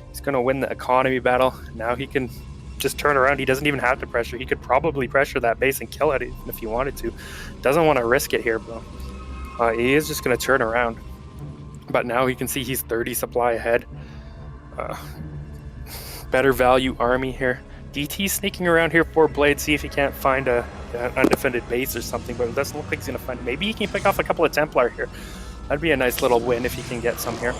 He's going to win the economy battle. Now he can just turn around. He doesn't even have to pressure. He could probably pressure that base and kill it if he wanted to. Doesn't want to risk it here, bro. He is just going to turn around. But now he can see he's 30 supply ahead. Better value army here. DT sneaking around here for Blade, see if he can't find an undefended base or something, but it doesn't look like he's going to find it. Maybe he can pick off a couple of Templar here. That'd be a nice little win if he can get some here.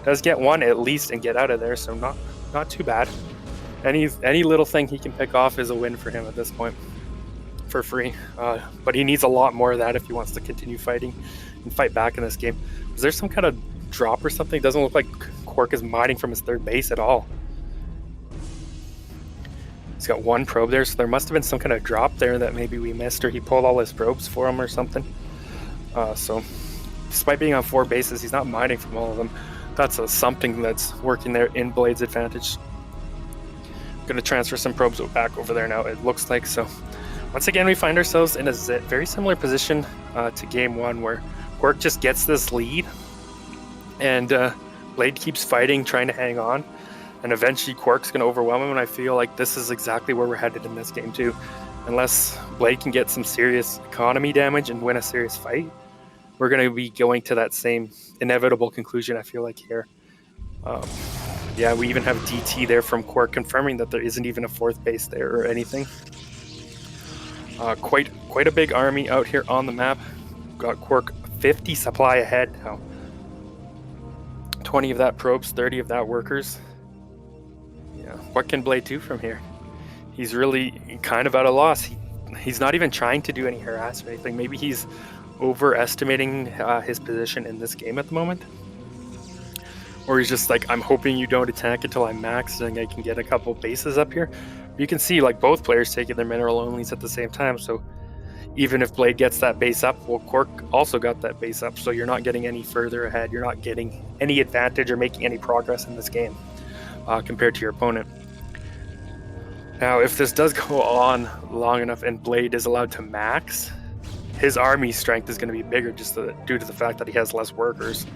Does get one at least and get out of there, so not too bad. Any little thing he can pick off is a win for him at this point, for free. But he needs a lot more of that if he wants to continue fighting and fight back in this game. Is there some kind of drop or something? It doesn't look like KwarK is mining from his third base at all. He's got one probe there, so there must have been some kind of drop there that maybe we missed, or he pulled all his probes for him or something. So despite being on 4 bases, he's not mining from all of them. That's something that's working there in Blade's advantage. I'm going to transfer some probes back over there now, it looks like. So once again, we find ourselves in a very similar position to game 1, where KwarK just gets this lead, and Blade keeps fighting, trying to hang on. And eventually KwarK's going to overwhelm him, and I feel like this is exactly where we're headed in this game too. Unless Blade can get some serious economy damage and win a serious fight, we're going to be going to that same inevitable conclusion, I feel like, here. Yeah, we even have DT there from KwarK confirming that there isn't even a 4th base there or anything. Quite a big army out here on the map. Got KwarK 50 supply ahead now. 20 of that probes, 30 of that workers. Yeah, what can Blade do from here? He's really kind of at a loss. He's not even trying to do any harass or anything. Maybe he's overestimating his position in this game at the moment. Or he's just like, I'm hoping you don't attack until I'm maxed and I can get a couple bases up here. You can see like both players taking their mineral onlys at the same time. So even if Blade gets that base up, well, KwarK also got that base up. So you're not getting any further ahead. You're not getting any advantage or making any progress in this game compared to your opponent. Now, if this does go on long enough and Blade is allowed to max, his army strength is going to be bigger just due to the fact that he has less workers.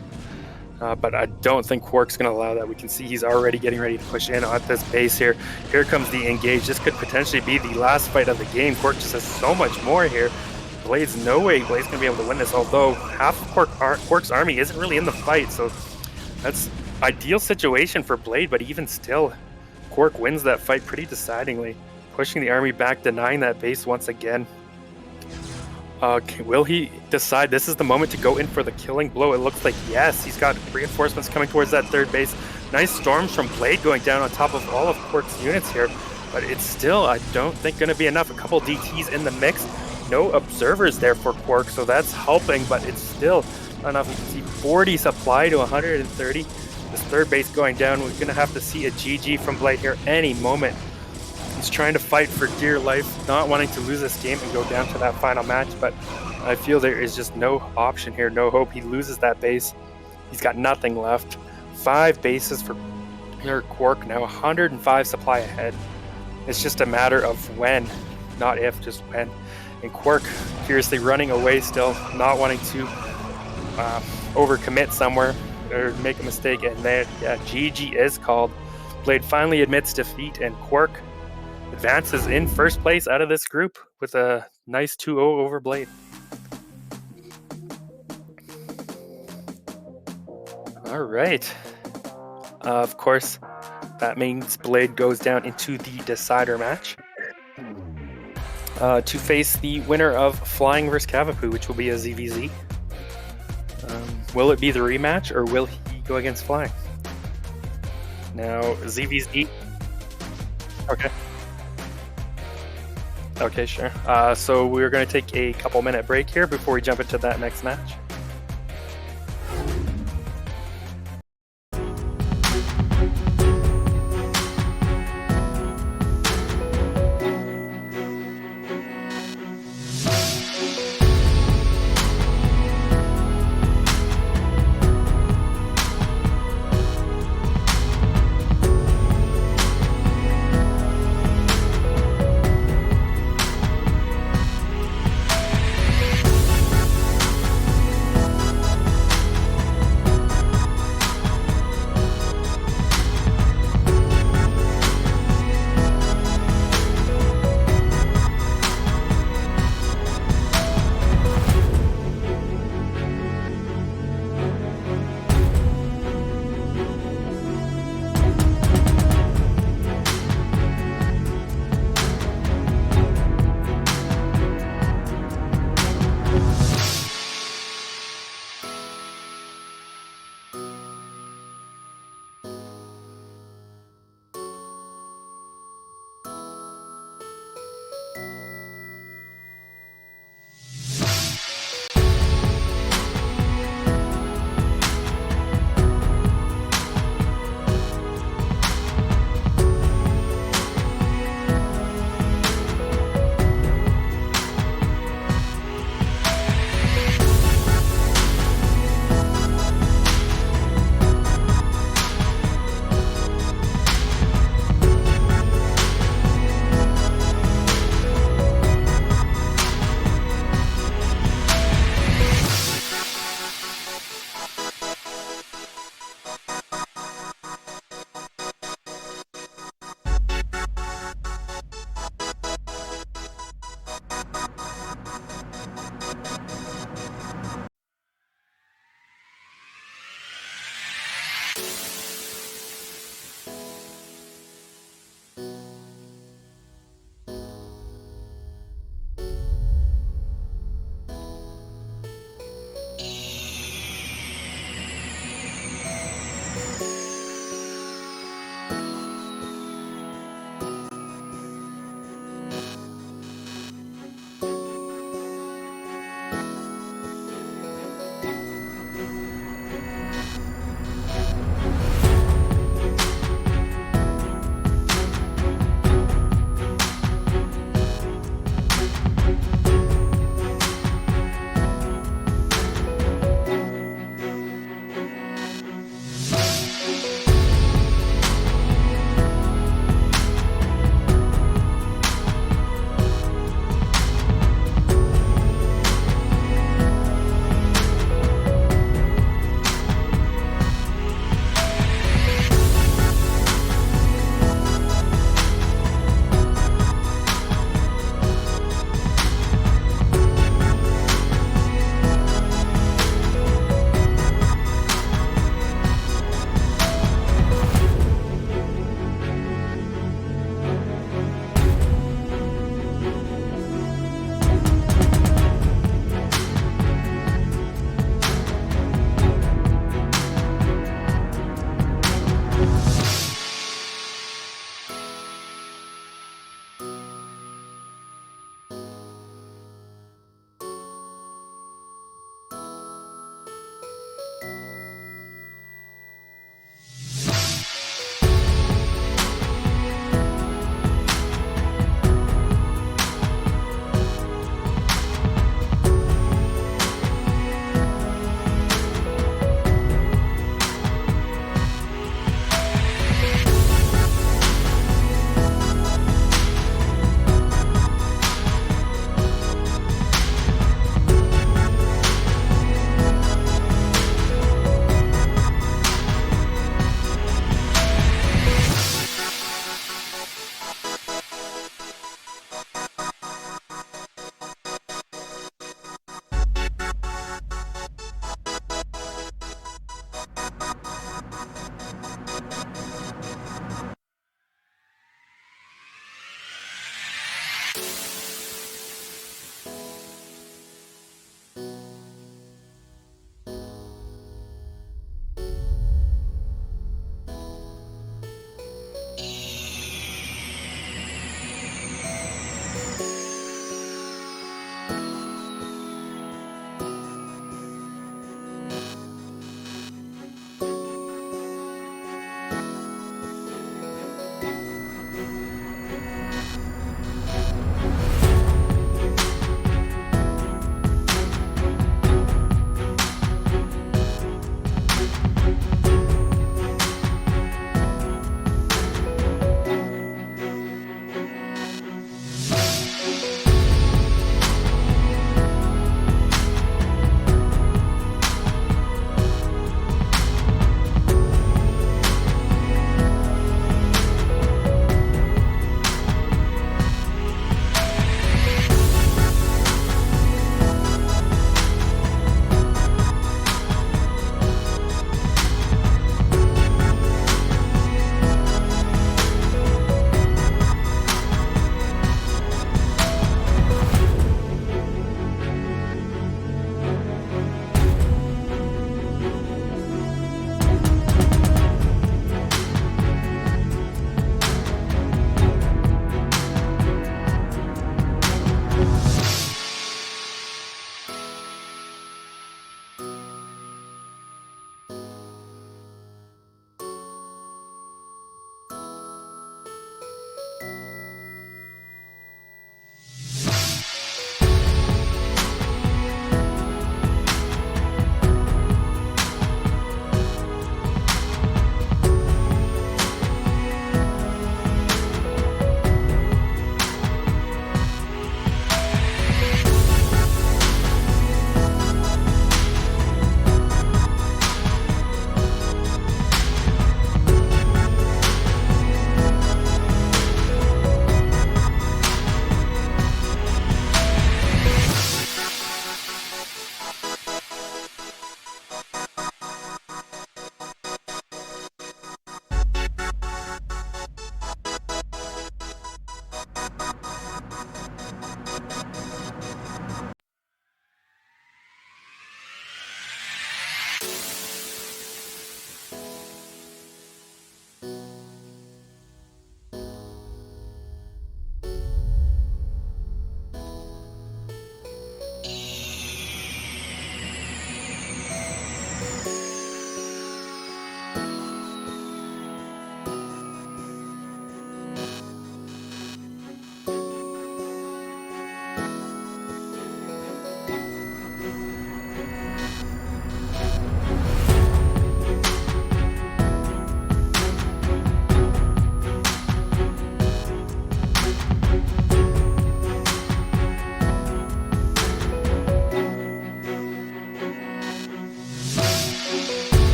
But I don't think KwarK's going to allow that. We can see he's already getting ready to push in at this base here. Here comes the engage. This could potentially be the last fight of the game. KwarK just has so much more here. Blade's no way Blade's going to be able to win this, although half of KwarK's army isn't really in the fight, so that's ideal situation for Blade, but even still, KwarK wins that fight pretty decidingly, pushing the army back, denying that base once again. Will he decide this is the moment to go in for the killing blow? It looks like yes. He's got reinforcements coming towards that third base. Nice storms from Blade going down on top of all of KwarK's units here, but it's still, I don't think, going to be enough. A couple DTs in the mix. No observers there for KwarK, so that's helping, but it's still not enough. You can see 40 supply to 130. This third base going down. We're going to have to see a GG from Blade here any moment. He's trying to fight for dear life, not wanting to lose this game and go down to that final match, but I feel there is just no option here, no hope. He loses that base. He's got nothing left. 5 bases for KwarK now, 105 supply ahead. It's just a matter of when, not if, just when. And KwarK furiously running away still, not wanting to overcommit somewhere or make a mistake, and then yeah, GG is called. Blade finally admits defeat, and KwarK advances in first place out of this group with a nice 2-0 over Blade. All right. Of course, that means Blade goes down into the decider match to face the winner of Flying vs. Cavapoo, which will be a ZVZ. Will it be the rematch, or will he go against Flying? Now, ZVZ... Okay. Okay, sure. So we're going to take a couple minute break here before we jump into that next match.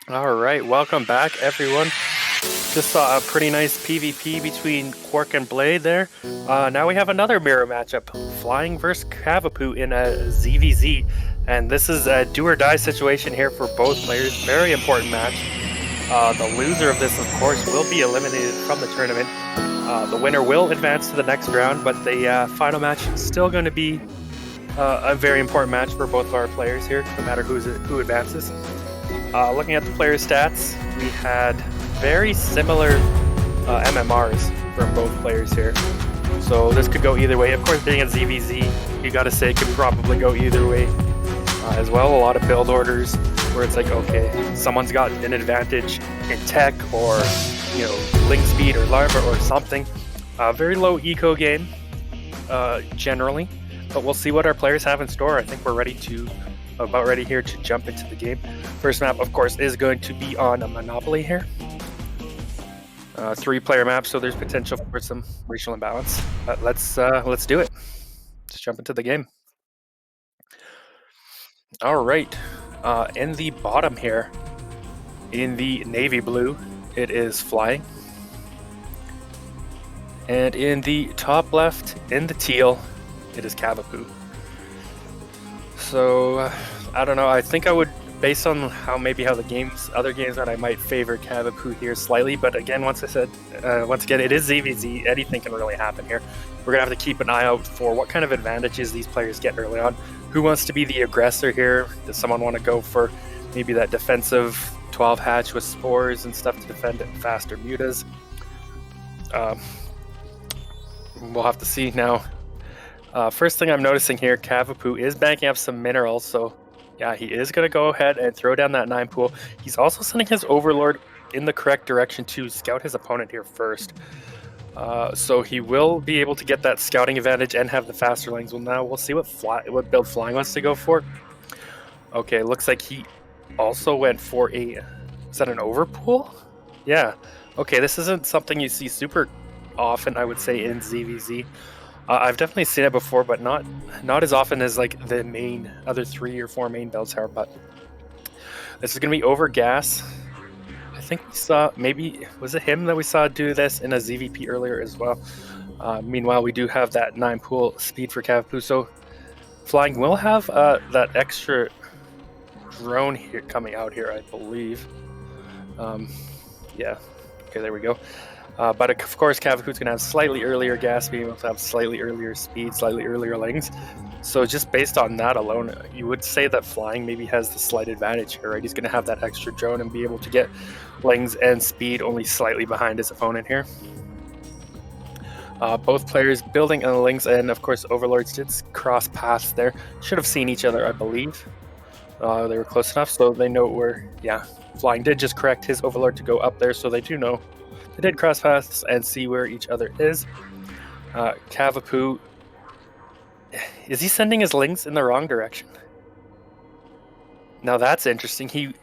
All right, welcome back, everyone. Just saw a pretty nice PvP between KwarK and Blade there. Now we have another mirror matchup, Flying versus Cavapoo in a ZVZ. And this is a do-or-die situation here for both players. Very important match. The loser of this, of course, will be eliminated from the tournament. The winner will advance to the next round, but the final match is still going to be a very important match for both of our players here, no matter who advances. Looking at the player stats, we had very similar MMRs from both players here. So this could go either way. Of course, being a ZVZ, you gotta say it could probably go either way as well. A lot of build orders where it's like, okay, someone's got an advantage in tech or, link speed or larva or something. Very low eco game, generally, but we'll see what our players have in store. I think we're about ready here to jump into the game. First map, of course, is going to be on a Monopoly here. 3-player map, so there's potential for some racial imbalance. But let's do it. Let's jump into the game. All right, in the bottom here, in the navy blue, it is Flying. And in the top left, in the teal, it is Cavapoo. So, I don't know, I think I would, based on how the other games that I might favor Cavapoo here slightly, but again, once again, it is ZVZ, anything can really happen here. We're going to have to keep an eye out for what kind of advantages these players get early on. Who wants to be the aggressor here? Does someone want to go for maybe that defensive 12 hatch with spores and stuff to defend it faster mutas? We'll have to see now. First thing I'm noticing here, Cavapoo is banking up some minerals, so yeah, he is going to go ahead and throw down that 9 pool. He's also sending his Overlord in the correct direction to scout his opponent here first. So he will be able to get that scouting advantage and have the faster lanes. Well, now we'll see what build Flying wants to go for. Okay, looks like he also went for is that an overpool? Yeah. Okay, this isn't something you see super often, I would say, in ZVZ. I've definitely seen it before, but not as often as like the main other 3 or 4 main builds are. But this is gonna be over gas. I think we saw, maybe was it him that we saw do this in a ZVP earlier as well. Meanwhile, we do have that 9 pool speed for Cavapoo, so Flying will have that extra drone here coming out here, I believe. Yeah. Okay, there we go. But of course, Cavapoo's going to have slightly earlier gas, being able to have slightly earlier speed, slightly earlier lanes. So just based on that alone, you would say that Flying maybe has the slight advantage here, right? He's going to have that extra drone and be able to get lanes and speed only slightly behind his opponent here. Both players building on the links, and of course, Overlords did cross paths there. Should have seen each other, I believe. They were close enough, so they know where, yeah. Flying did just correct his Overlord to go up there, so they do know. They did cross paths and see where each other is. Cavapoo, is he sending his links in the wrong direction? Now that's interesting.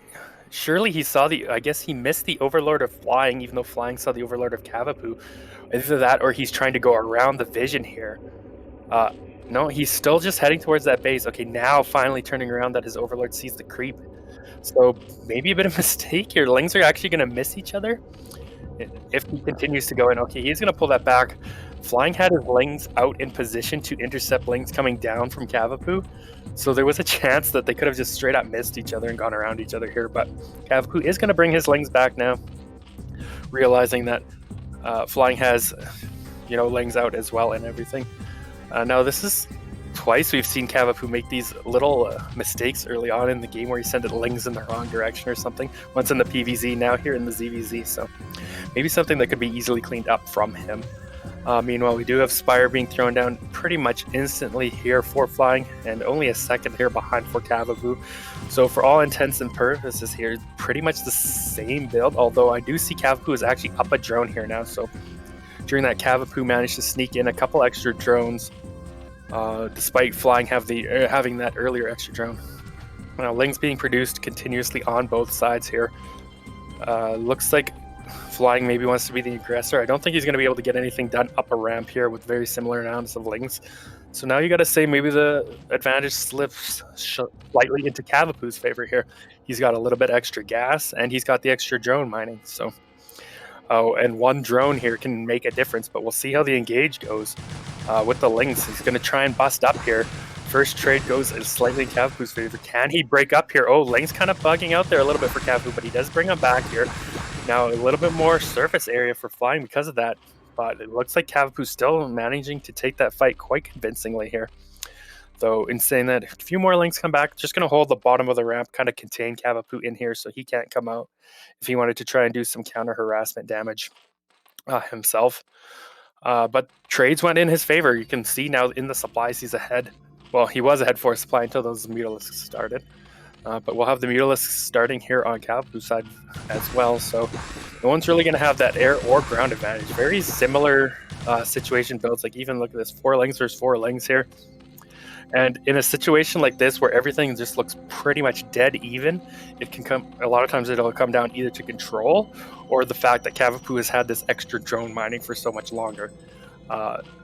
Surely he saw I guess he missed the Overlord of Flying, even though Flying saw the Overlord of Cavapoo. Either that or he's trying to go around the vision here. No, he's still just heading towards that base. Okay, now finally turning around that his Overlord sees the creep. So maybe a bit of a mistake here. Lings are actually going to miss each other if he continues to go in. Okay, he's going to pull that back. Flying had his Lings out in position to intercept Lings coming down from Cavapoo. So there was a chance that they could have just straight up missed each other and gone around each other here. But Cavapoo is going to bring his Lings back now, realizing that Flying has, Lings out as well and everything. Now this is twice we've seen Cavapoo make these little mistakes early on in the game where he sent Lings in the wrong direction or something. Once in the PVZ, now here in the ZVZ. So maybe something that could be easily cleaned up from him. Meanwhile, we do have Spire being thrown down pretty much instantly here for Flying, and only a second here behind for Cavapoo. So for all intents and purposes here, pretty much the same build, although I do see Cavapoo is actually up a drone here now. So during that, Cavapoo managed to sneak in a couple extra drones, despite Flying having that earlier extra drone. Now, Lings being produced continuously on both sides here. Looks like Flying maybe wants to be the aggressor. I don't think he's going to be able to get anything done up a ramp here with very similar amounts of Lings. So now you got to say maybe the advantage slips slightly into Cavapoo's favor here. He's got a little bit extra gas, and he's got the extra drone mining. So, oh, and one drone here can make a difference, but we'll see how the engage goes with the Lings. He's going to try and bust up here. First trade goes slightly in Cavapoo's favor. Can he break up here? Oh, Ling's kind of bugging out there a little bit for Cavapoo, but he does bring him back here. Now a little bit more surface area for flying because of that. But it looks like Cavapoo's still managing to take that fight quite convincingly here. Though, in saying that, a few more Lings come back. Just going to hold the bottom of the ramp, kind of contain Cavapoo in here so he can't come out if he wanted to try and do some counter-harassment damage himself. But trades went in his favor. You can see now in the supplies he's ahead. Well, he was ahead for supply until those Mutalisks started. But we'll have the Mutalisks starting here on Cavapoo's side as well. So no one's really going to have that air or ground advantage. Very similar situation builds. Like even look at this, 4 Lings versus 4 Lings here. And in a situation like this where everything just looks pretty much dead even, it can come, a lot of times it'll come down either to control or the fact that Cavapoo has had this extra drone mining for so much longer.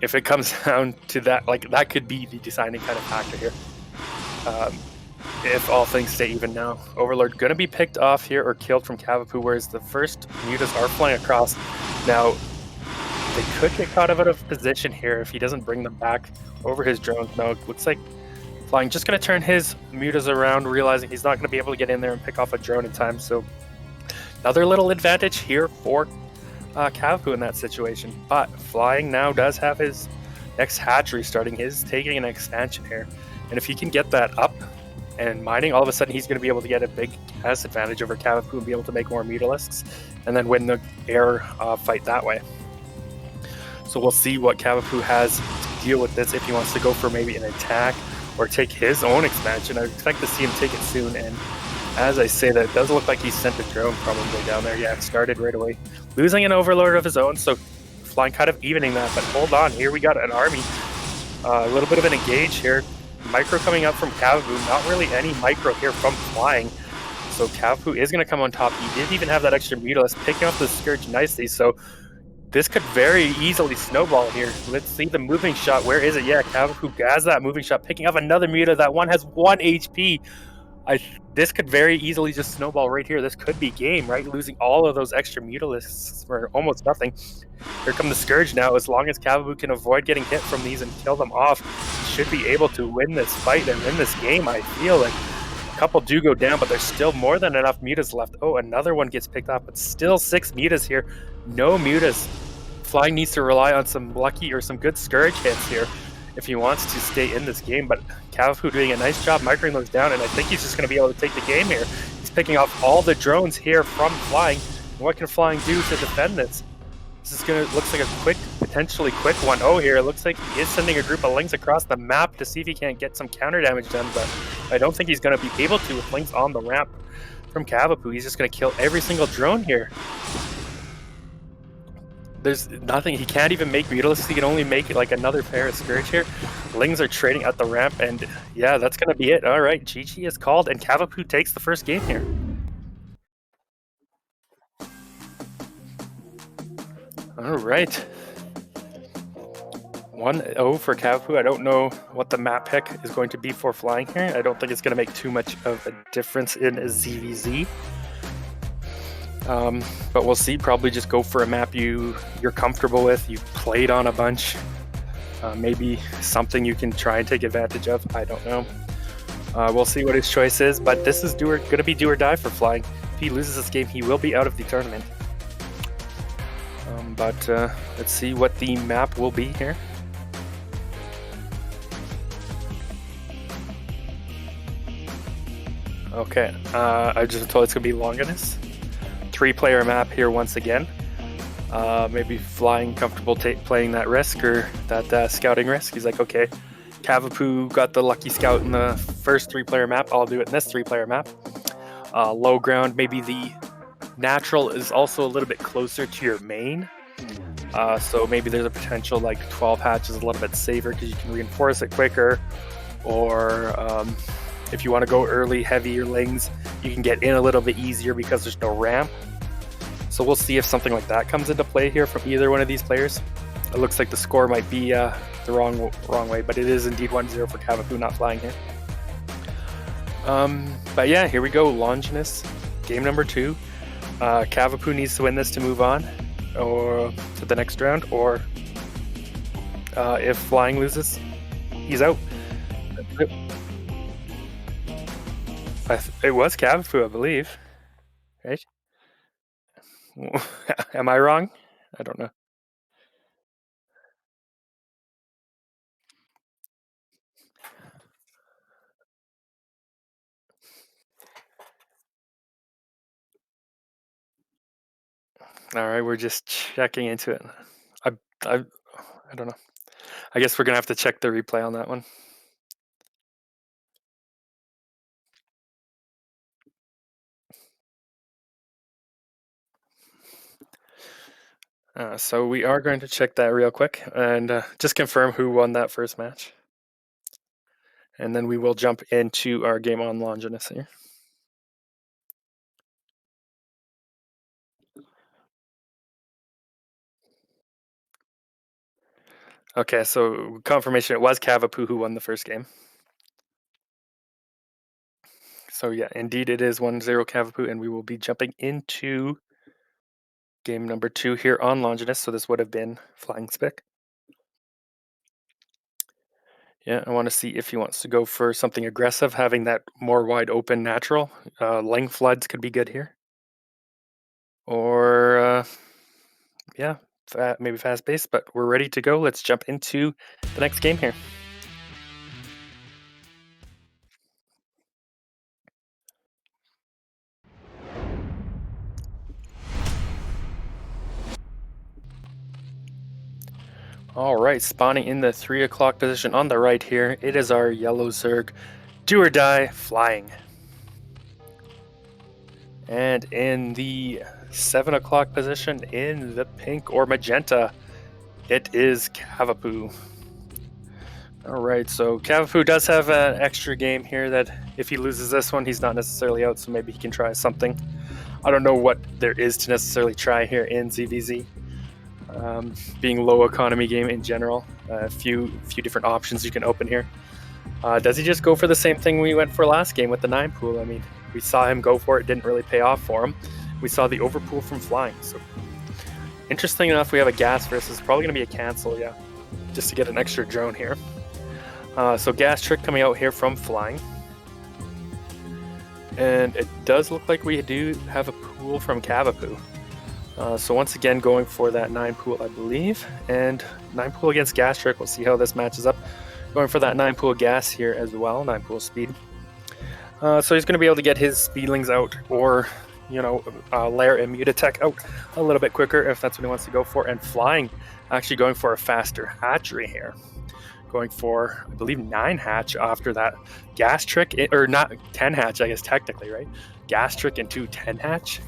If it comes down to that, like that could be the deciding kind of factor here. If all things stay even now. Overlord going to be picked off here or killed from Cavapoo, whereas the first Mutas are flying across. Now, they could get caught out of position here if he doesn't bring them back over his drones. No, it looks like flying just going to turn his Mutas around, realizing he's not going to be able to get in there and pick off a drone in time. So another little advantage here for Cavapoo in that situation. But flying now does have his next hatchery starting. He's taking an expansion here. And if he can get that up and mining, all of a sudden he's going to be able to get a big gas advantage over Cavapoo and be able to make more Mutalisks and then win the air fight that way. So we'll see what Cavapoo has to deal with this if he wants to go for maybe an attack or take his own expansion. I expect to see him take it soon, and as I say that, it does look like he sent a drone probably down there. Yeah, it started right away. Losing an Overlord of his own, so flying kind of evening that, but hold on, here we got an army. A little bit of an engage here. Micro coming up from Cavapoo, not really any micro here from flying. So Cavapoo is going to come on top. He did even have that extra Mutalisk, picking up the Scourge nicely, so this could very easily snowball here. Let's see the moving shot. Where is it? Yeah, Cavapoo has that moving shot, picking up another Muta. That one has 1 HP. This could very easily just snowball right here. This could be game, right? Losing all of those extra Mutalisks for almost nothing. Here come the Scourge now. As long as Cavapoo can avoid getting hit from these and kill them off, he should be able to win this fight and win this game, I feel like. A couple do go down, but there's still more than enough Mutas left. Oh, another one gets picked up, but still 6 Mutas here. No Mutas. Flying needs to rely on some lucky or some good Scourge hits here if he wants to stay in this game, but Cavapoo doing a nice job microing those down, and I think he's just going to be able to take the game here. He's picking off all the drones here from flying. And what can flying do to defend this? This is going to, looks like a quick, potentially quick one. Oh, here, it looks like he is sending a group of Lings across the map to see if he can't get some counter damage done, but I don't think he's going to be able to with Lings on the ramp from Cavapoo. He's just going to kill every single drone here. There's nothing, he can't even make Mutalisks, he can only make like another pair of Scourge here. Lings are trading at the ramp, and yeah, that's going to be it. All right, GG is called, and Cavapoo takes the first game here. All right. 1-0 for Cavapoo. I don't know what the map pick is going to be for flying here. I don't think it's going to make too much of a difference in ZVZ. But we'll see. Probably just go for a map you're comfortable with, you've played on a bunch. Maybe something you can try and take advantage of. I don't know. We'll see what his choice is, but this is going to be do or die for flying. If he loses this game, he will be out of the tournament. But let's see what the map will be here. Okay, I just told it's going to be Longinus. 3-player map here once again. Maybe flying comfortable playing that risk or that scouting risk. He's like, okay, Cavapoo got the lucky scout in the first 3-player map. I'll do it in this 3-player map. Low ground, maybe the natural is also a little bit closer to your main. So maybe there's a potential like 12 hatch is a little bit safer because you can reinforce it quicker. Or if you want to go early, heavier Lings, you can get in a little bit easier because there's no ramp. So we'll see if something like that comes into play here from either one of these players. It looks like the score might be the wrong way, but it is indeed 1-0 for Cavapoo, not flying here. But yeah, here we go. Longinus, game number 2. Cavapoo needs to win this to move on or to the next round, or if flying loses, he's out. It was Cavapoo, I believe. Right? Am I wrong? I don't know. All right, we're just checking into it. I don't know. I guess we're gonna have to check the replay on that one. So we are going to check that real quick and just confirm who won that first match. And then we will jump into our game on Longinus here. Okay, so confirmation, it was Cavapoo who won the first game. So yeah, indeed it is 1-0 Cavapoo, and we will be jumping into game number 2 here on Longinus. So this would have been Flying Spick. Yeah, I want to see if he wants to go for something aggressive, having that more wide open natural. Length floods could be good here. Or, yeah, maybe fast pace, but we're ready to go. Let's jump into the next game here. All right, spawning in the 3 o'clock position on the right here, it is our yellow Zerg, do or die, flying. And in the 7 o'clock position in the pink or magenta, it is Cavapoo. All right, so Cavapoo does have an extra game here that if he loses this one, he's not necessarily out, so maybe he can try something. I don't know what there is to necessarily try here in ZVZ. Being low economy game in general, a few different options you can open here. Does he just go for the same thing we went for last game with the 9 pool? I mean, we saw him go for it, didn't really pay off for him. We saw the overpool from flying. So interesting enough, we have a gas versus probably going to be a cancel, yeah, just to get an extra drone here. So gas trick coming out here from flying. And it does look like we do have a pool from Cavapoo. So once again, going for that 9 pool, I believe. And 9 pool against gas trick. We'll see how this matches up. Going for that 9 pool gas here as well, 9 pool speed. So he's going to be able to get his speedlings out, or, you know, layer and mutatech out a little bit quicker if that's what he wants to go for. And flying, actually going for a faster hatchery here. Going for, I believe, 9 hatch after that gas trick, or not 10 hatch, I guess technically, right? Gas trick into 10 hatch.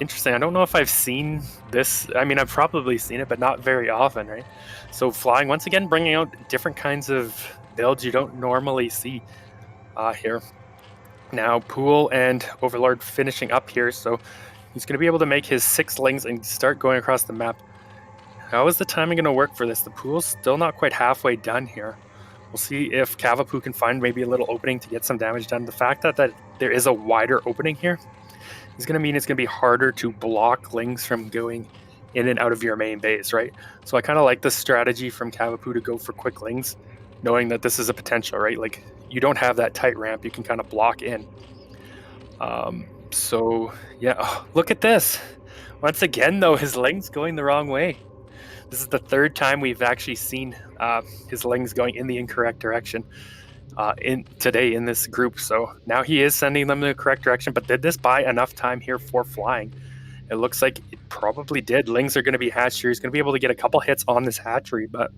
Interesting. I don't know if I've seen this. I mean, I've probably seen it, but not very often, right? So flying, once again, bringing out different kinds of builds you don't normally see here. Now, Pool and Overlord finishing up here, so he's going to be able to make his 6 lings and start going across the map. How is the timing going to work for this? The Pool's still not quite halfway done here. We'll see if Cavapoo can find maybe a little opening to get some damage done. The fact that there is a wider opening here is going to mean it's going to be harder to block lings from going in and out of your main base, right? So I kind of like the strategy from Cavapoo to go for quick lings, knowing that this is a potential, right? Like, you don't have that tight ramp, you can kind of block in. So yeah, look at this. Once again, though, his lings going the wrong way. This is the 3rd time we've actually seen his lings going in the incorrect direction today in this group. So now he is sending them in the correct direction, but did this buy enough time here for flying? It looks like it probably did. Lings are going to be hatched here. He's going to be able to get a couple hits on this hatchery, but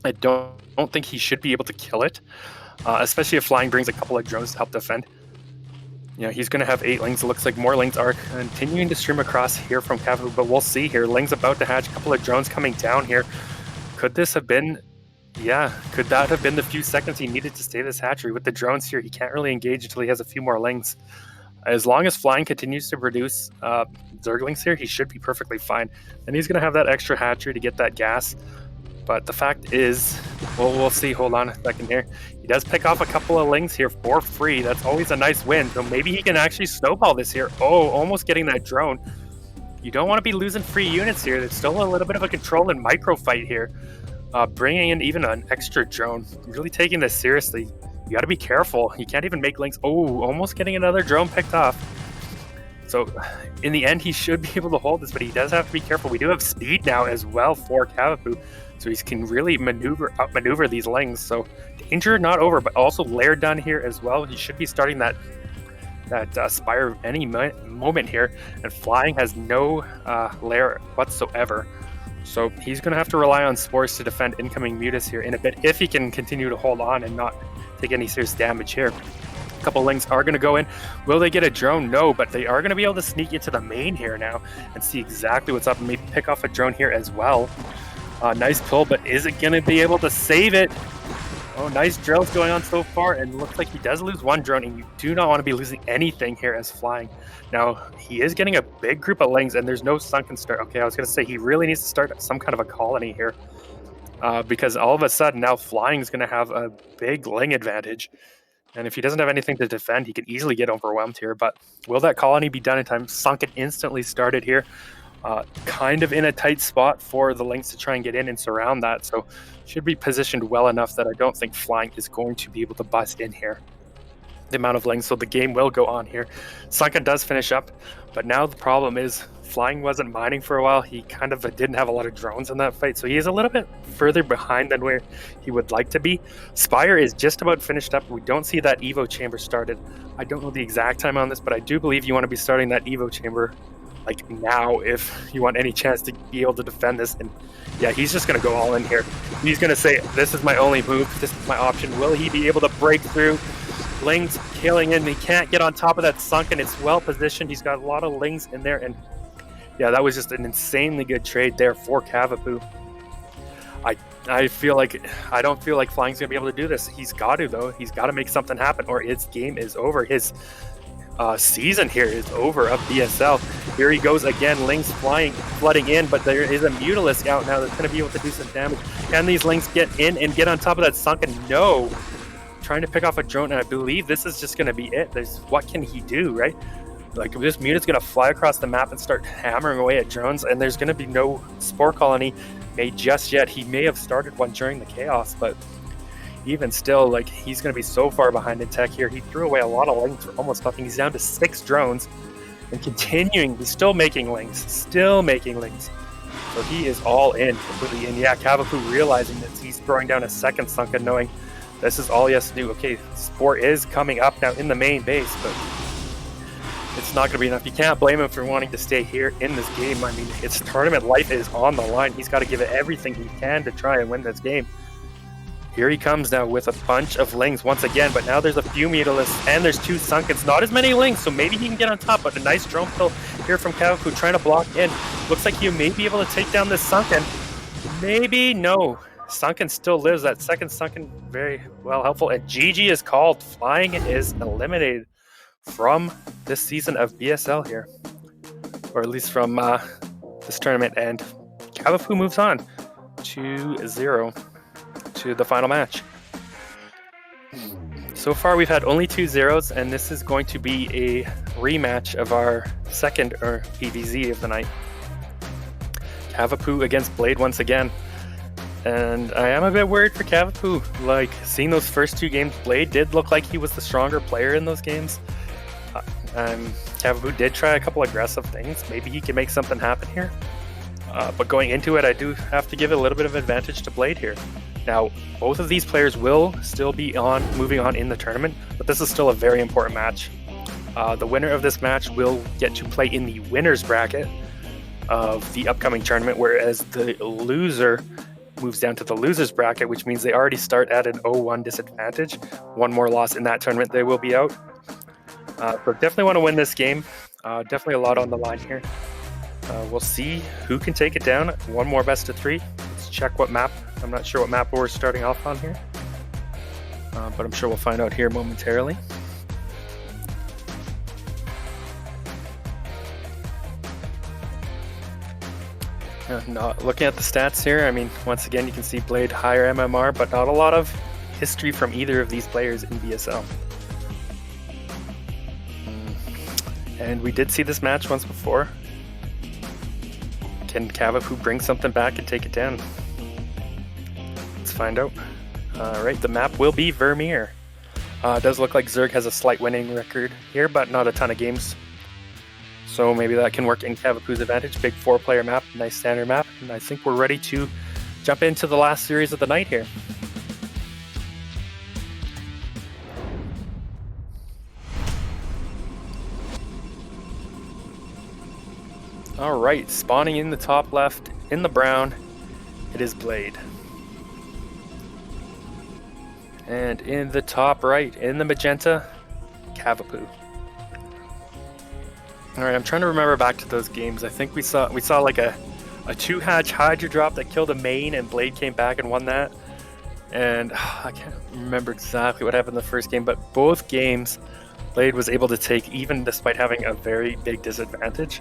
I don't think he should be able to kill it, especially if flying brings a couple of drones to help defend. Yeah, he's going to have 8 lings. It looks like more lings are continuing to stream across here from Cavapoo, but we'll see here. Ling's about to hatch, a couple of drones coming down here. Could this have been... Yeah, could that have been the few seconds he needed to stay this hatchery? With the drones here, he can't really engage until he has a few more lings. As long as flying continues to produce Zerglings here, he should be perfectly fine. And he's going to have that extra hatchery to get that gas. But the fact is, well, we'll see. Hold on a second here. He does pick off a couple of lings here for free. That's always a nice win. So maybe he can actually snowball this here. Oh, almost getting that drone. You don't want to be losing free units here. There's still a little bit of a control and micro fight here. Bringing in even an extra drone. Really taking this seriously. You got to be careful. You can't even make links. Oh, almost getting another drone picked off. So in the end, he should be able to hold this, but he does have to be careful. We do have speed now as well for Cavapoo. So he can really outmaneuver these lings. So danger not over, but also lair done here as well. He should be starting that spire any moment here. And flying has no lair whatsoever. So he's going to have to rely on spores to defend incoming mutas here in a bit if he can continue to hold on and not take any serious damage here. A couple lings are going to go in. Will they get a drone? No, but they are going to be able to sneak into the main here now and see exactly what's up and maybe pick off a drone here as well. Nice pull, but is it going to be able to save it? Oh, nice drills going on so far, and looks like he does lose one drone, and you do not want to be losing anything here as flying. Now, he is getting a big group of lings, and there's no sunken start. Okay, I was going to say he really needs to start some kind of a colony here, because all of a sudden now flying is going to have a big ling advantage. And if he doesn't have anything to defend, he can easily get overwhelmed here. But will that colony be done in time? Sunken instantly started here. Kind of in a tight spot for the lings to try and get in and surround that. So should be positioned well enough that I don't think flying is going to be able to bust in here. The amount of lings, so the game will go on here. Sunken does finish up, but now the problem is flying wasn't mining for a while. He kind of didn't have a lot of drones in that fight, so he is a little bit further behind than where he would like to be. Spire is just about finished up. We don't see that Evo chamber started. I don't know the exact time on this, but I do believe you want to be starting that Evo chamber like now if you want any chance to be able to defend this. And yeah, he's just going to go all in here. He's going to say, this is my only move. This is my option. Will he be able to break through? Lings killing in. He can't get on top of that sunken. It's well positioned. He's got a lot of lings in there. And yeah, that was just an insanely good trade there for Cavapoo. I feel like I don't feel like flying's going to be able to do this. He's got to, though. He's got to make something happen or his game is over. His season here is over of BSL. Here he goes again, lings flooding in, but there is a Mutalisk out now that's going to be able to do some damage. Can these lings get in and get on top of that sunken? No. Trying to pick off a drone, and I believe this is just going to be it. What can he do, right? Like, this Muta's going to fly across the map and start hammering away at drones, and there's going to be no spore colony made just yet. He may have started one during the chaos, but even still, like, he's going to be so far behind in tech here. He threw away a lot of lings for almost nothing. He's down to 6 drones and continuing. He's still making lings. So he is all in completely. And yeah, Cavapoo realizing that he's throwing down a second sunken, knowing this is all he has to do. Okay, Spore is coming up now in the main base, but it's not going to be enough. You can't blame him for wanting to stay here in this game. I mean, it's tournament life is on the line. He's got to give it everything he can to try and win this game. Here he comes now with a bunch of lings once again, but now there's a few Mutalisks and there's 2 sunkens. Not as many lings, so maybe he can get on top, but a nice drone kill here from Cavapoo trying to block in. Looks like he may be able to take down this sunken. Maybe, no. Sunken still lives. That second sunken, very well helpful. And GG is called. Flying is eliminated from this season of BSL here, or at least from this tournament. And Cavapoo moves on 2-0 to the final match. So far, we've had only 2 zeros, and this is going to be a rematch of our second PVZ of the night. Cavapoo against Blade once again. And I am a bit worried for Cavapoo. Like, seeing those first 2 games, Blade did look like he was the stronger player in those games. Cavapoo did try a couple aggressive things. Maybe he can make something happen here. But going into it, I do have to give a little bit of advantage to Blade here. Now, both of these players will still be moving on in the tournament, but this is still a very important match. The winner of this match will get to play in the winner's bracket of the upcoming tournament, whereas the loser moves down to the loser's bracket, which means they already start at an 0-1 disadvantage. One more loss in that tournament, they will be out. So definitely want to win this game. Definitely a lot on the line here. We'll see who can take it down. One more best of 3. Let's check what map. I'm not sure what map we're starting off on here, but I'm sure we'll find out here momentarily. Not looking at the stats here, I mean, once again, you can see Blade higher MMR, but not a lot of history from either of these players in BSL. And we did see this match once before. Can Cavapoo bring something back and take it down? Let's find out. Alright, the map will be Vermeer. It does look like Zerg has a slight winning record here, but not a ton of games. So maybe that can work in Cavapoo's advantage. Big 4-player map, nice standard map, and I think we're ready to jump into the last series of the night here. Alright, spawning in the top left, in the brown, it is Blade. And in the top right, in the magenta, Cavapoo. Alright, I'm trying to remember back to those games. I think we saw like a 2-hatch Hydra drop that killed a main, and Blade came back and won that. And I can't remember exactly what happened in the first game, but both games Blade was able to take, even despite having a very big disadvantage.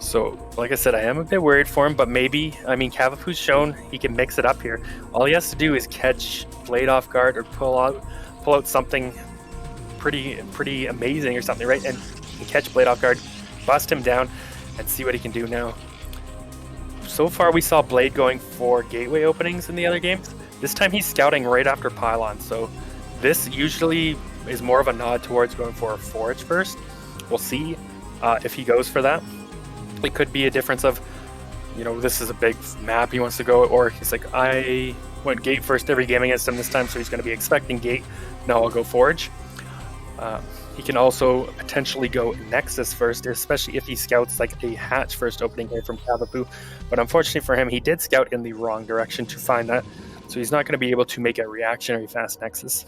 So, like I said, I am a bit worried for him, but maybe, I mean, Cavapoo's shown he can mix it up here. All he has to do is catch Blade off guard or pull out something pretty amazing or something, right? And he catch Blade off guard, bust him down, and see what he can do now. So far, we saw Blade going for gateway openings in the other games. This time, he's scouting right after pylon, so this usually is more of a nod towards going for a forage first. We'll see if he goes for that. It could be a difference of, you know, this is a big map he wants to go, or he's like, I went gate first every game against him this time, so he's going to be expecting gate. Now I'll go forage. He can also potentially go Nexus first, especially if he scouts like a hatch first opening here from Cavapoo. But unfortunately for him, he did scout in the wrong direction to find that, so he's not going to be able to make a reactionary fast Nexus.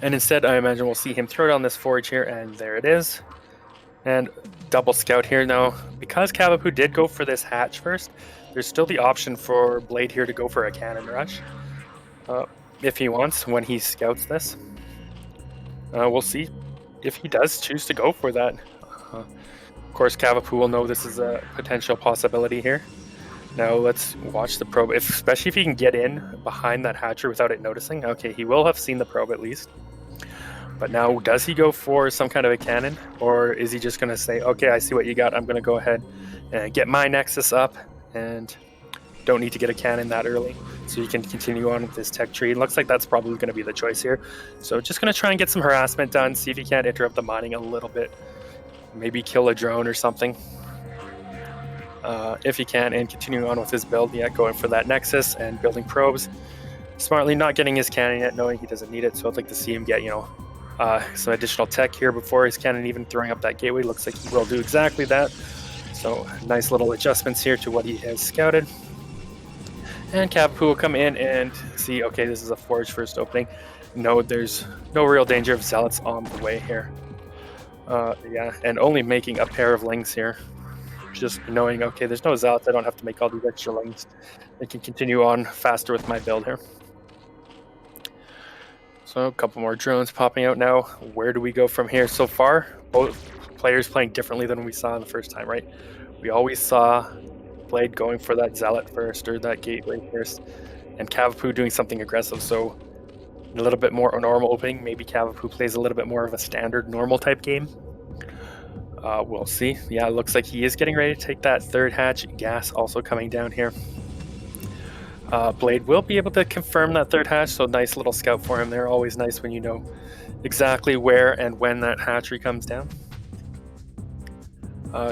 And instead, I imagine we'll see him throw down this forage here, and there it is. And double scout here now. Because Cavapoo did go for this hatch first, there's still the option for Blade here to go for a cannon rush. If he wants, when he scouts this. We'll see if he does choose to go for that. Of course, Cavapoo will know this is a potential possibility here. Now let's watch the probe, especially if he can get in behind that hatcher without it noticing. Okay, he will have seen the probe at least. But now, does he go for some kind of a cannon? Or is he just going to say, okay, I see what you got. I'm going to go ahead and get my Nexus up and don't need to get a cannon that early. So he can continue on with this tech tree. It looks like that's probably going to be the choice here. So just going to try and get some harassment done. See if he can't interrupt the mining a little bit. Maybe kill a drone or something. If he can, and continue on with his build. Yeah, going for that Nexus and building probes. Smartly not getting his cannon yet, knowing he doesn't need it. So I'd like to see him get, you know, some additional tech here before his cannon even throwing up that gateway. Looks like he will do exactly that. So nice little adjustments here to what he has scouted. And Cavapoo will come in and see, okay, this is a forage first opening. No, there's no real danger of zealots on the way here. Yeah, and only making a pair of lings here. Just knowing, okay, there's no zealots, I don't have to make all these extra lings. I can continue on faster with my build here. So a couple more drones popping out now. Where do we go from here? So far, both players playing differently than we saw the first time, right? We always saw Blade going for that zealot first or that gateway first, and Cavapoo doing something aggressive. So a little bit more normal opening. Maybe Cavapoo plays a little bit more of a standard normal type game. We'll see. Yeah, it looks like he is getting ready to take that third hatch. Gas also coming down here. Blade will be able to confirm that third hatch, so nice little scout for him there. Always nice when you know exactly where and when that hatchery comes down.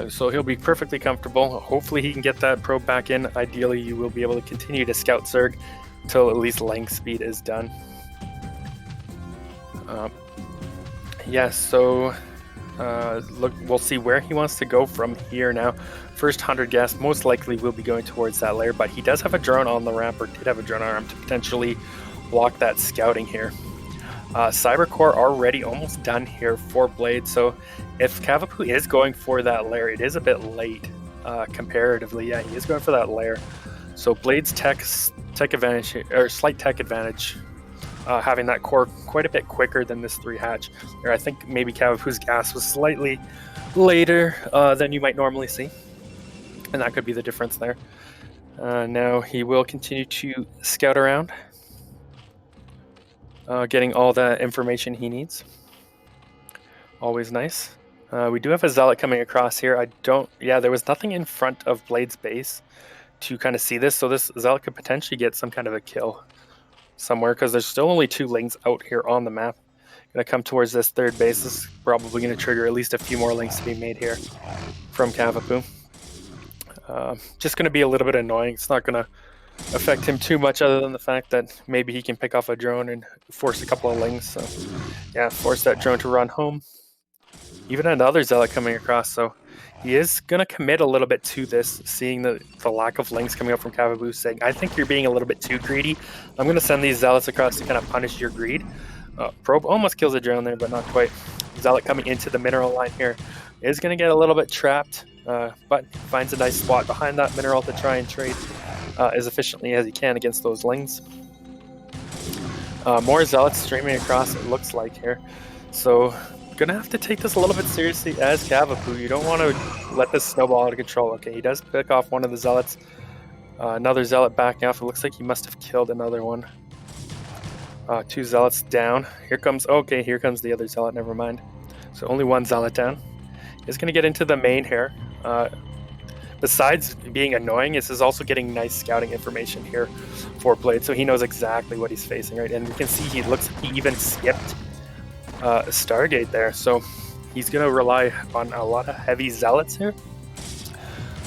So he'll be perfectly comfortable. Hopefully he can get that probe back in. Ideally, you will be able to continue to scout Zerg until at least length speed is done. Yes, so look, we'll see where he wants to go from here now. First 100 gas most likely will be going towards that lair, but he does have a drone on the ramp, or did have a drone on the ramp to potentially block that scouting here. Cybercore already almost done here for Blade, so if Cavapoo is going for that lair, it is a bit late comparatively. Yeah, he is going for that lair. So Blade's tech advantage, or slight tech advantage, having that core quite a bit quicker than this 3 hatch. Or I think maybe Cavapoo's gas was slightly later than you might normally see. and that could be the difference there. Now he will continue to scout around, getting all the information he needs. Always nice. We do have a zealot coming across here. Yeah, there was nothing in front of Blade's base to kind of see this, so this zealot could potentially get some kind of a kill somewhere, because there's still only 2 lings out here on the map. Gonna come towards this third base. This is probably gonna trigger at least a few more links to be made here from Cavapoo. Just gonna be a little bit annoying. It's not gonna affect him too much, other than the fact that maybe he can pick off a drone and force a couple of lings. So yeah, force that drone to run home. Even another zealot coming across, so he is gonna commit a little bit to this, seeing the lack of links coming up from Cavapoo, saying, I think you're being a little bit too greedy. I'm gonna send these zealots across to kind of punish your greed. Probe almost kills a drone there, but not quite. Zealot coming into the mineral line here is gonna get a little bit trapped, but finds a nice spot behind that mineral to try and trade as efficiently as he can against those lings. More zealots streaming across, it looks like here. So gonna have to take this a little bit seriously as Cavapoo. You don't want to let this snowball out of control. Okay, he does pick off one of the zealots. Another zealot backing off. It looks like he must have killed another one. 2 zealots down. Here comes the other zealot. Never mind. So only 1 zealot down. He's gonna get into the main here. Besides being annoying, this is also getting nice scouting information here for Blade, so he knows exactly what he's facing, right? And you can see he looks like he even skipped Stargate there, so he's gonna rely on a lot of heavy zealots here.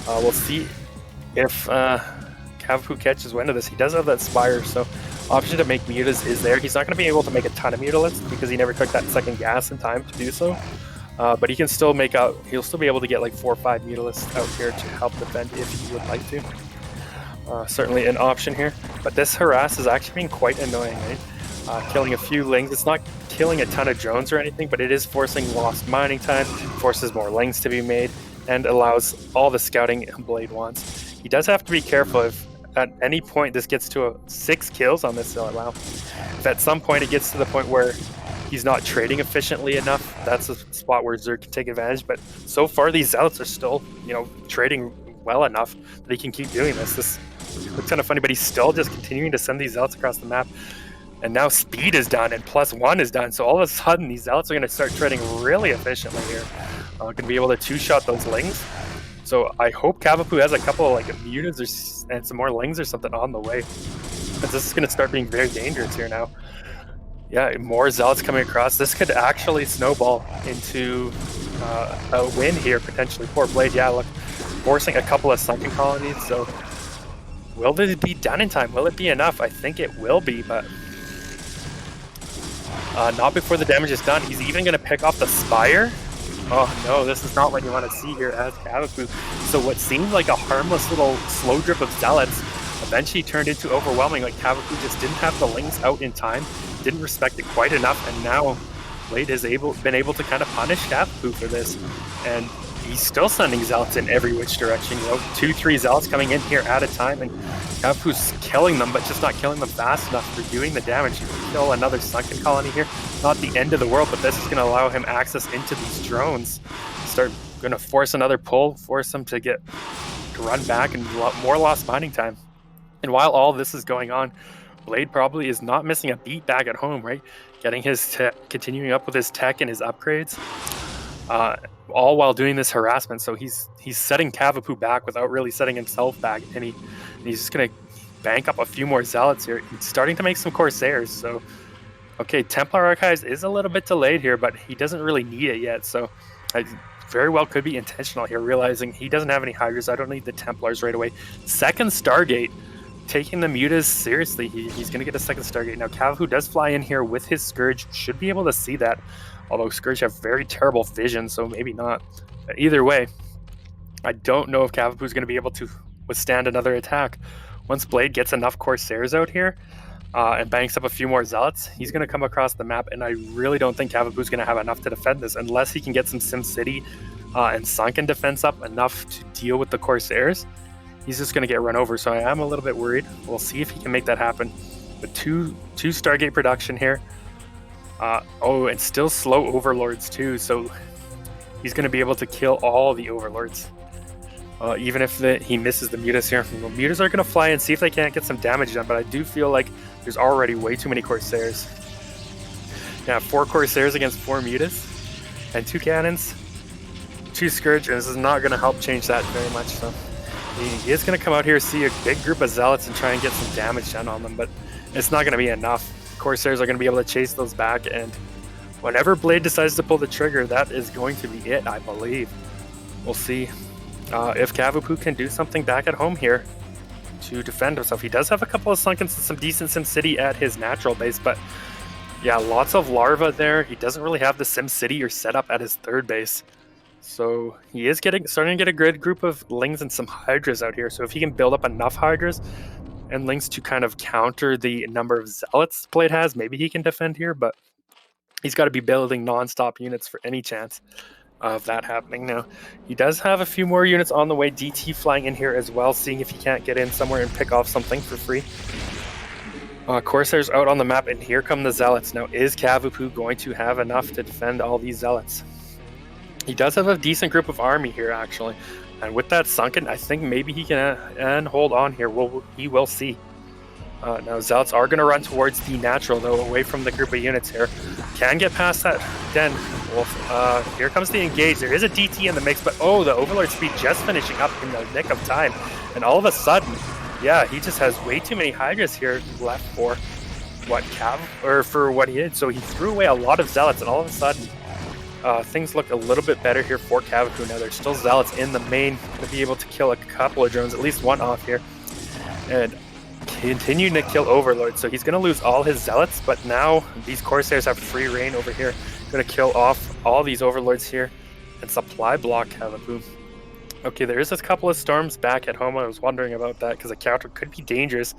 We'll see if Cavapoo catches wind of this. He does have that Spire, so option to make mutas is there. He's not going to be able to make a ton of mutalists because he never took that second gas in time to do so, but he can still make out, he'll still be able to get like 4 or 5 mutalists out here to help defend if he would like to. Certainly an option here, but this harass is actually being quite annoying, right? Killing a few lings. It's not killing a ton of drones or anything, but it is forcing lost mining time, forces more lings to be made, and allows all the scouting Blade wants. He does have to be careful if at any point this gets to 6 kills on this zealot. Wow. If at some point it gets to the point where he's not trading efficiently enough, that's a spot where Zerg can take advantage. But so far these zealots are still, trading well enough that he can keep doing this. This looks kind of funny, but he's still just continuing to send these zealots across the map. And now speed is done and +1 is done. So all of a sudden these zealots are going to start trading really efficiently here. Going to be able to 2-shot those lings. So I hope Cavapoo has a couple of mutas and some more lings or something on the way, because this is going to start being very dangerous here now. Yeah, more zealots coming across. This could actually snowball into a win here potentially. Poor Blade, yeah, look, forcing a couple of sunken colonies. So will this be done in time? Will it be enough? I think it will be, but not before the damage is done. He's even going to pick off the Spire. Oh no, this is not what you want to see here as Cavapoo. So what seemed like a harmless little slow drip of zealots eventually turned into overwhelming. Like Cavapoo just didn't have the lings out in time, didn't respect it quite enough, and now Blade has been able to kind of punish Cavapoo for this. And he's still sending zealots in every which direction. 2-3 zealots coming in here at a time, and Cavapoo's killing them, but just not killing them fast enough for doing the damage. He can kill another sunken colony here. Not the end of the world, but this is going to allow him access into these drones. Start going to force another pull, force him to run back, and more lost mining time. And while all this is going on, Blade probably is not missing a beat back at home, right? Getting his continuing up with his tech and his upgrades. All while doing this harassment. So he's setting Cavapoo back without really setting himself back, and he's just gonna bank up a few more zealots here. He's starting to make some Corsairs. So okay, Templar Archives is a little bit delayed here, but he doesn't really need it yet. So I very well could be intentional here, realizing he doesn't have any Hydras. I don't need the Templars right away. Second Stargate, taking the mutas seriously. He's gonna get a second Stargate. Now Cavapoo does fly in here with his Scourge, should be able to see that. Although Scourge have very terrible vision, so maybe not. But either way, I don't know if Cavapoo's going to be able to withstand another attack. Once Blade gets enough Corsairs out here and banks up a few more Zealots, he's going to come across the map, and I really don't think Cavapoo's going to have enough to defend this unless he can get some SimCity and Sunken defense up enough to deal with the Corsairs. He's just going to get run over, so I am a little bit worried. We'll see if he can make that happen. But two Stargate production here. And still slow Overlords too, so he's going to be able to kill all the Overlords. Even if he misses the mutas here. The mutas are going to fly and see if they can't get some damage done, but I do feel like there's already way too many Corsairs. Yeah, 4 Corsairs against 4 mutas and 2 cannons, 2 Scourge, and this is not going to help change that very much. So he is going to come out here, see a big group of Zealots and try and get some damage done on them, but it's not going to be enough. Corsairs are going to be able to chase those back, and whenever Blade decides to pull the trigger, that is going to be it, I believe. We'll see if Cavapoo can do something back at home here to defend himself. He does have a couple of Sunkens and some decent SimCity at his natural base, but yeah, lots of larva there. He doesn't really have the SimCity or setup at his third base. So he is starting to get a good group of Lings and some Hydras out here. So if he can build up enough Hydras and Lings to kind of counter the number of Zealots Blade has, maybe he can defend here, but he's got to be building non-stop units for any chance of that happening. Now, he does have a few more units on the way. DT flying in here as well, seeing if he can't get in somewhere and pick off something for free. Corsairs out on the map, and here come the Zealots. Now, is Cavapoo going to have enough to defend all these Zealots? He does have a decent group of army here, actually. And with that Sunken, I think maybe he can hold on here. We will see. Now, Zealots are going to run towards the natural, though, away from the group of units here. Can get past that den. Here comes the engage. There is a DT in the mix, but oh, the Overlord speed just finishing up in the nick of time. And all of a sudden, yeah, he just has way too many Hydras here left for what he did. So he threw away a lot of Zealots, and all of a sudden, things look a little bit better here for Cavapoo. Now, there's still Zealots in the main to be able to kill a couple of drones, at least one off here. And continuing to kill Overlord, so he's going to lose all his Zealots, but now these Corsairs have free reign over here. Going to kill off all these Overlords here and supply block Cavapoo. Okay, there is a couple of Storms back at home. I was wondering about that because a counter could be dangerous.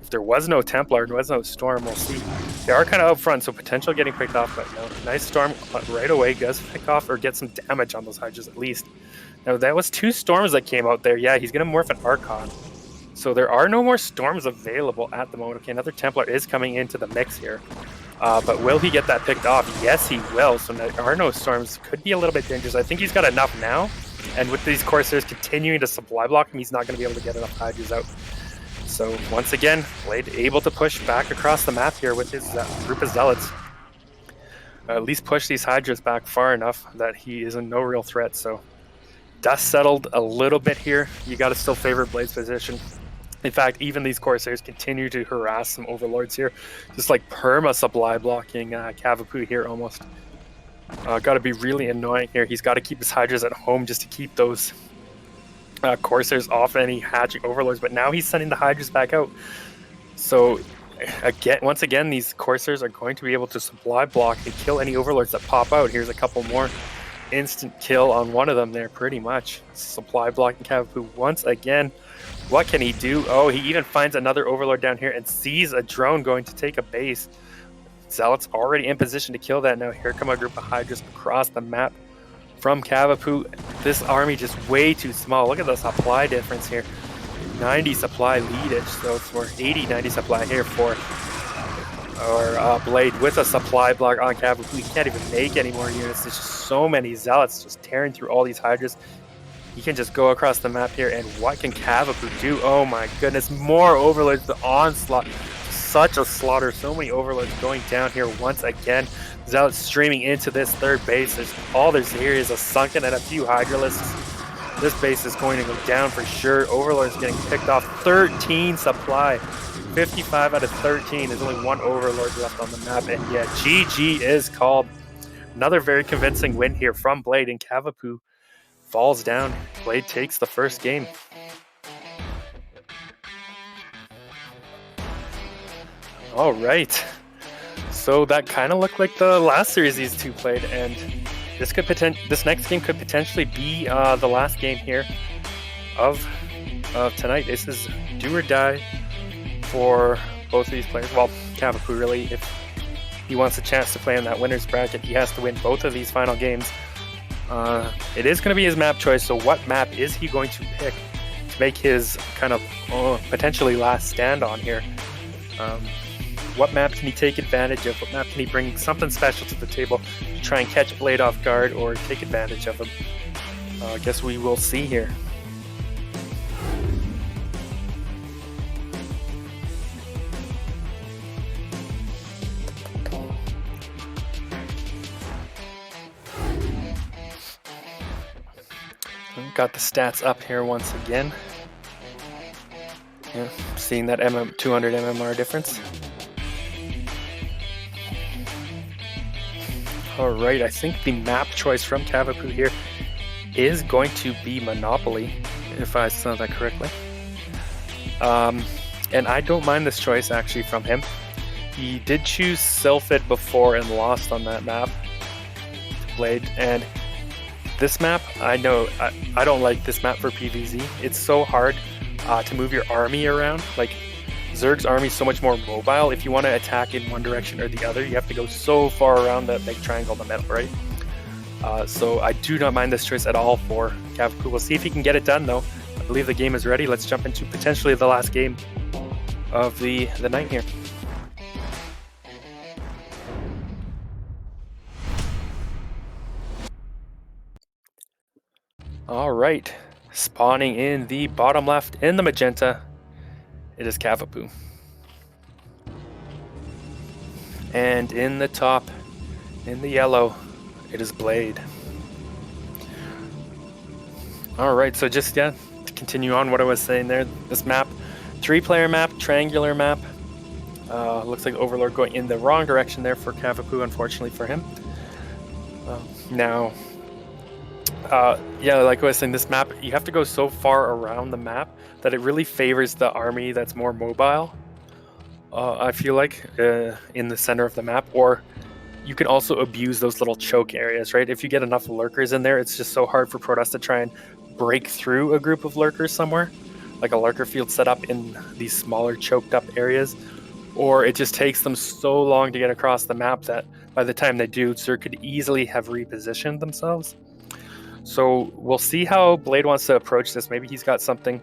If there was no Templar, there was no Storm, we'll see. They are kind of up front, so potential getting picked off, but no. Nice Storm right away, does pick off or get some damage on those Hydras at least. Now, that was 2 Storms that came out there. Yeah, he's going to morph an Archon. So there are no more Storms available at the moment. Okay, another Templar is coming into the mix here. But will he get that picked off? Yes, he will. So there are no Storms. Could be a little bit dangerous. I think he's got enough now. And with these Corsairs continuing to supply block him, he's not going to be able to get enough Hydras out. So once again, Blade able to push back across the map here with his group of Zealots. At least push these Hydras back far enough that he is in no real threat. So dust settled a little bit here. You got to still favor Blade's position. In fact, even these Corsairs continue to harass some Overlords here. Just like perma supply blocking Cavapoo here almost. Got to be really annoying here. He's got to keep his Hydras at home just to keep those Corsairs off any hatching Overlords. But now he's sending the Hydras back out. So once again, these Corsairs are going to be able to supply block and kill any Overlords that pop out. Here's a couple more. Instant kill on one of them there, pretty much. Supply blocking Cavapoo once again. What can he do? Oh, he even finds another Overlord down here and sees a drone going to take a base. Zealot's already in position to kill that. Now here come a group of Hydras across the map from Cavapoo. This army just way too small. Look at the supply difference here. 90 supply leadage, so for 80-90 supply here for Blade with a supply block on Cavapoo. He can't even make any more units. There's just so many Zealots just tearing through all these Hydras. He can just go across the map here, and what can Cavapoo do? Oh my goodness, more Overlords, the onslaught. Such a slaughter, so many Overlords going down here once again. Zealots streaming into this third base. All there's here is a Sunken and a few Hydralisks. This base is going to go down for sure. Overlord's getting picked off. 13 supply. 55 out of 13. There's only one Overlord left on the map, and yeah, GG is called. Another very convincing win here from Blade, and Cavapoo falls down. Blade takes the first game. All right. So that kind of looked like the last series these two played, and this next game could potentially be the last game here of tonight. This is do or die for both of these players. Well, Cavapoo really, if he wants a chance to play in that winner's bracket, he has to win both of these final games. It is going to be his map choice, so what map is he going to pick to make his kind of potentially last stand on here? What map can he take advantage of? What map can he bring something special to the table to try and catch Blade off guard or take advantage of him? I guess we will see here. Got the stats up here once again. Yeah, seeing that 200 MMR difference. All right, I think the map choice from Cavapoo here is going to be Monopoly, if I saw that correctly. And I don't mind this choice actually from him. He did choose Sylphid before and lost on that map to Blade, and this map, I know, I don't like this map for PvZ. It's so hard to move your army around. Like, Zerg's army is so much more mobile. If you want to attack in one direction or the other, you have to go so far around that big triangle in the middle, right? So I do not mind this choice at all for Cavapoo. We'll see if he can get it done, though. I believe the game is ready. Let's jump into potentially the last game of the night here. All right, spawning in the bottom left in the magenta, it is Cavapoo. And in the top, in the yellow, it is Blade. All right, so just, yeah, to continue on what I was saying there, this map, 3-player map, triangular map. Looks like Overlord going in the wrong direction there for Cavapoo, unfortunately for him. Yeah, like I was saying, this map, you have to go so far around the map that it really favors the army that's more mobile. I feel like in the center of the map, or you can also abuse those little choke areas, right? If you get enough lurkers in there, it's just so hard for Protoss to try and break through a group of lurkers somewhere, like a lurker field set up in these smaller choked up areas, or it just takes them so long to get across the map that by the time they do, Zerg could easily have repositioned themselves. So we'll see how Blade wants to approach this. Maybe he's got something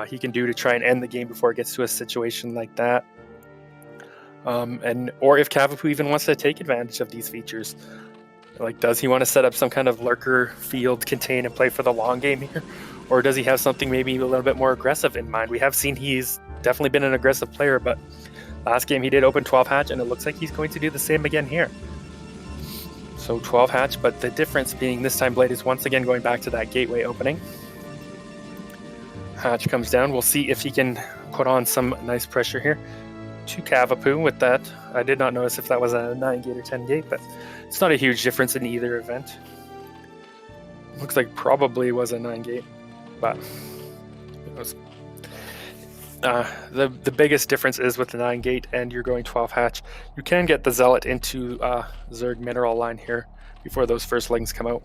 he can do to try and end the game before it gets to a situation like that. Or if Cavapoo even wants to take advantage of these features. Like, does he want to set up some kind of lurker field, contain, and play for the long game here? Or does he have something maybe a little bit more aggressive in mind? We have seen he's definitely been an aggressive player, but last game he did open 12 hatch, and it looks like he's going to do the same again here. So 12 hatch, but the difference being this time Blade is once again going back to that gateway opening. Hatch comes down. We'll see if he can put on some nice pressure here to Cavapoo with that. I did not notice if that was a 9 gate or 10 gate, but it's not a huge difference in either event. Looks like probably was a 9 gate, but it was, the biggest difference is with the 9 gate and you're going 12 hatch. You can get the Zealot into Zerg mineral line here before those first lings come out.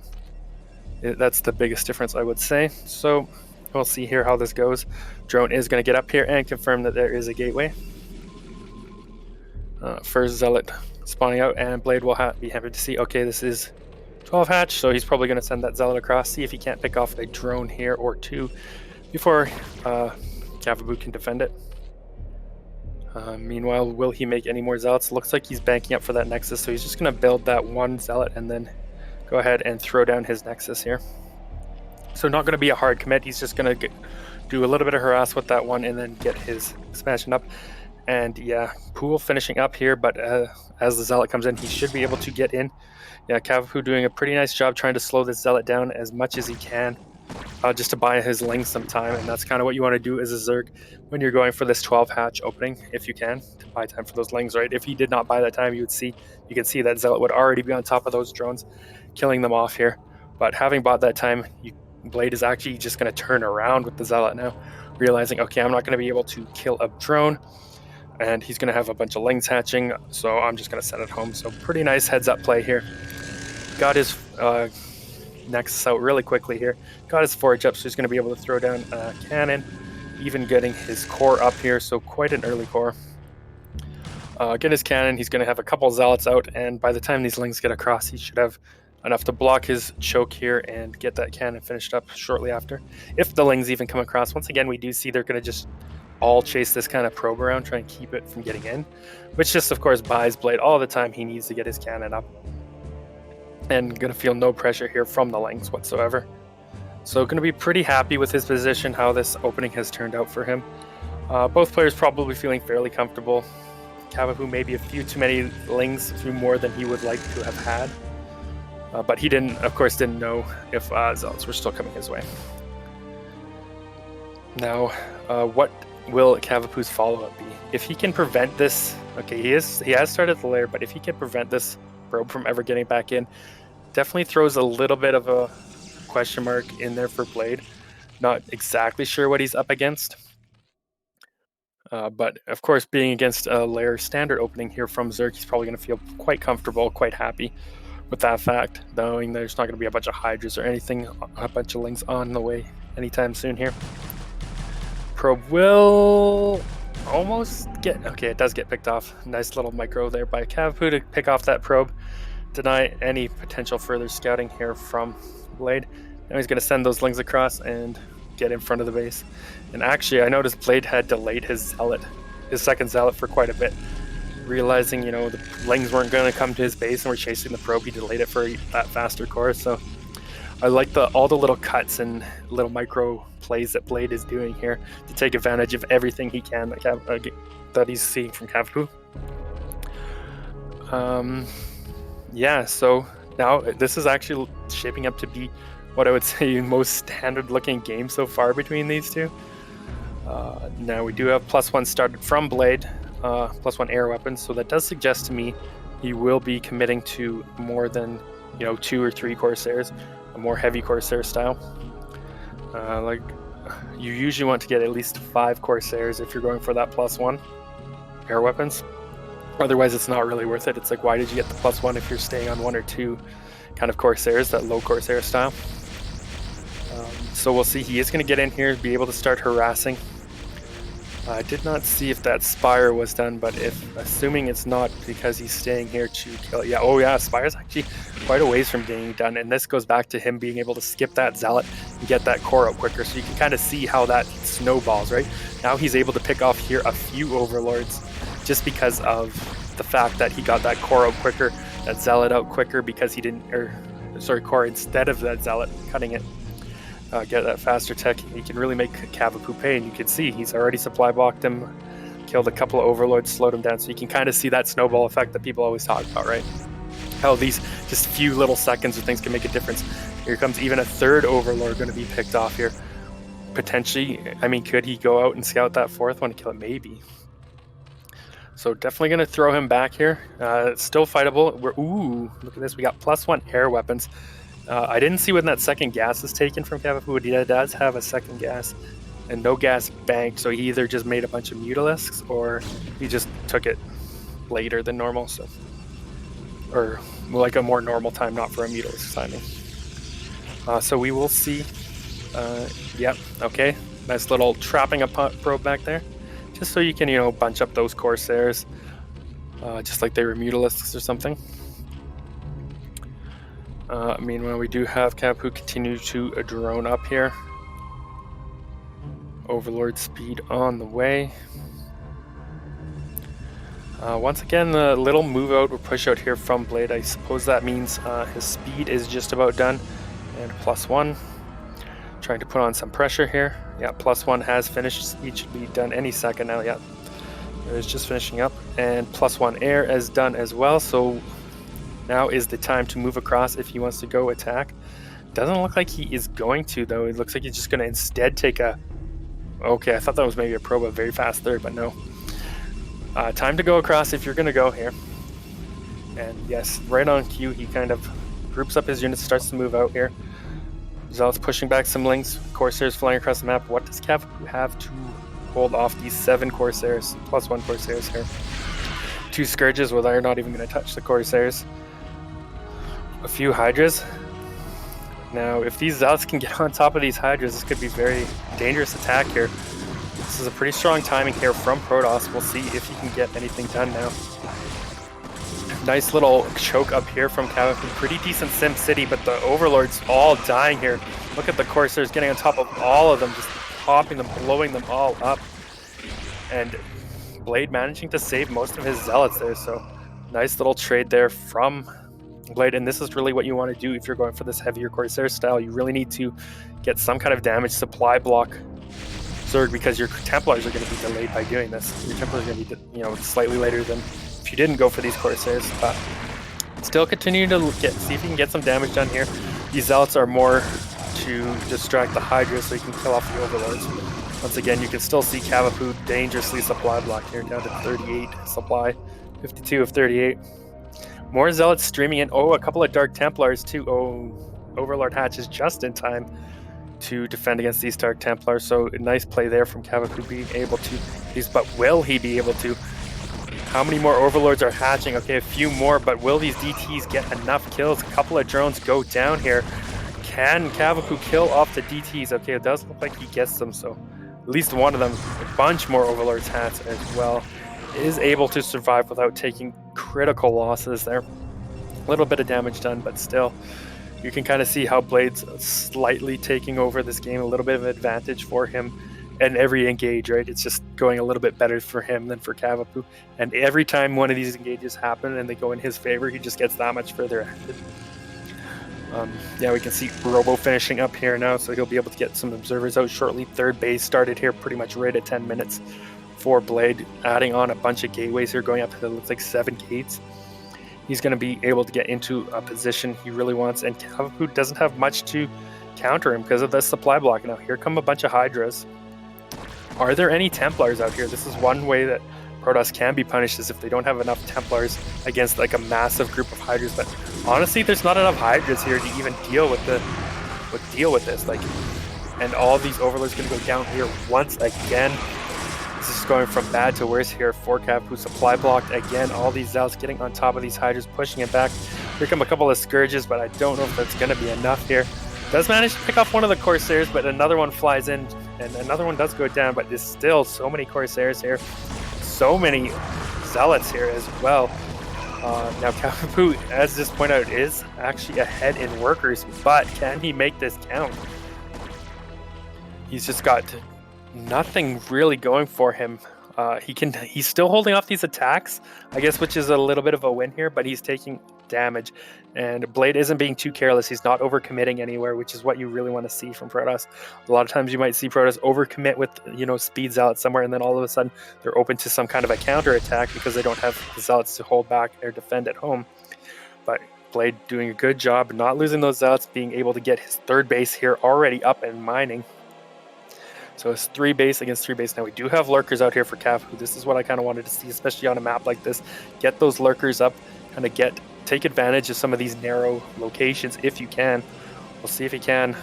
That's the biggest difference, I would say. So we'll see here how this goes. Drone is going to get up here and confirm that there is a gateway. First Zealot spawning out, and Blade will be happy to see, okay, this is 12 hatch, so he's probably going to send that Zealot across, see if he can't pick off a drone here or two before Cavapoo can defend it. Meanwhile, will he make any more Zealots? Looks like he's banking up for that Nexus, so he's just going to build that one Zealot and then go ahead and throw down his Nexus here. So not going to be a hard commit, he's just going to do a little bit of harass with that one and then get his expansion up. And yeah, Pool finishing up here, but as the Zealot comes in, he should be able to get in. Yeah, Cavapoo doing a pretty nice job trying to slow this Zealot down as much as he can, just to buy his lings some time, and that's kind of what you want to do as a Zerg when you're going for this 12 hatch opening, if you can, to buy time for those lings, right? If he did not buy that time, you can see that Zealot would already be on top of those drones, killing them off here. But having bought that time, Blade is actually just going to turn around with the Zealot now, realizing, okay, I'm not going to be able to kill a drone, and he's going to have a bunch of lings hatching, so I'm just going to send it home. So pretty nice heads-up play here. Got his Nexus out really quickly here. Got his forage up, so he's going to be able to throw down a cannon, even getting his core up here, so quite an early core. Get his cannon, he's going to have a couple Zealots out, and by the time these lings get across, he should have enough to block his choke here and get that cannon finished up shortly after. If the lings even come across, once again, we do see they're going to just all chase this kind of probe around, try and keep it from getting in, which just, of course, buys Blade all the time he needs to get his cannon up. And going to feel no pressure here from the lings whatsoever. So going to be pretty happy with his position, how this opening has turned out for him. Both players probably feeling fairly comfortable. Cavapoo maybe a few too many lings, a few more than he would like to have had. But he didn't, of course, didn't know if zealots were still coming his way. Now, what will Cavapoo's follow-up be? If he can prevent this, okay, he has started the lair, but if he can prevent this probe from ever getting back in, definitely throws a little bit of a question mark in there for Blade. Not exactly sure what he's up against. But of course, being against a lair standard opening here from Zerg, he's probably going to feel quite comfortable, quite happy with that fact, knowing there's not going to be a bunch of Hydras or anything, a bunch of Lings on the way anytime soon here. Probe will almost get, okay, it does get picked off. Nice little micro there by Cavapoo to pick off that probe, deny any potential further scouting here from Blade. Now he's going to send those Lings across and get in front of the base. And actually, I noticed Blade had delayed his second zealot for quite a bit. Realizing, you know, the Lings weren't going to come to his base and were chasing the probe, he delayed it for that faster core. So I like all the little cuts and little micro plays that Blade is doing here to take advantage of everything he can that he's seeing from Cavapoo. Yeah, so now this is actually shaping up to be what I would say most standard looking game so far between these two. Now we do have +1 started from Blade, +1 air weapons, so that does suggest to me he will be committing to more than, you know, 2 or 3 Corsairs, a more heavy Corsair style. Like, you usually want to get at least 5 Corsairs if you're going for that +1 air weapons. Otherwise, it's not really worth it. It's like, why did you get the +1 if you're staying on 1 or 2 kind of Corsairs, that low Corsair style? So we'll see. He is going to get in here, be able to start harassing. I did not see if that Spire was done, but assuming it's not, because he's staying here to kill. Yeah, oh yeah, Spire's actually quite a ways from being done, and this goes back to him being able to skip that Zealot and get that core out quicker, so you can kind of see how that snowballs, right? Now he's able to pick off here a few Overlords just because of the fact that he got that core out quicker, that Zealot out quicker, because he didn't, core instead of that Zealot, cutting it. Get that faster tech. He can really make Cavapoo pay, and you can see he's already supply blocked him, killed a couple of Overlords, slowed him down, so you can kind of see that snowball effect that people always talk about, right? How these just few little seconds of things can make a difference. Here comes even a third Overlord going to be picked off here. Potentially, I mean, could he go out and scout that fourth one to kill it? Maybe. So definitely going to throw him back here. It's still fightable. Ooh, look at this. We got +1 air weapons. I didn't see when that second gas is taken from Cavapoo. He does have a second gas and no gas banked, so he either just made a bunch of Mutalisks or he just took it later than normal, so, or like a more normal time, not for a Mutalisk timing. So we will see. Yep, okay, nice little trapping a probe back there, just so you can, you know, bunch up those Corsairs, just like they were Mutalisks or something. Meanwhile, we do have Cavapoo continue to drone up here. Overlord speed on the way. Once again, the little move out or push out here from Blade. I suppose that means his speed is just about done. And +1. Trying to put on some pressure here. Yeah, +1 has finished. Speed should be done any second now. Yeah, it's just finishing up. And +1 air is done as well. So now is the time to move across if he wants to go attack. Doesn't look like he is going to, though. It looks like he's just going to instead take a... Okay, I thought that was maybe a probe, a very fast third, but no. Time to go across if you're going to go here. And yes, right on cue, he kind of groups up his units, starts to move out here. Zealot's pushing back some Lings. Corsairs flying across the map. What does Cavapoo have to hold off these 7 Corsairs? +1 Corsairs here. 2 Scourges, well, they're not even going to touch the Corsairs. A few Hydras. Now, if these Zealots can get on top of these Hydras, this could be very dangerous attack here. This is a pretty strong timing here from Protoss. We'll see if he can get anything done now. Nice little choke up here from Cavapoo. Pretty decent Sim City, but the Overlords all dying here. Look at the Corsairs getting on top of all of them, just popping them, blowing them all up. And Blade managing to save most of his Zealots there, so nice little trade there from Blade, and this is really what you want to do if you're going for this heavier Corsair style. You really need to get some kind of damage supply block Zerg, because your Templars are going to be delayed by doing this. Your Templars are going to be, you know, slightly later than if you didn't go for these Corsairs. But Still continuing to see if he can get some damage done here. These Zealots are more to distract the Hydra so he can kill off the Overlords. Once again, you can still see Cavapoo dangerously supply blocked here, down to 38 supply, 52 of 38. More Zealots streaming in. Oh, a couple of Dark Templars too. Oh, Overlord hatches just in time to defend against these Dark Templars. So a nice play there from Cavapoo being able to. But will he be able to? How many more Overlords are hatching? Okay, a few more, but will these DTs get enough kills? A couple of drones go down here. Can Cavapoo kill off the DTs? Okay, it does look like he gets them, so at least one of them, a bunch more Overlords hats as well, is able to survive without taking critical losses there. A little bit of damage done, but still, you can kind of see how Blade's slightly taking over this game, a little bit of an advantage for him. And every engage, right? It's just going a little bit better for him than for Cavapoo. And every time one of these engages happen and they go in his favor, he just gets that much further ahead. Yeah, we can see Robo finishing up here now, so he'll be able to get some observers out shortly. Third base started here pretty much right at 10 minutes for Blade, adding on a bunch of gateways here, going up to, it looks like 7 gates. He's going to be able to get into a position he really wants, and Cavapoo doesn't have much to counter him because of the supply block. Now, here come a bunch of Hydras. Are there any Templars out here? This is one way that Protoss can be punished, is if they don't have enough Templars against like a massive group of Hydras. But honestly, there's not enough Hydras here to even deal with this. Like, and all these Overlords going to go down here once again. This is going from bad to worse here for Cavapoo. Supply blocked again. All these Zealots getting on top of these Hydras, pushing it back. Here come a couple of Scourges, but I don't know if that's going to be enough here. Does manage to pick off one of the Corsairs, but another one flies in, and another one does go down, but there's still so many Corsairs here. So many Zealots here as well. Now Cavapoo, as just pointed out, is actually ahead in workers, but can he make this count? He's just got nothing really going for him. He's still holding off these attacks, I guess, which is a little bit of a win here, but he's taking damage. And Blade isn't being too careless. He's not overcommitting anywhere, which is what you really want to see from Protoss. A lot of times you might see Protoss overcommit with, speed Zealots somewhere, and then all of a sudden they're open to some kind of a counter attack because they don't have the Zealots to hold back or defend at home. But Blade doing a good job, not losing those Zealots, being able to get his third base here already up and mining. So it's 3 base against 3 base. Now we do have lurkers out here for Cavapoo. This is what I kind of wanted to see, especially on a map like this. Get those lurkers up, kind of take advantage of some of these narrow locations if you can. We'll see if he can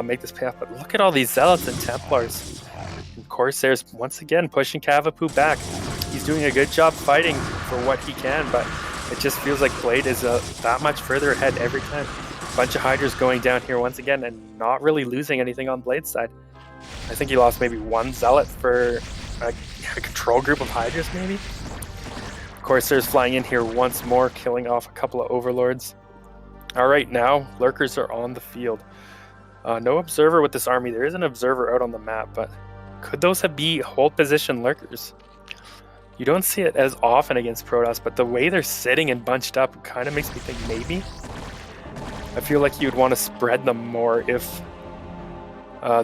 make this pay off. But look at all these Zealots and Templars. And Corsairs once again pushing Cavapoo back. He's doing a good job fighting for what he can, but it just feels like Blade is that much further ahead every time. A bunch of Hydras going down here once again and not really losing anything on Blade's side. I think he lost maybe 1 Zealot for a control group of Hydras, maybe. Corsairs flying in here once more, killing off a couple of Overlords. All right, now lurkers are on the field. No observer with this army. There is an observer out on the map, but could those be hold position lurkers? You don't see it as often against Protoss, but the way they're sitting and bunched up kind of makes me think maybe. I feel like you'd want to spread them more if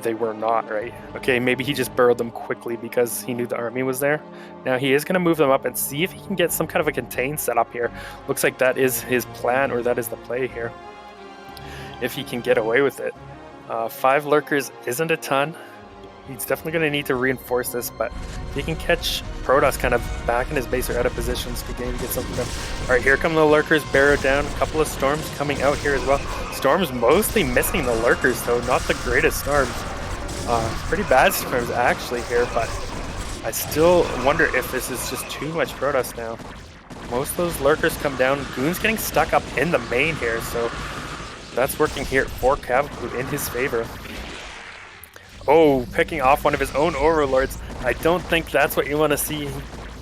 they were not, right? Okay, maybe he just burrowed them quickly because he knew the army was there. Now he is going to move them up and see if he can get some kind of a contain set up here. Looks like that is his plan, or that is the play here. If he can get away with it. 5 lurkers isn't a ton. He's definitely going to need to reinforce this, but if he can catch Protoss kind of back in his base or out of positions, could maybe get something done. All right, here come the lurkers, barrow down. A couple of storms coming out here as well. Storms mostly missing the lurkers, though. Not the greatest storms. Pretty bad storms, actually, here, but I still wonder if this is just too much Protoss now. Most of those lurkers come down. Goon's getting stuck up in the main here, so that's working here for Cavapoo in his favor. Oh, picking off one of his own Overlords. I don't think that's what you want to see.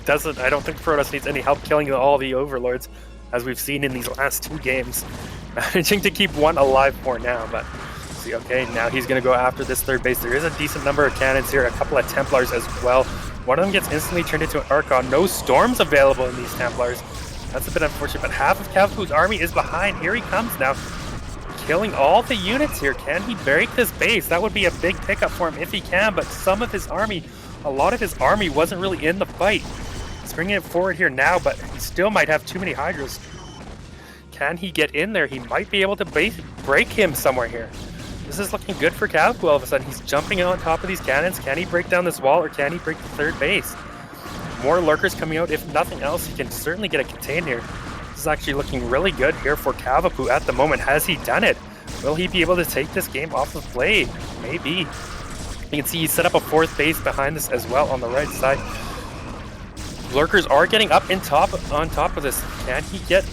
I don't think Protoss needs any help killing all the Overlords, as we've seen in these last 2 games. Managing to keep 1 alive for now, but see, okay, now he's going to go after this third base. There is a decent number of cannons here, a couple of Templars as well. One of them gets instantly turned into an Archon. No storms available in these Templars. That's a bit unfortunate, but half of Cavapoo's army is behind. Here he comes now, killing all the units here. Can he break this base? That would be a big pickup for him if he can, but some of his army, a lot of his army wasn't really in the fight. He's bringing it forward here now, but he still might have too many Hydras. Can he get in there? He might be able to break him somewhere here. This is looking good for Cavapoo all of a sudden. He's jumping on top of these cannons. Can he break down this wall, or can he break the third base? More lurkers coming out. If nothing else, he can certainly get a contain here. This is actually looking really good here for Cavapoo at the moment. Has he done it? Will he be able to take this game off of Blade? Maybe. You can see he set up a fourth base behind this as well on the right side. Lurkers are getting up on top of this. Can he get...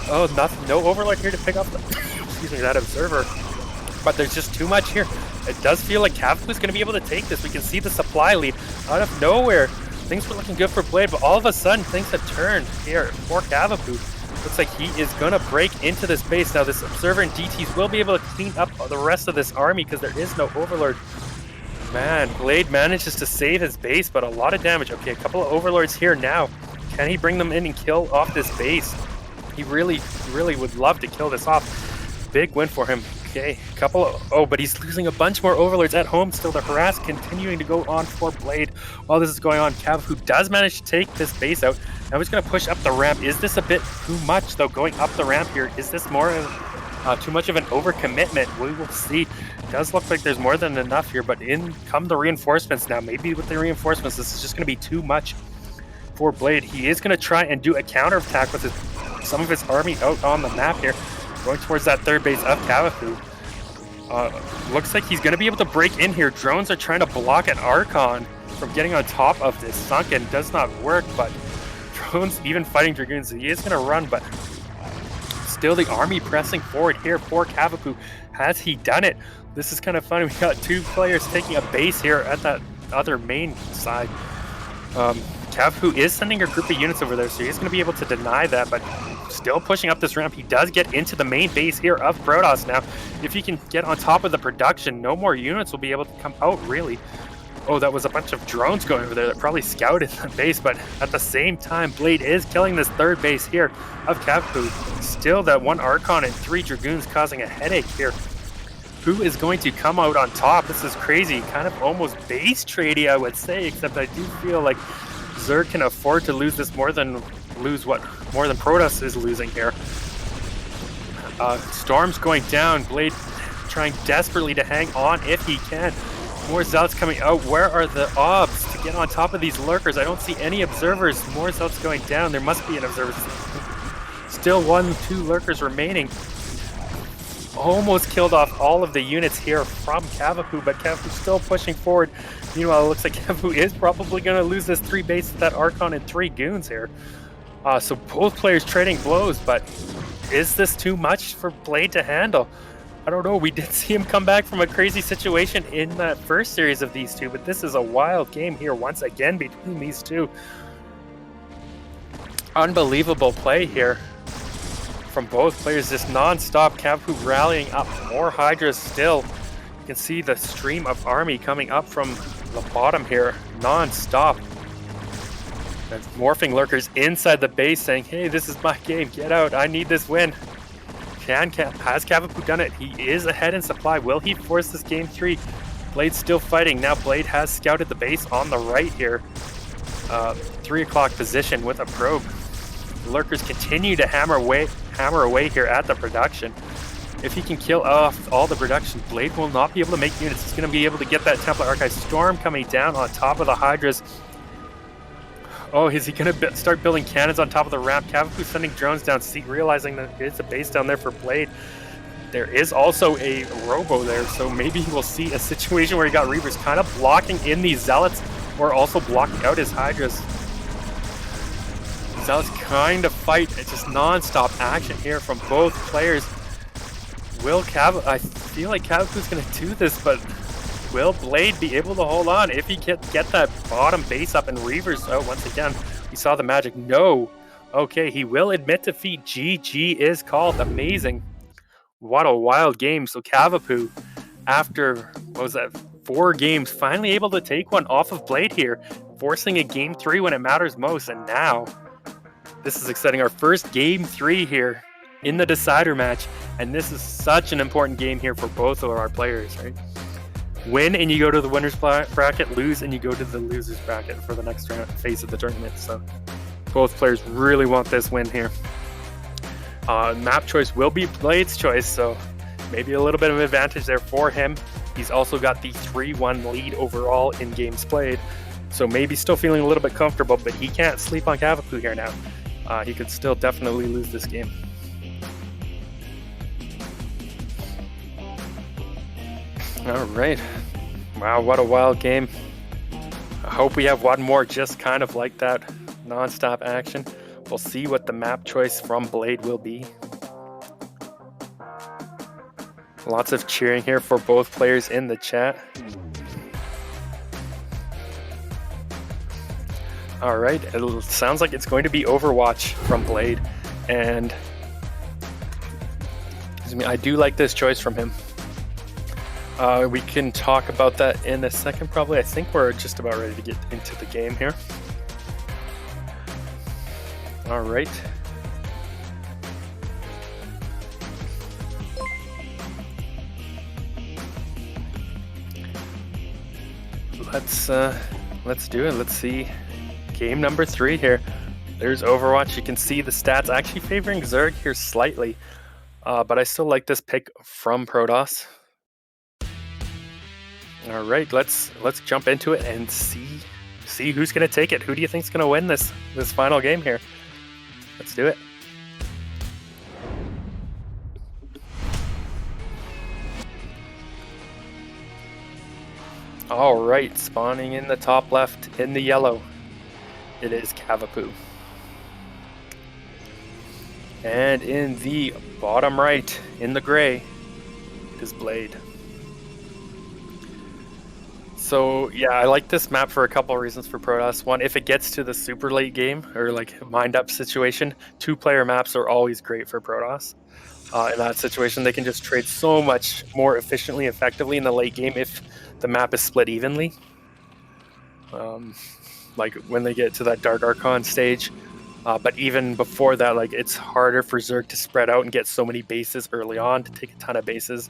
Oh, nothing. No Overlord here to pick up excuse me, that Observer. But there's just too much here. It does feel like Cavapoo's going to be able to take this. We can see the supply lead out of nowhere. Things were looking good for Blade, but all of a sudden things have turned here for Cavapoo. Looks like he is going to break into this base. Now this Observer and DTs will be able to clean up the rest of this army because there is no Overlord. Man, Blade manages to save his base, but a lot of damage. Okay, a couple of Overlords here now. Can he bring them in and kill off this base? He really would love to kill this off. Big win for him. Okay, but he's losing a bunch more Overlords at home still. The harass continuing to go on for Blade while this is going on. Cavapoo does manage to take this base out. Now he's going to push up the ramp. Is this a bit too much, though, going up the ramp here? Is this more too much of an overcommitment? We will see. It does look like there's more than enough here, but in come the reinforcements now. Maybe with the reinforcements, this is just going to be too much for Blade. He is going to try and do a counterattack with some of his army out on the map here, going towards that third base of Cavapoo. Looks like he's going to be able to break in here. Drones are trying to block an Archon from getting on top of this. Sunken does not work, but drones even fighting Dragoons. He is going to run, but still the army pressing forward here for Cavapoo. Has he done it? This is kind of funny. We got two players taking a base here at that other main side. Cavapoo is sending a group of units over there, so he's going to be able to deny that, but still pushing up this ramp. He does get into the main base here of Protoss now. If he can get on top of the production, no more units will be able to come out, really. Oh, that was a bunch of drones going over there that probably scouted the base, but at the same time, Blade is killing this third base here of Cavapoo. Still that one Archon and 3 Dragoons causing a headache here. Who is going to come out on top? This is crazy. Kind of almost base tradey, I would say, except I do feel like Zerg can afford to lose this more than Protoss is losing here. Storm's going down. Blade trying desperately to hang on if he can. More Zealots coming out. Where are the obs to get on top of these lurkers? I don't see any observers. More Zealots going down. There must be an observer. Still 1-2 lurkers remaining. Almost killed off all of the units here from Cavapoo, but Cavapoo still pushing forward. Meanwhile, it looks like Cavapoo is probably going to lose this 3 base with that Archon and 3 goons here. So both players trading blows, but is this too much for Blade to handle? I don't know. We did see him come back from a crazy situation in that first series of these two, but this is a wild game here once again between these two. Unbelievable play here from both players, just non-stop. Cavapoo rallying up more Hydras still. You can see the stream of army coming up from the bottom here, non-stop. That's morphing lurkers inside the base saying, hey, this is my game, get out, I need this win. Has Cavapoo done it? He is ahead in supply. Will he force this game 3? Blade's still fighting. Now Blade has scouted the base on the right here. 3 o'clock position with a probe. Lurkers continue to hammer away here at the production. If he can kill off all the production, Blade will not be able to make units. He's going to be able to get that Templar Archive Storm coming down on top of the Hydras. Oh, is he going to start building cannons on top of the ramp? Cavapoo sending drones down, realizing that it's a base down there for Blade. There is also a Robo there, so maybe we'll see a situation where he got Reavers kind of blocking in these Zealots or also blocking out his Hydras. Zealots kind of fight. It's just non-stop action here from both players. I feel like Cavapoo's going to do this, but will Blade be able to hold on if he can get that bottom base up and Reavers out once again? We saw the magic. No. Okay, he will admit defeat. GG is called. Amazing. What a wild game. So Cavapoo, after, what was that, 4 games, finally able to take one off of Blade here, forcing a game 3 when it matters most. And now, this is exciting. Our first game 3 here in the decider match. And this is such an important game here for both of our players, right? Win and you go to the winner's bracket, lose and you go to the loser's bracket for the next phase of the tournament. So both players really want this win here. Map choice will be Blade's choice, so maybe a little bit of advantage there for him. He's also got the 3-1 lead overall in games played, so maybe still feeling a little bit comfortable, but he can't sleep on Cavapoo here now. He could still definitely lose this game. All right. Wow, what a wild game. I hope we have one more just kind of like that, non-stop action. We'll see what the map choice from Blade will be. Lots of cheering here for both players in the chat. All right, it sounds like it's going to be Overwatch from Blade, and I do like this choice from him. We can talk about that in a second, probably. I think we're just about ready to get into the game here. All right. Let's do it. Let's see game number 3 here. There's Overwatch. You can see the stats actually favoring Zerg here slightly, but I still like this pick from Protoss. All right, let's jump into it and see who's gonna take it. Who do you think's gonna win this final game here? Let's do it. All right, spawning in the top left in the yellow, it is Cavapoo. And in the bottom right, in the gray, it is Blade. So yeah, I like this map for a couple of reasons for Protoss. One, if it gets to the super late game or like mind up situation, 2-player maps are always great for Protoss. In that situation, they can just trade so much more efficiently, effectively in the late game if the map is split evenly. Like when they get to that Dark Archon stage. But even before that, like it's harder for Zerg to spread out and get so many bases early on, to take a ton of bases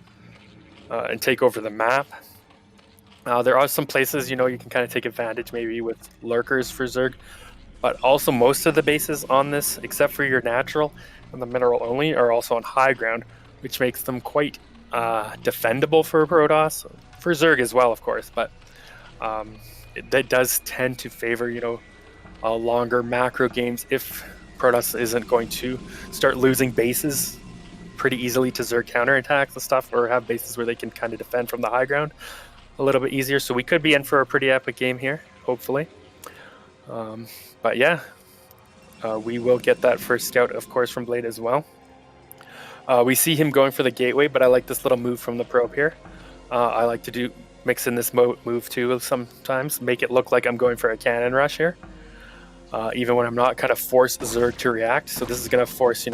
and take over the map. There are some places, you can kind of take advantage maybe with lurkers for Zerg, but also most of the bases on this, except for your natural and the mineral only, are also on high ground, which makes them quite defendable for Protoss, for Zerg as well, of course, but that does tend to favor, longer macro games if Protoss isn't going to start losing bases pretty easily to Zerg counterattacks and stuff, or have bases where they can kind of defend from the high ground a little bit easier. So we could be in for a pretty epic game here, hopefully. But yeah, we will get that first scout, of course, from Blade as well. We see him going for the gateway, but I like this little move from the probe here. I like to mix in this move too sometimes, make it look like I'm going for a cannon rush here. Even when I'm not, kind of force Zerg to react. So this is going to force,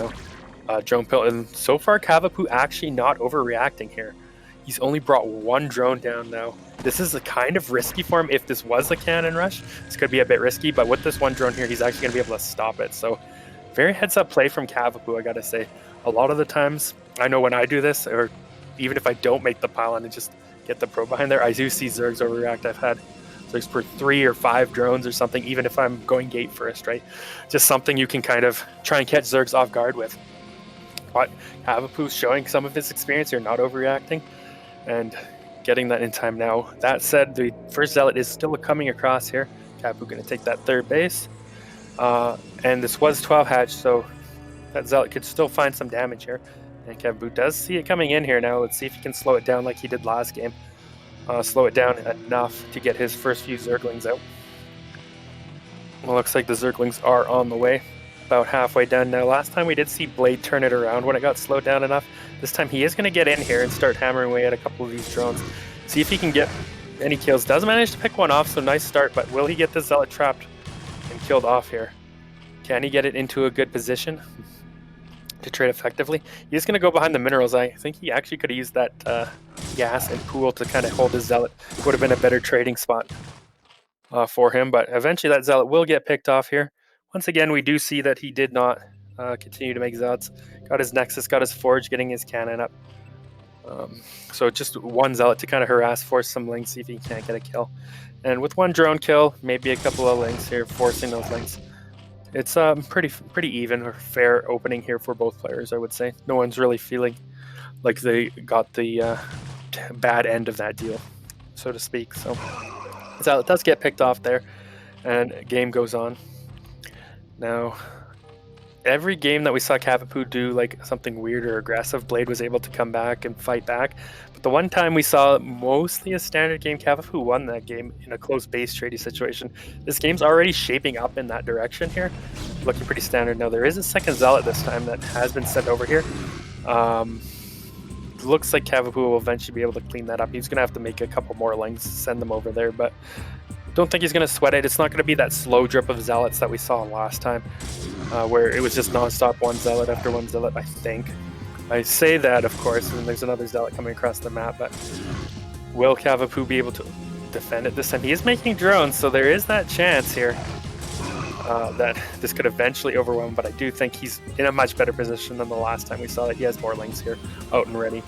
drone pill. And so far, Cavapoo actually not overreacting here. He's only brought 1 drone down now. This is a kind of risky for him. If this was a cannon rush, this could be a bit risky, but with this 1 drone here, he's actually going to be able to stop it. So very heads-up play from Cavapoo, I gotta say. A lot of the times, I know when I do this, or even if I don't make the pylon and just get the probe behind there, I do see Zergs overreact. I've had Zergs for 3 or 5 drones or something, even if I'm going gate first, right? Just something you can kind of try and catch Zergs off guard with. But Cavapoo's showing some of his experience here, not overreacting, and getting that in time now. That said, the first Zealot is still coming across here. Cavapoo going to take that 3rd base. And this was 12 hatch, so that Zealot could still find some damage here. And Cavapoo does see it coming in here now. Let's see if he can slow it down like he did last game. Slow it down enough to get his first few Zerglings out. Well, looks like the Zerglings are on the way. About halfway done now. Last time we did see Blade turn it around when it got slowed down enough. This time he is going to get in here and start hammering away at a couple of these drones. See if he can get any kills. Does manage to pick one off, so nice start, but will he get the Zealot trapped and killed off here? Can he get it into a good position to trade effectively? He's going to go behind the minerals. I think he actually could have used that gas and pool to kind of hold his Zealot. Would have been a better trading spot for him, but eventually that Zealot will get picked off here. Once again, we do see that he did not continue to make Zealots. Got his Nexus, got his Forge, getting his cannon up. So just 1 Zealot to kind of harass, force some links, see if he can't get a kill. And with 1 drone kill, maybe a couple of links here, forcing those links It's pretty even or fair opening here for both players, I would say. No one's really feeling like they got the bad end of that deal, so to speak. So it does get picked off there, and game goes on. Now, every game that we saw Cavapoo do like something weird or aggressive, Blade was able to come back and fight back. But the one time we saw mostly a standard game, Cavapoo won that game in a close base trading situation. This game's already shaping up in that direction here, looking pretty standard. Now there is a second Zealot this time that has been sent over here. Looks like Cavapoo will eventually be able to clean that up. He's gonna have to make a couple more links, send them over there, but don't think he's gonna sweat it. It's not gonna be that slow drip of Zealots that we saw last time. Where it was just non-stop one Zealot after one Zealot, I think. I say that, of course, and there's another Zealot coming across the map, but will Cavapoo be able to defend it this time? He is making drones, so there is that chance here that this could eventually overwhelm him, but I do think he's in a much better position than the last time we saw that. He has more links here, out and ready.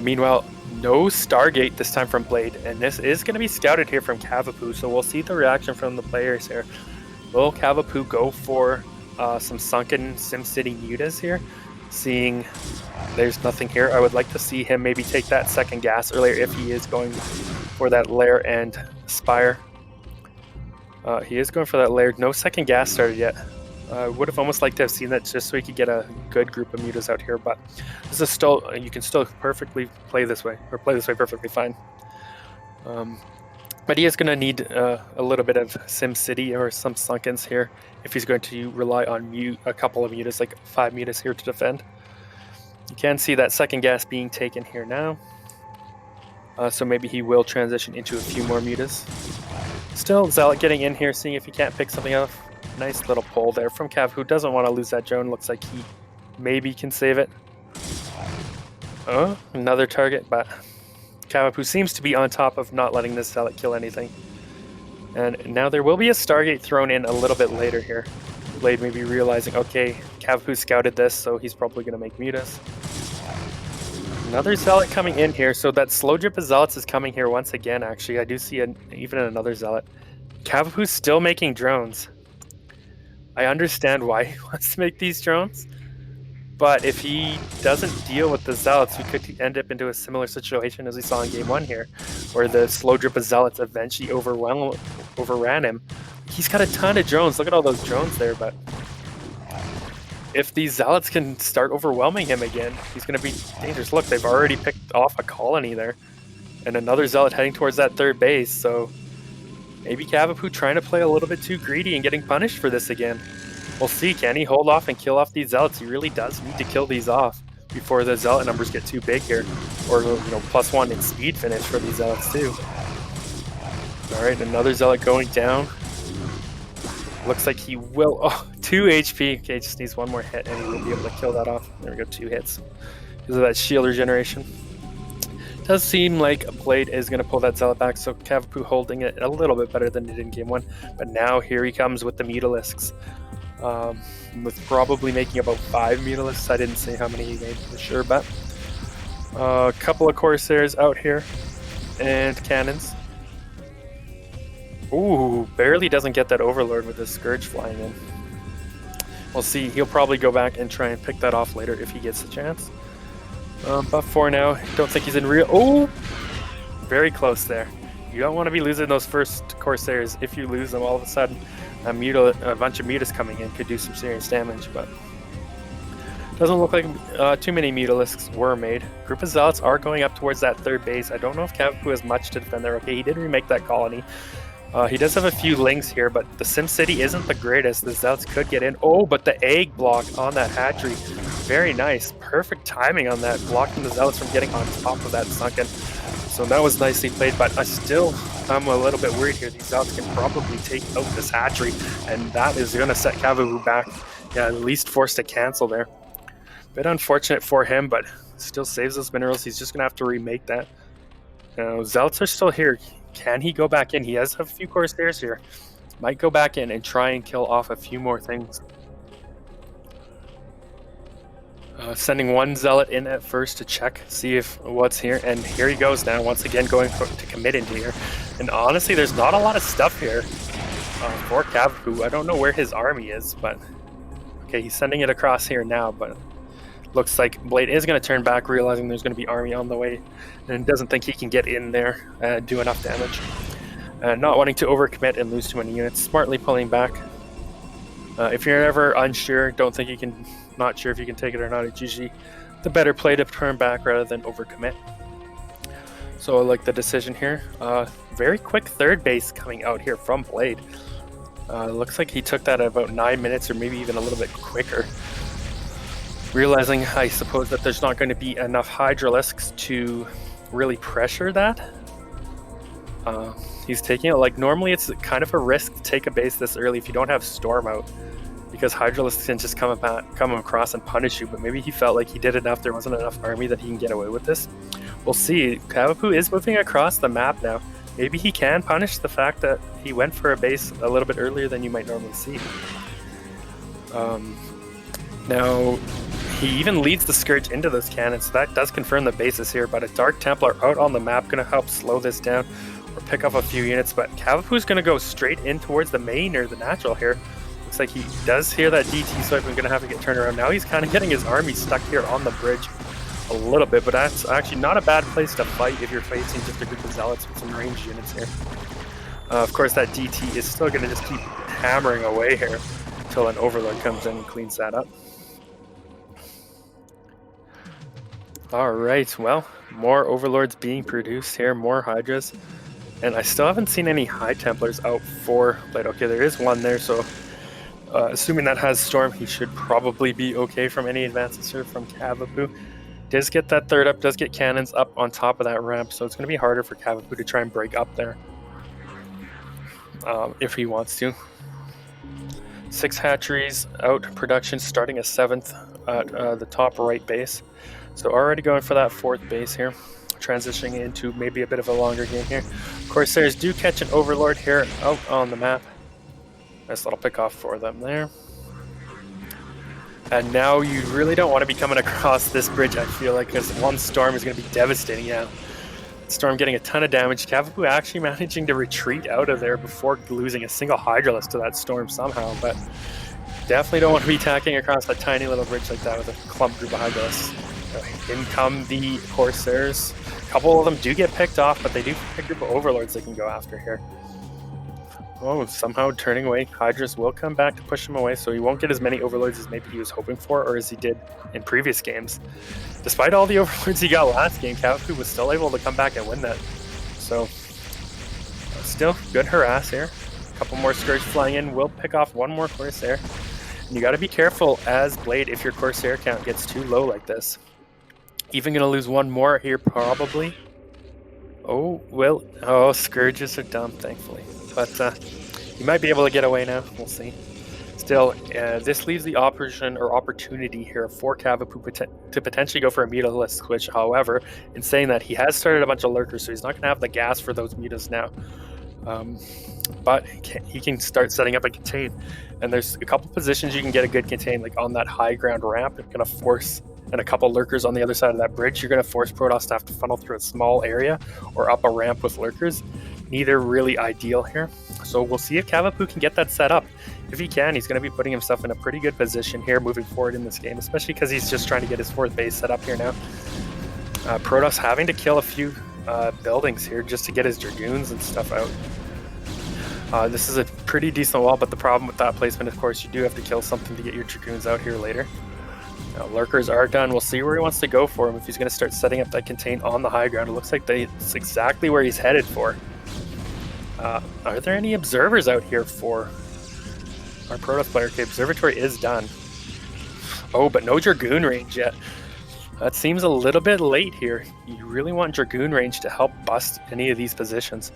Meanwhile, no Stargate this time from Blade, and this is going to be scouted here from Cavapoo, so we'll see the reaction from the players here. Will Cavapoo go for some sunken SimCity mutas here? Seeing there's nothing here, I would like to see him maybe take that second gas earlier if he is going for that lair and spire. He is going for that lair. No second gas started yet. I would have almost liked to have seen that just so he could get a good group of mutas out here, but this is still, you can still perfectly play this way, or play this way perfectly fine. But he is going to need a little bit of SimCity or some sunkens here if he's going to rely on a couple of mutas, like 5 mutas here to defend. You can see that second gas being taken here now. So maybe he will transition into a few more mutas. Still, Zealot getting in here, seeing if he can't pick something off. Nice little pull there from Cav, who doesn't want to lose that drone. Looks like he maybe can save it. Oh, another target, but Cavapoo seems to be on top of not letting this Zealot kill anything. And now there will be a Stargate thrown in a little bit later here. Blade may be realizing, okay, Cavapoo scouted this, so he's probably going to make mutas. Another Zealot coming in here, so that slow drip of Zealots is coming here once again, actually. I do see even another Zealot. Cavapoo's still making drones. I understand why he wants to make these drones, but if he doesn't deal with the Zealots, we could end up into a similar situation as we saw in Game 1 here, where the slow drip of Zealots eventually overran him. He's got a ton of drones. Look at all those drones there, but if these Zealots can start overwhelming him again, he's going to be dangerous. Look, they've already picked off a colony there, and another Zealot heading towards that third base, so maybe Cavapoo trying to play a little bit too greedy and getting punished for this again. We'll see, can he hold off and kill off these Zealots? He really does need to kill these off before the Zealot numbers get too big here. Or, +1 in speed finish for these Zealots too. Alright, another Zealot going down. Looks like he will, 2 HP. Okay, just needs one more hit and he will be able to kill that off. There we go, 2 hits. Because of that shield regeneration. Does seem like Blade is going to pull that Zealot back, so Cavapoo holding it a little bit better than he did in Game 1. But now here he comes with the Mutalisks. With probably making about 5 Mutalisks. I didn't say how many he made for sure, but a couple of Corsairs out here and cannons. Ooh, barely doesn't get that Overlord with his Scourge flying in. We'll see. He'll probably go back and try and pick that off later if he gets the chance. But for now, don't think he's in real. Oh, very close there. You don't want to be losing those first Corsairs. If you lose them, all of a sudden, a bunch of mutas coming in could do some serious damage. But doesn't look like too many Mutalisks were made. Group of Zealots are going up towards that third base. I don't know if Cavapoo has much to defend there. Okay, he did remake that colony. He does have a few links here, but the SimCity isn't the greatest. The Zealots could get in. Oh, but the egg block on that hatchery. Very nice. Perfect timing on that, blocking the Zealots from getting on top of that sunken. So that was nicely played, but I'm a little bit worried here. These Zealots can probably take out this hatchery, and that is going to set Cavapoo back. Yeah, at least forced to cancel there. Bit unfortunate for him, but still saves those minerals. He's just going to have to remake that. Zealots are still here. Can he go back in? He has a few Corsairs here. Might go back in and try and kill off a few more things. Sending one Zealot in at first to check, see if what's here, and here he goes now, once again going to commit into here. And honestly, there's not a lot of stuff here. for Cavapoo. I don't know where his army is, but okay, he's sending it across here now, but looks like Blade is going to turn back, realizing there's going to be army on the way, and doesn't think he can get in there and do enough damage. Not wanting to overcommit and lose too many units, smartly pulling back. If you're ever unsure, don't think you can, not sure if you can take it or not, it's usually the better play to turn back rather than overcommit. So I like the decision here. Very quick third base coming out here from Blade. Looks like he took that at about 9 minutes or maybe even a little bit quicker. Realizing, I suppose, that there's not going to be enough Hydralisks to really pressure that. He's taking it, like, normally it's kind of a risk to take a base this early if you don't have Storm out, because Hydralisks can just come across and punish you, but maybe he felt like he did enough, there wasn't enough army that he can get away with this. We'll see. Cavapoo is moving across the map now. Maybe he can punish the fact that he went for a base a little bit earlier than you might normally see. Now, he even leads the Scourge into those cannons, so that does confirm the bases here, but a Dark Templar out on the map going to help slow this down or pick up a few units, but Cavapoo's going to go straight in towards the main or the natural here. Looks like he does hear that DT swipe and going to have to get turned around. Now he's kind of getting his army stuck here on the bridge a little bit, but that's actually not a bad place to fight if you're facing just a group of Zealots with some ranged units here. Of course, that DT is still going to just keep hammering away here until an Overlord comes in and cleans that up. Alright, well, more Overlords being produced here, more Hydras. And I still haven't seen any High Templars out for Blade. Okay, there is one there, so assuming that has Storm, he should probably be okay from any advances here from Cavapoo. Does get that third up, does get cannons up on top of that ramp, so it's going to be harder for Cavapoo to try and break up there if he wants to. 6 hatcheries out, production starting a 7th at the top right base. So already going for that 4th base here, transitioning into maybe a bit of a longer game here. Corsairs do catch an Overlord here out on the map. Nice little pick off for them there. And now you really don't want to be coming across this bridge, I feel like, because one Storm is going to be devastating. Yeah, Storm getting a ton of damage. Cavapoo actually managing to retreat out of there before losing a single Hydralisk to that Storm somehow, but definitely don't want to be attacking across a tiny little bridge like that with a clump group of Hydralisks. In come the Corsairs. A couple of them do get picked off, but they do pick a group of Overlords they can go after here. Oh, somehow turning away. Hydras will come back to push him away, so he won't get as many Overlords as maybe he was hoping for, or as he did in previous games. Despite all the Overlords he got last game, Cavapoo was still able to come back and win that. So, still good harass here. A couple more Scourge flying in will pick off one more Corsair. And you got to be careful as Blade if your Corsair count gets too low like this. Even going to lose one more here, probably. Oh, well, oh, Scourges are dumb, thankfully. But you might be able to get away now. We'll see. Still, this leaves the opportunity here for Cavapoo to potentially go for a mutalist switch. However, in saying that, he has started a bunch of lurkers, so he's not going to have the gas for those mutas now. But he can start setting up a contain. And there's a couple positions you can get a good contain, like on that high ground ramp. It's going to force, and a couple lurkers on the other side of that bridge, you're going to force Protoss to have to funnel through a small area or up a ramp with lurkers. Neither really ideal here. So we'll see if Cavapoo can get that set up. If he can, he's going to be putting himself in a pretty good position here moving forward in this game, especially because he's just trying to get his 4th base set up here now. Protoss having to kill a few buildings here just to get his Dragoons and stuff out. This is a pretty decent wall, but the problem with that placement, of course, you do have to kill something to get your Dragoons out here later. Now, lurkers are done. We'll see where he wants to go for him. If he's going to start setting up that contain on the high ground, it looks like that's exactly where he's headed for. Are there any observers out here for our Protoss player? Okay, observatory is done. Oh, but no Dragoon range yet. That seems a little bit late here. You really want Dragoon range to help bust any of these positions.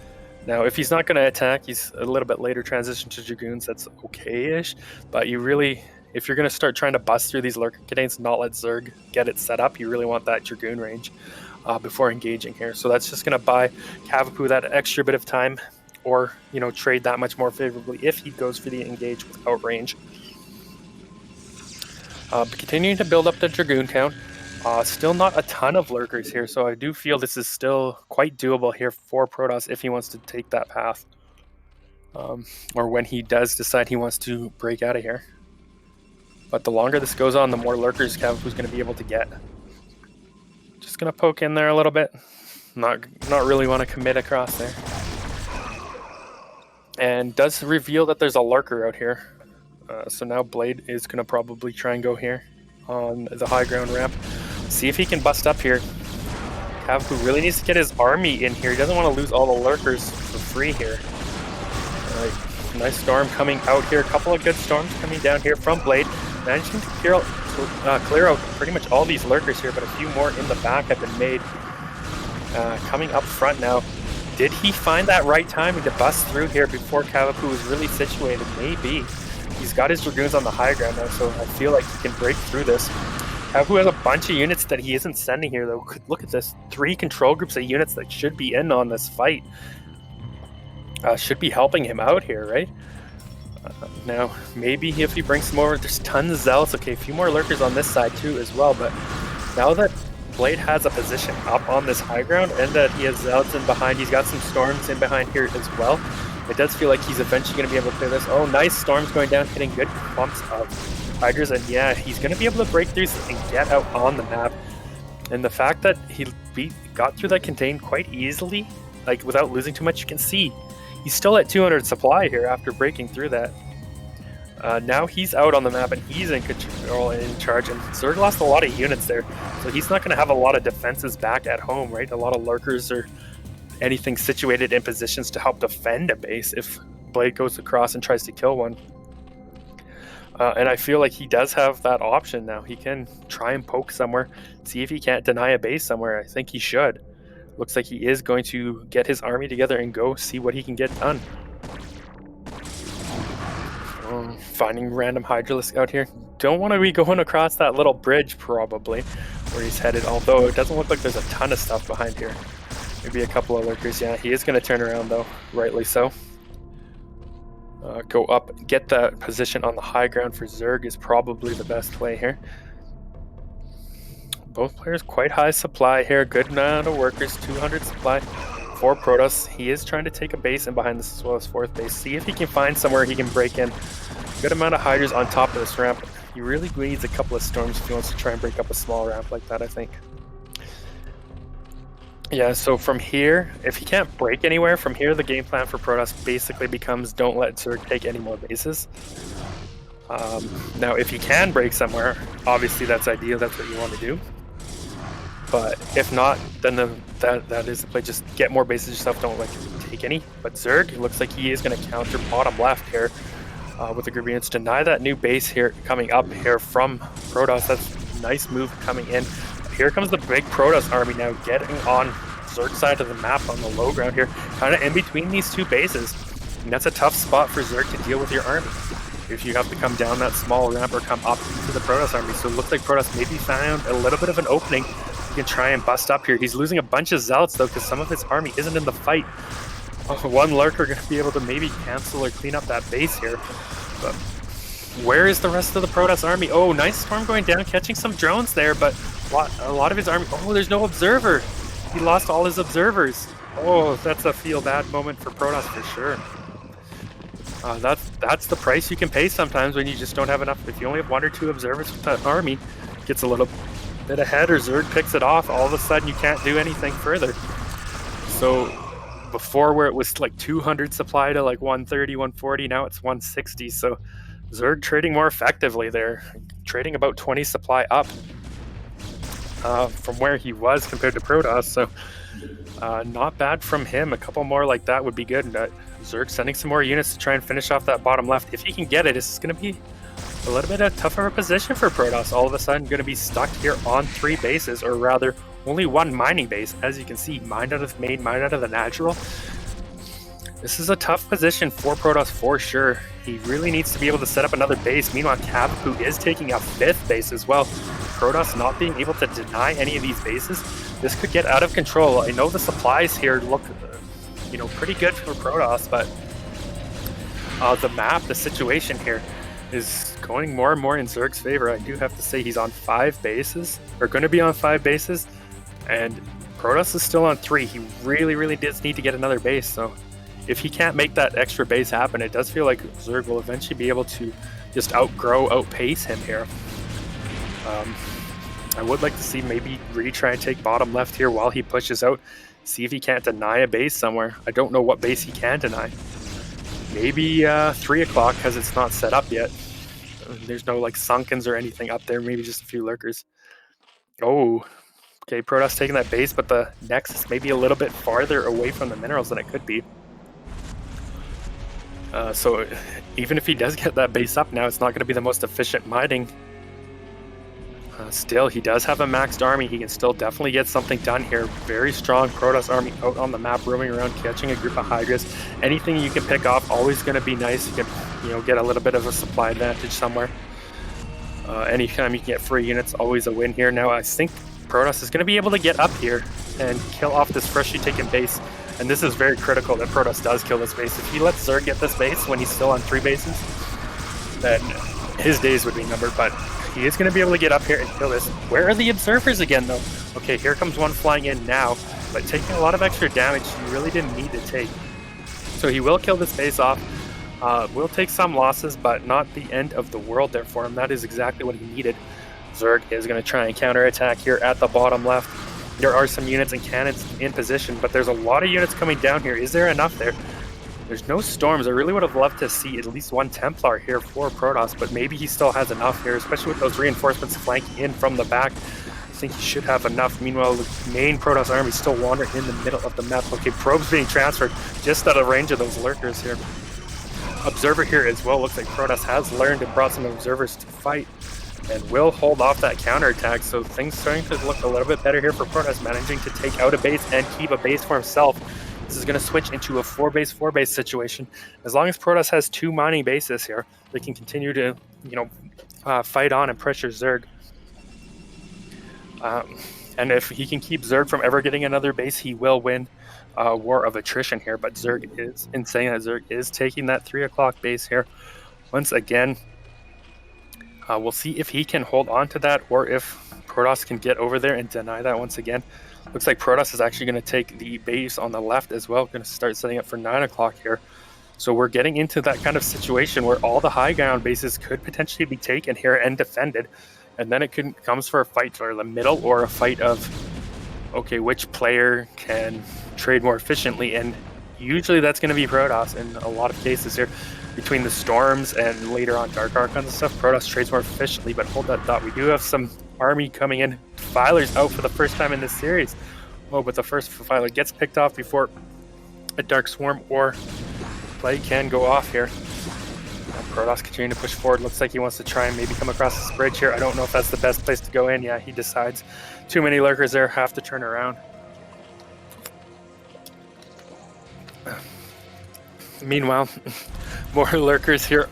Now, if he's not going to attack, he's a little bit later transition to Dragoons. That's okay-ish. But you really, if you're going to start trying to bust through these lurker contains, not let Zerg get it set up, you really want that Dragoon range before engaging here. So that's just going to buy Cavapoo that extra bit of time, or, you know, trade that much more favorably if he goes for the engage without range. But continuing to build up the Dragoon count. Still not a ton of lurkers here, so I do feel this is still quite doable here for Protoss if he wants to take that path. or when he does decide he wants to break out of here. But the longer this goes on, the more lurkers Cavapoo's going to be able to get. Just going to poke in there a little bit. Not really want to commit across there. And does reveal that there's a lurker out here. So now Blade is going to probably try and go here on the high ground ramp. See if he can bust up here. Cavapoo really needs to get his army in here. He doesn't want to lose all the lurkers for free here. Alright, nice storm coming out here. A couple of good storms coming down here from Blade. Managing to clear out pretty much all these lurkers here, but a few more in the back have been made. Coming up front now. Did he find that right timing to bust through here before Cavapoo was really situated? Maybe. He's got his Dragoons on the high ground now, so I feel like he can break through this. Cavapoo has a bunch of units that he isn't sending here, though. Look at this. 3 control groups of units that should be in on this fight. Should be helping him out here, right? Now, maybe if he brings some more, there's tons of zealots. Okay, a few more lurkers on this side too as well, but now that Blade has a position up on this high ground and that he has zealots in behind, he's got some storms in behind here as well. It does feel like he's eventually going to be able to clear this. Oh, nice storms going down, hitting good clumps of Hydras, and yeah, he's going to be able to break through and get out on the map. And the fact that he got through that contain quite easily, like without losing too much, you can see he's still at 200 supply here after breaking through that. Now he's out on the map and he's in control and in charge, and Zerg lost a lot of units there, so he's not going to have a lot of defenses back at home, right? A lot of lurkers or anything situated in positions to help defend a base if Blade goes across and tries to kill one. And I feel like he does have that option now. He can try and poke somewhere, see if he can't deny a base somewhere. I think he should. Looks like he is going to get his army together and go see what he can get done. Finding random Hydralisk out here. Don't want to be going across that little bridge probably where he's headed, although it doesn't look like there's a ton of stuff behind here. Maybe a couple of lurkers. Yeah, he is going to turn around though, rightly so. Go up, get that position on the high ground for Zerg is probably the best play here. Both players quite high supply here, good amount of workers, 200 supply for Protoss. He is trying to take a base in behind this as well as 4th base. See if he can find somewhere he can break in. Good amount of Hydras on top of this ramp. He really needs a couple of storms if he wants to try and break up a small ramp like that, I think. Yeah, so from here, if he can't break anywhere, from here the game plan for Protoss basically becomes don't let Zerg take any more bases. Now, if he can break somewhere, obviously that's ideal, that's what you want to do. But if not, then that is the play. Just get more bases yourself, don't like take any. But Zerg, it looks like he is going to counter bottom left here with the group units. Deny that new base here coming up here from Protoss. That's a nice move coming in. Here comes the big Protoss army now getting on Zerg's side of the map on the low ground here, kind of in between these two bases. And that's a tough spot for Zerg to deal with your army if you have to come down that small ramp or come up to the Protoss army. So it looks like Protoss maybe found a little bit of an opening. He can try and bust up here. He's losing a bunch of zealots though because some of his army isn't in the fight. One lurker going to be able to maybe cancel or clean up that base here. But where is the rest of the Protoss army? Oh, nice storm going down, catching some drones there, but a lot of his army. Oh, there's no observer. He lost all his observers. Oh, that's a feel bad moment for Protoss for sure. That's the price you can pay sometimes when you just don't have enough. If you only have 1 or 2 observers with that army, gets a little bit ahead or Zerg picks it off, all of a sudden you can't do anything further. So before where it was like 200 supply to like 130, 140, now it's 160. So Zerg trading more effectively there, trading about 20 supply up from where he was compared to Protoss. So not bad from him. A couple more like that would be good. Zerg sending some more units to try and finish off that bottom left. If he can get it, it's going to be a little bit of tougher position for Protoss. All of a sudden going to be stuck here on 3 bases, or rather only 1 mining base. As you can see, mined out of the main, mined out of the natural. This is a tough position for Protoss for sure. He really needs to be able to set up another base. Meanwhile, Cavapoo is taking a 5th base as well. Protoss not being able to deny any of these bases. This could get out of control. I know the supplies here look, pretty good for Protoss, but the map, the situation here is going more and more in Zerg's favor. I do have to say he's on 5 bases, or going to be on 5 bases, and Protoss is still on 3. He really, really does need to get another base, so if he can't make that extra base happen, it does feel like Zerg will eventually be able to just outpace him here. I would like to see maybe retry and take bottom left here while he pushes out. See if he can't deny a base somewhere. I don't know what base he can deny. Maybe 3 o'clock because it's not set up yet. There's no like sunkens or anything up there. Maybe just a few lurkers. Oh, okay. Protoss taking that base, but the Nexus may be a little bit farther away from the minerals than it could be. So even if he does get that base up now, it's not going to be the most efficient mining. Still, he does have a maxed army. He can still definitely get something done here. Very strong Protoss army out on the map, roaming around, catching a group of Hydras. Anything you can pick off, always going to be nice. You can, get a little bit of a supply advantage somewhere. Anytime you can get free units, always a win here. Now, I think Protoss is going to be able to get up here and kill off this freshly taken base. And this is very critical that Protoss does kill this base. If he lets Zerg get this base when he's still on 3 bases, then his days would be numbered. But he is going to be able to get up here and kill this. Where are the observers again, though? Okay, here comes one flying in now, but taking a lot of extra damage he really didn't need to take. So he will kill this base off. Will take some losses, but not the end of the world there for him. That is exactly what he needed. Zerg is going to try and counterattack here at the bottom left. There are some units and cannons in position, but there's a lot of units coming down here. Is there enough there? There's no storms. I really would have loved to see at least one Templar here for Protoss, but maybe he still has enough here, especially with those reinforcements flanking in from the back. I think he should have enough. Meanwhile, the main Protoss army still wandering in the middle of the map. Okay, probes being transferred just out of range of those lurkers here. Observer here as well. Looks like Protoss has learned and brought some observers to fight and will hold off that counterattack. So things starting to look a little bit better here for Protoss, managing to take out a base and keep a base for himself. This is going to switch into a 4-base situation. As long as Protoss has 2 mining bases here, they can continue to, fight on and pressure Zerg. And if he can keep Zerg from ever getting another base, he will win war of attrition here. But Zerg is insane. Zerg is taking that 3 o'clock base here. Once again, we'll see if he can hold on to that or if Protoss can get over there and deny that once again. Looks like Protoss is actually going to take the base on the left as well. Going to start setting up for 9 o'clock here. So we're getting into that kind of situation where all the high ground bases could potentially be taken here and defended. And then it comes for a fight for the middle or a fight of, okay, which player can trade more efficiently. And usually that's going to be Protoss in a lot of cases here. Between the storms and later on Dark Archons and stuff, Protoss trades more efficiently. But hold that thought. We do have some army coming in. Filer's out for the first time in this series. Oh, but the first Filer gets picked off before a Dark Swarm or play can go off here. Protoss continuing to push forward. Looks like he wants to try and maybe come across this bridge here. I don't know if that's the best place to go in. Yeah, he decides. Too many lurkers there. Have to turn around. Meanwhile, more lurkers here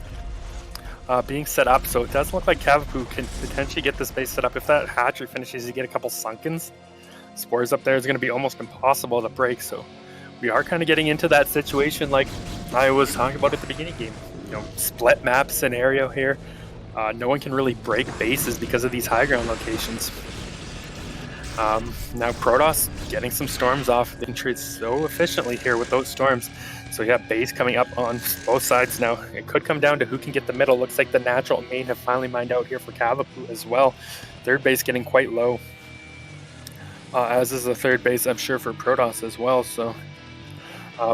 being set up. So it does look like Cavapoo can potentially get this base set up. If that hatchery finishes, you get a couple sunkens. Spores up there is going to be almost impossible to break. So we are kind of getting into that situation like I was talking about at the beginning game. Split map scenario here. No one can really break bases because of these high ground locations. Now Protoss getting some storms off. They can trade so efficiently here with those storms. So you have base coming up on both sides now. It could come down to who can get the middle. Looks like the natural main have finally mined out here for Cavapoo as well. Third base getting quite low. As is the third base, I'm sure, for Protoss as well. So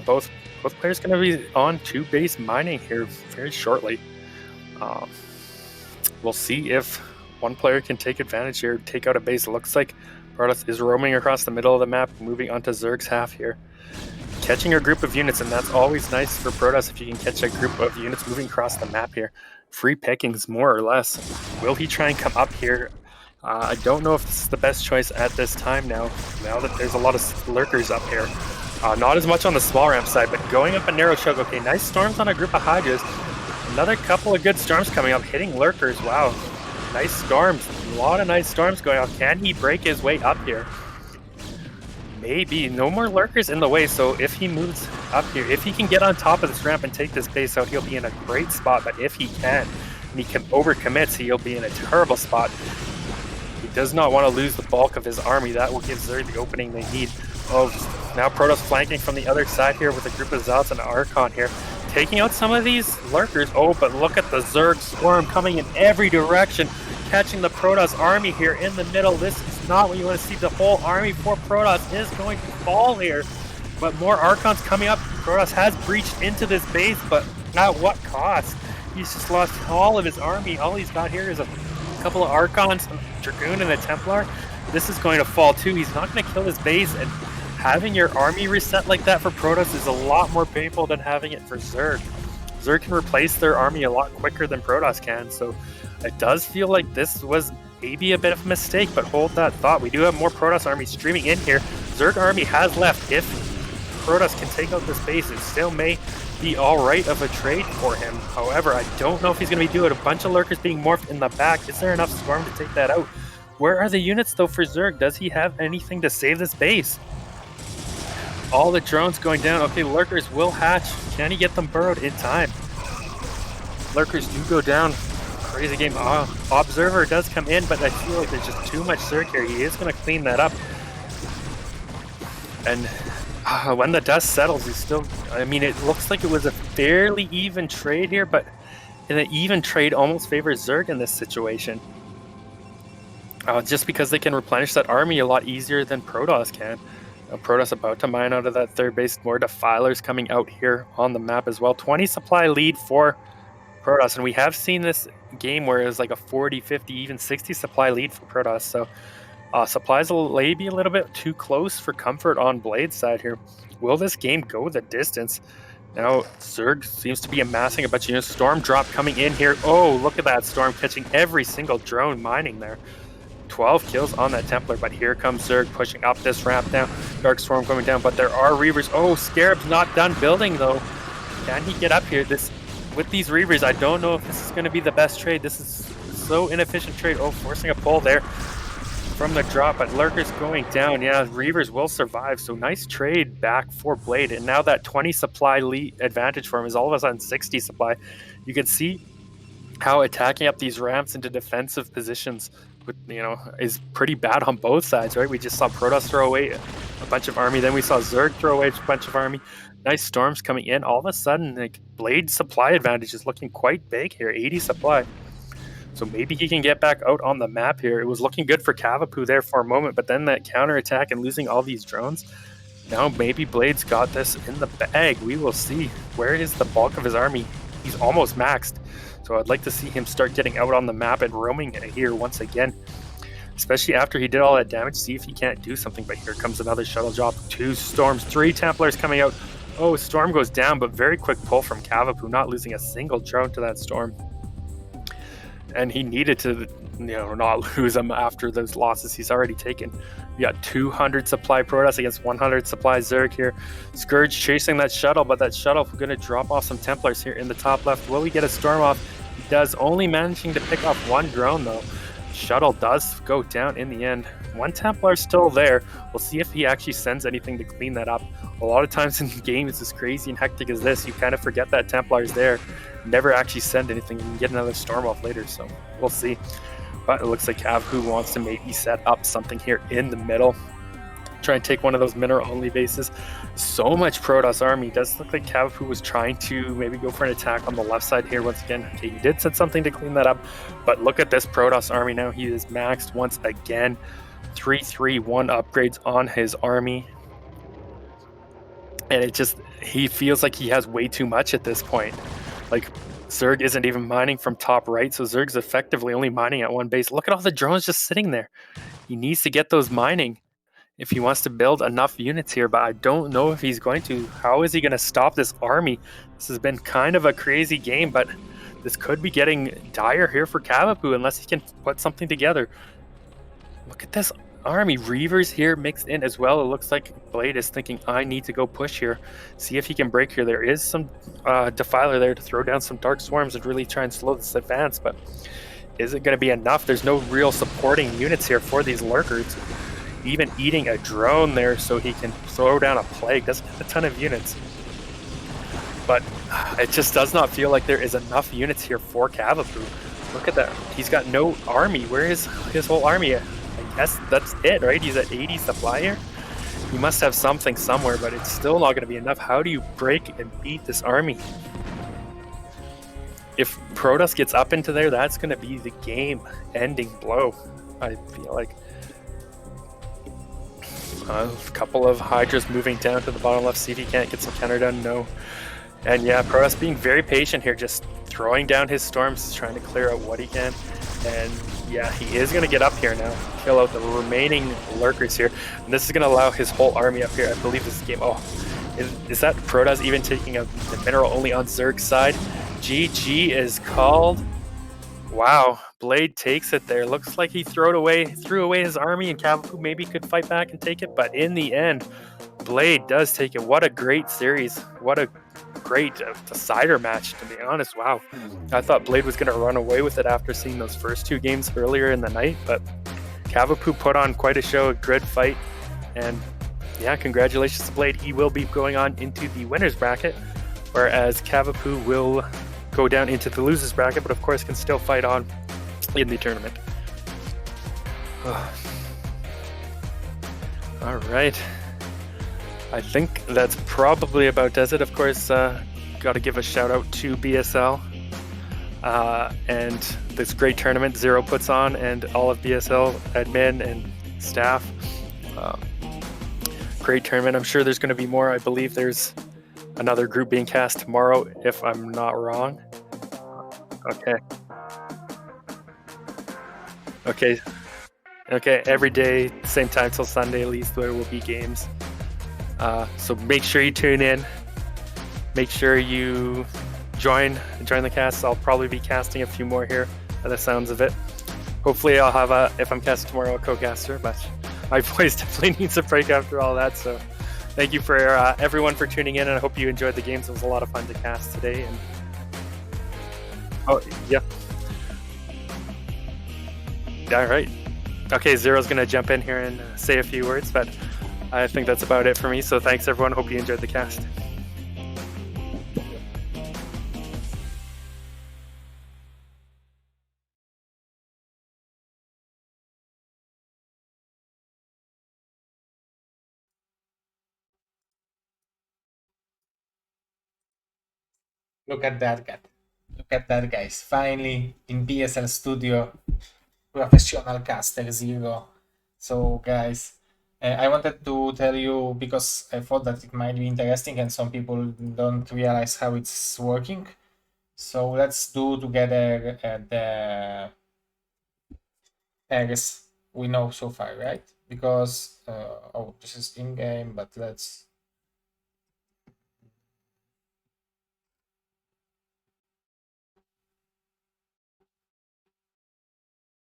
both players going to be on 2 base mining here very shortly. We'll see if one player can take advantage here, take out a base. It looks like Protoss is roaming across the middle of the map, moving onto Zerg's half here. Catching a group of units, and that's always nice for Protoss if you can catch a group of units moving across the map here. Free pickings, more or less. Will he try and come up here? I don't know if this is the best choice at this time now that there's a lot of lurkers up here. Not as much on the small ramp side, but going up a narrow choke. Okay, nice storms on a group of Hydras. Another couple of good storms coming up, hitting lurkers. Wow, nice storms. A lot of nice storms going off. Can he break his way up here? Maybe. No more lurkers in the way, so if he moves up here, if he can get on top of this ramp and take this base out, he'll be in a great spot. But if he can, and he can overcommits, he'll be in a terrible spot. He does not want to lose the bulk of his army. That will give Zerg the opening they need. Oh, Now Protoss flanking from the other side here with a group of Zealots and Archon here, taking out some of these lurkers. Oh, but look at the Zerg swarm coming in every direction, catching the Protoss army here in the middle. This is not what you want to see. The whole army for Protoss is going to fall here, but more Archons coming up. Protoss has breached into this base, but at what cost? He's just lost all of his army. All he's got here is a couple of Archons, a Dragoon, and a Templar. This is going to fall too. He's not going to kill his base, and having your army reset like that for Protoss is a lot more painful than having it for Zerg. Zerg can replace their army a lot quicker than Protoss can, so it does feel like this was maybe a bit of a mistake, but hold that thought. We do have more Protoss army streaming in here. Zerg army has left. If Protoss can take out this base, it still may be all right of a trade for him. However, I don't know if he's going to be doing a bunch of lurkers being morphed in the back. Is there enough Storm to take that out? Where are the units though for Zerg? Does he have anything to save this base? All the drones going down. Okay, lurkers will hatch. Can he get them burrowed in time? Lurkers do go down. Crazy game. Observer does come in, but I feel like there's just too much Zerg here. He is going to clean that up. And when the dust settles, he's still... I mean, it looks like it was a fairly even trade here, but an even trade almost favors Zerg in this situation. Just because they can replenish that army a lot easier than Protoss can. Protoss about to mine out of that third base. More Defilers coming out here on the map as well. 20 supply lead for Protoss, and we have seen this game where it was like a 40, 50, even 60 supply lead for Protoss. So supplies will maybe a little bit too close for comfort on Blade's side here. Will this game go the distance? Now Zerg seems to be amassing a bunch of units. Storm drop coming in here. Oh, look at that Storm catching every single drone mining there. 12 kills on that Templar, but here comes Zerg pushing up this ramp now. Dark Storm coming down, but there are Reavers. Oh, Scarab's not done building though. Can he get up here? With these Reavers, I don't know if this is going to be the best trade. This is so inefficient trade. Oh, forcing a pull there from the drop, but Lurkers going down. Yeah, Reavers will survive, so nice trade back for Blade. And now that 20 supply lead advantage for him is all of a sudden 60 supply. You can see how attacking up these ramps into defensive positions is pretty bad on both sides, right? We just saw Protoss throw away a bunch of army, then we saw Zerg throw away a bunch of army. Nice storms coming in. All of a sudden, like, Blade supply advantage is looking quite big here, 80 supply. So maybe he can get back out on the map here. It was looking good for Cavapoo there for a moment, but then that counterattack and losing all these drones, now maybe Blade's got this in the bag. We will see. Where is the bulk of his army? He's almost maxed. So I'd like to see him start getting out on the map and roaming here once again. Especially after he did all that damage, see if he can't do something. But here comes another shuttle drop. 2 Storms, 3 Templars coming out. Oh, Storm goes down, but very quick pull from Cavapoo, not losing a single drone to that Storm. And he needed to, not lose them after those losses he's already taken. We got 200 supply Protoss against 100 supply Zerg here. Scourge chasing that shuttle, but that shuttle going to drop off some Templars here in the top left. Will we get a Storm off? He does, only managing to pick off 1 drone though. Shuttle does go down in the end. 1 Templar still there. We'll see if he actually sends anything to clean that up. A lot of times in games as crazy and hectic as this, you kind of forget that Templar's there. Never actually send anything and get another Storm off later, so we'll see. But it looks like Cavapoo wants to maybe set up something here in the middle. Try and take one of those mineral-only bases. So much Protoss army. Does look like Cavapoo was trying to maybe go for an attack on the left side here once again. Okay, he did set something to clean that up, but look at this Protoss army now. He is maxed once again. 3-3-1 upgrades on his army. And he feels like he has way too much at this point. Like, Zerg isn't even mining from top right, so Zerg's effectively only mining at 1 base. Look at all the drones just sitting there. He needs to get those mining if he wants to build enough units here, but I don't know if he's going to. How is he going to stop this army? This has been kind of a crazy game, but this could be getting dire here for Cavapoo unless he can put something together. Look at this army. Reavers here mixed in as well. It looks like Blade is thinking, I need to go push here, see if he can break here. There is some Defiler there to throw down some Dark Swarms and really try and slow this advance, but is it going to be enough? There's no real supporting units here for these Lurkers. Even eating a drone there so he can throw down a Plague doesn't have a ton of units. But it just does not feel like there is enough units here for Cavapoo. Look at that. He's got no army. Where is his whole army? I guess that's it, right? He's at 80 supply here. You must have something somewhere, but it's still not going to be enough. How do you break and beat this army? If Protoss gets up into there, that's going to be the game-ending blow, I feel like. A couple of Hydras moving down to the bottom left, see if he can't get some counter done. No. And yeah, Protoss being very patient here, just throwing down his storms, trying to clear out what he can. And yeah, he is going to get up here now, kill out the remaining lurkers here. And this is going to allow his whole army up here. I believe this game... Oh, is that Protoss even taking the mineral only on Zerg's side? GG is called. Wow, Blade takes it there. Looks like he threw away his army, and Cavapoo maybe could fight back and take it. But in the end, Blade does take it. What a great series. What a great decider match, to be honest. Wow. I thought Blade was going to run away with it after seeing those first two games earlier in the night, but Cavapoo put on quite a show, a good fight. And yeah, congratulations to Blade. He will be going on into the winner's bracket, whereas Cavapoo will go down into the losers bracket, but of course can still fight on in the tournament. All right. I think that's probably about does it. Of course, got to give a shout out to BSL and this great tournament Zero puts on, and all of BSL admin and staff. Great tournament. I'm sure there's going to be more. I believe there's another group being cast tomorrow, if I'm not wrong. Okay. Every day, same time till Sunday at least, there will be games. So make sure you tune in. Make sure you join the cast. I'll probably be casting a few more here by the sounds of it. Hopefully I'll have if I'm casting tomorrow, a co-caster, but my voice definitely needs a break after all that. So thank you for everyone for tuning in, and I hope you enjoyed the games. It was a lot of fun to cast today. And oh yeah. All right. Okay, Zero's gonna jump in here and say a few words, but I think that's about it for me. So thanks everyone. Hope you enjoyed the cast. Look at that guy. Look at that, guys. Finally, in BSL Studio, professional caster Zero. So, guys, I wanted to tell you because I thought that it might be interesting and some people don't realize how it's working. So let's do together the pairs we know so far, right? Because, oh, this is in-game, but let's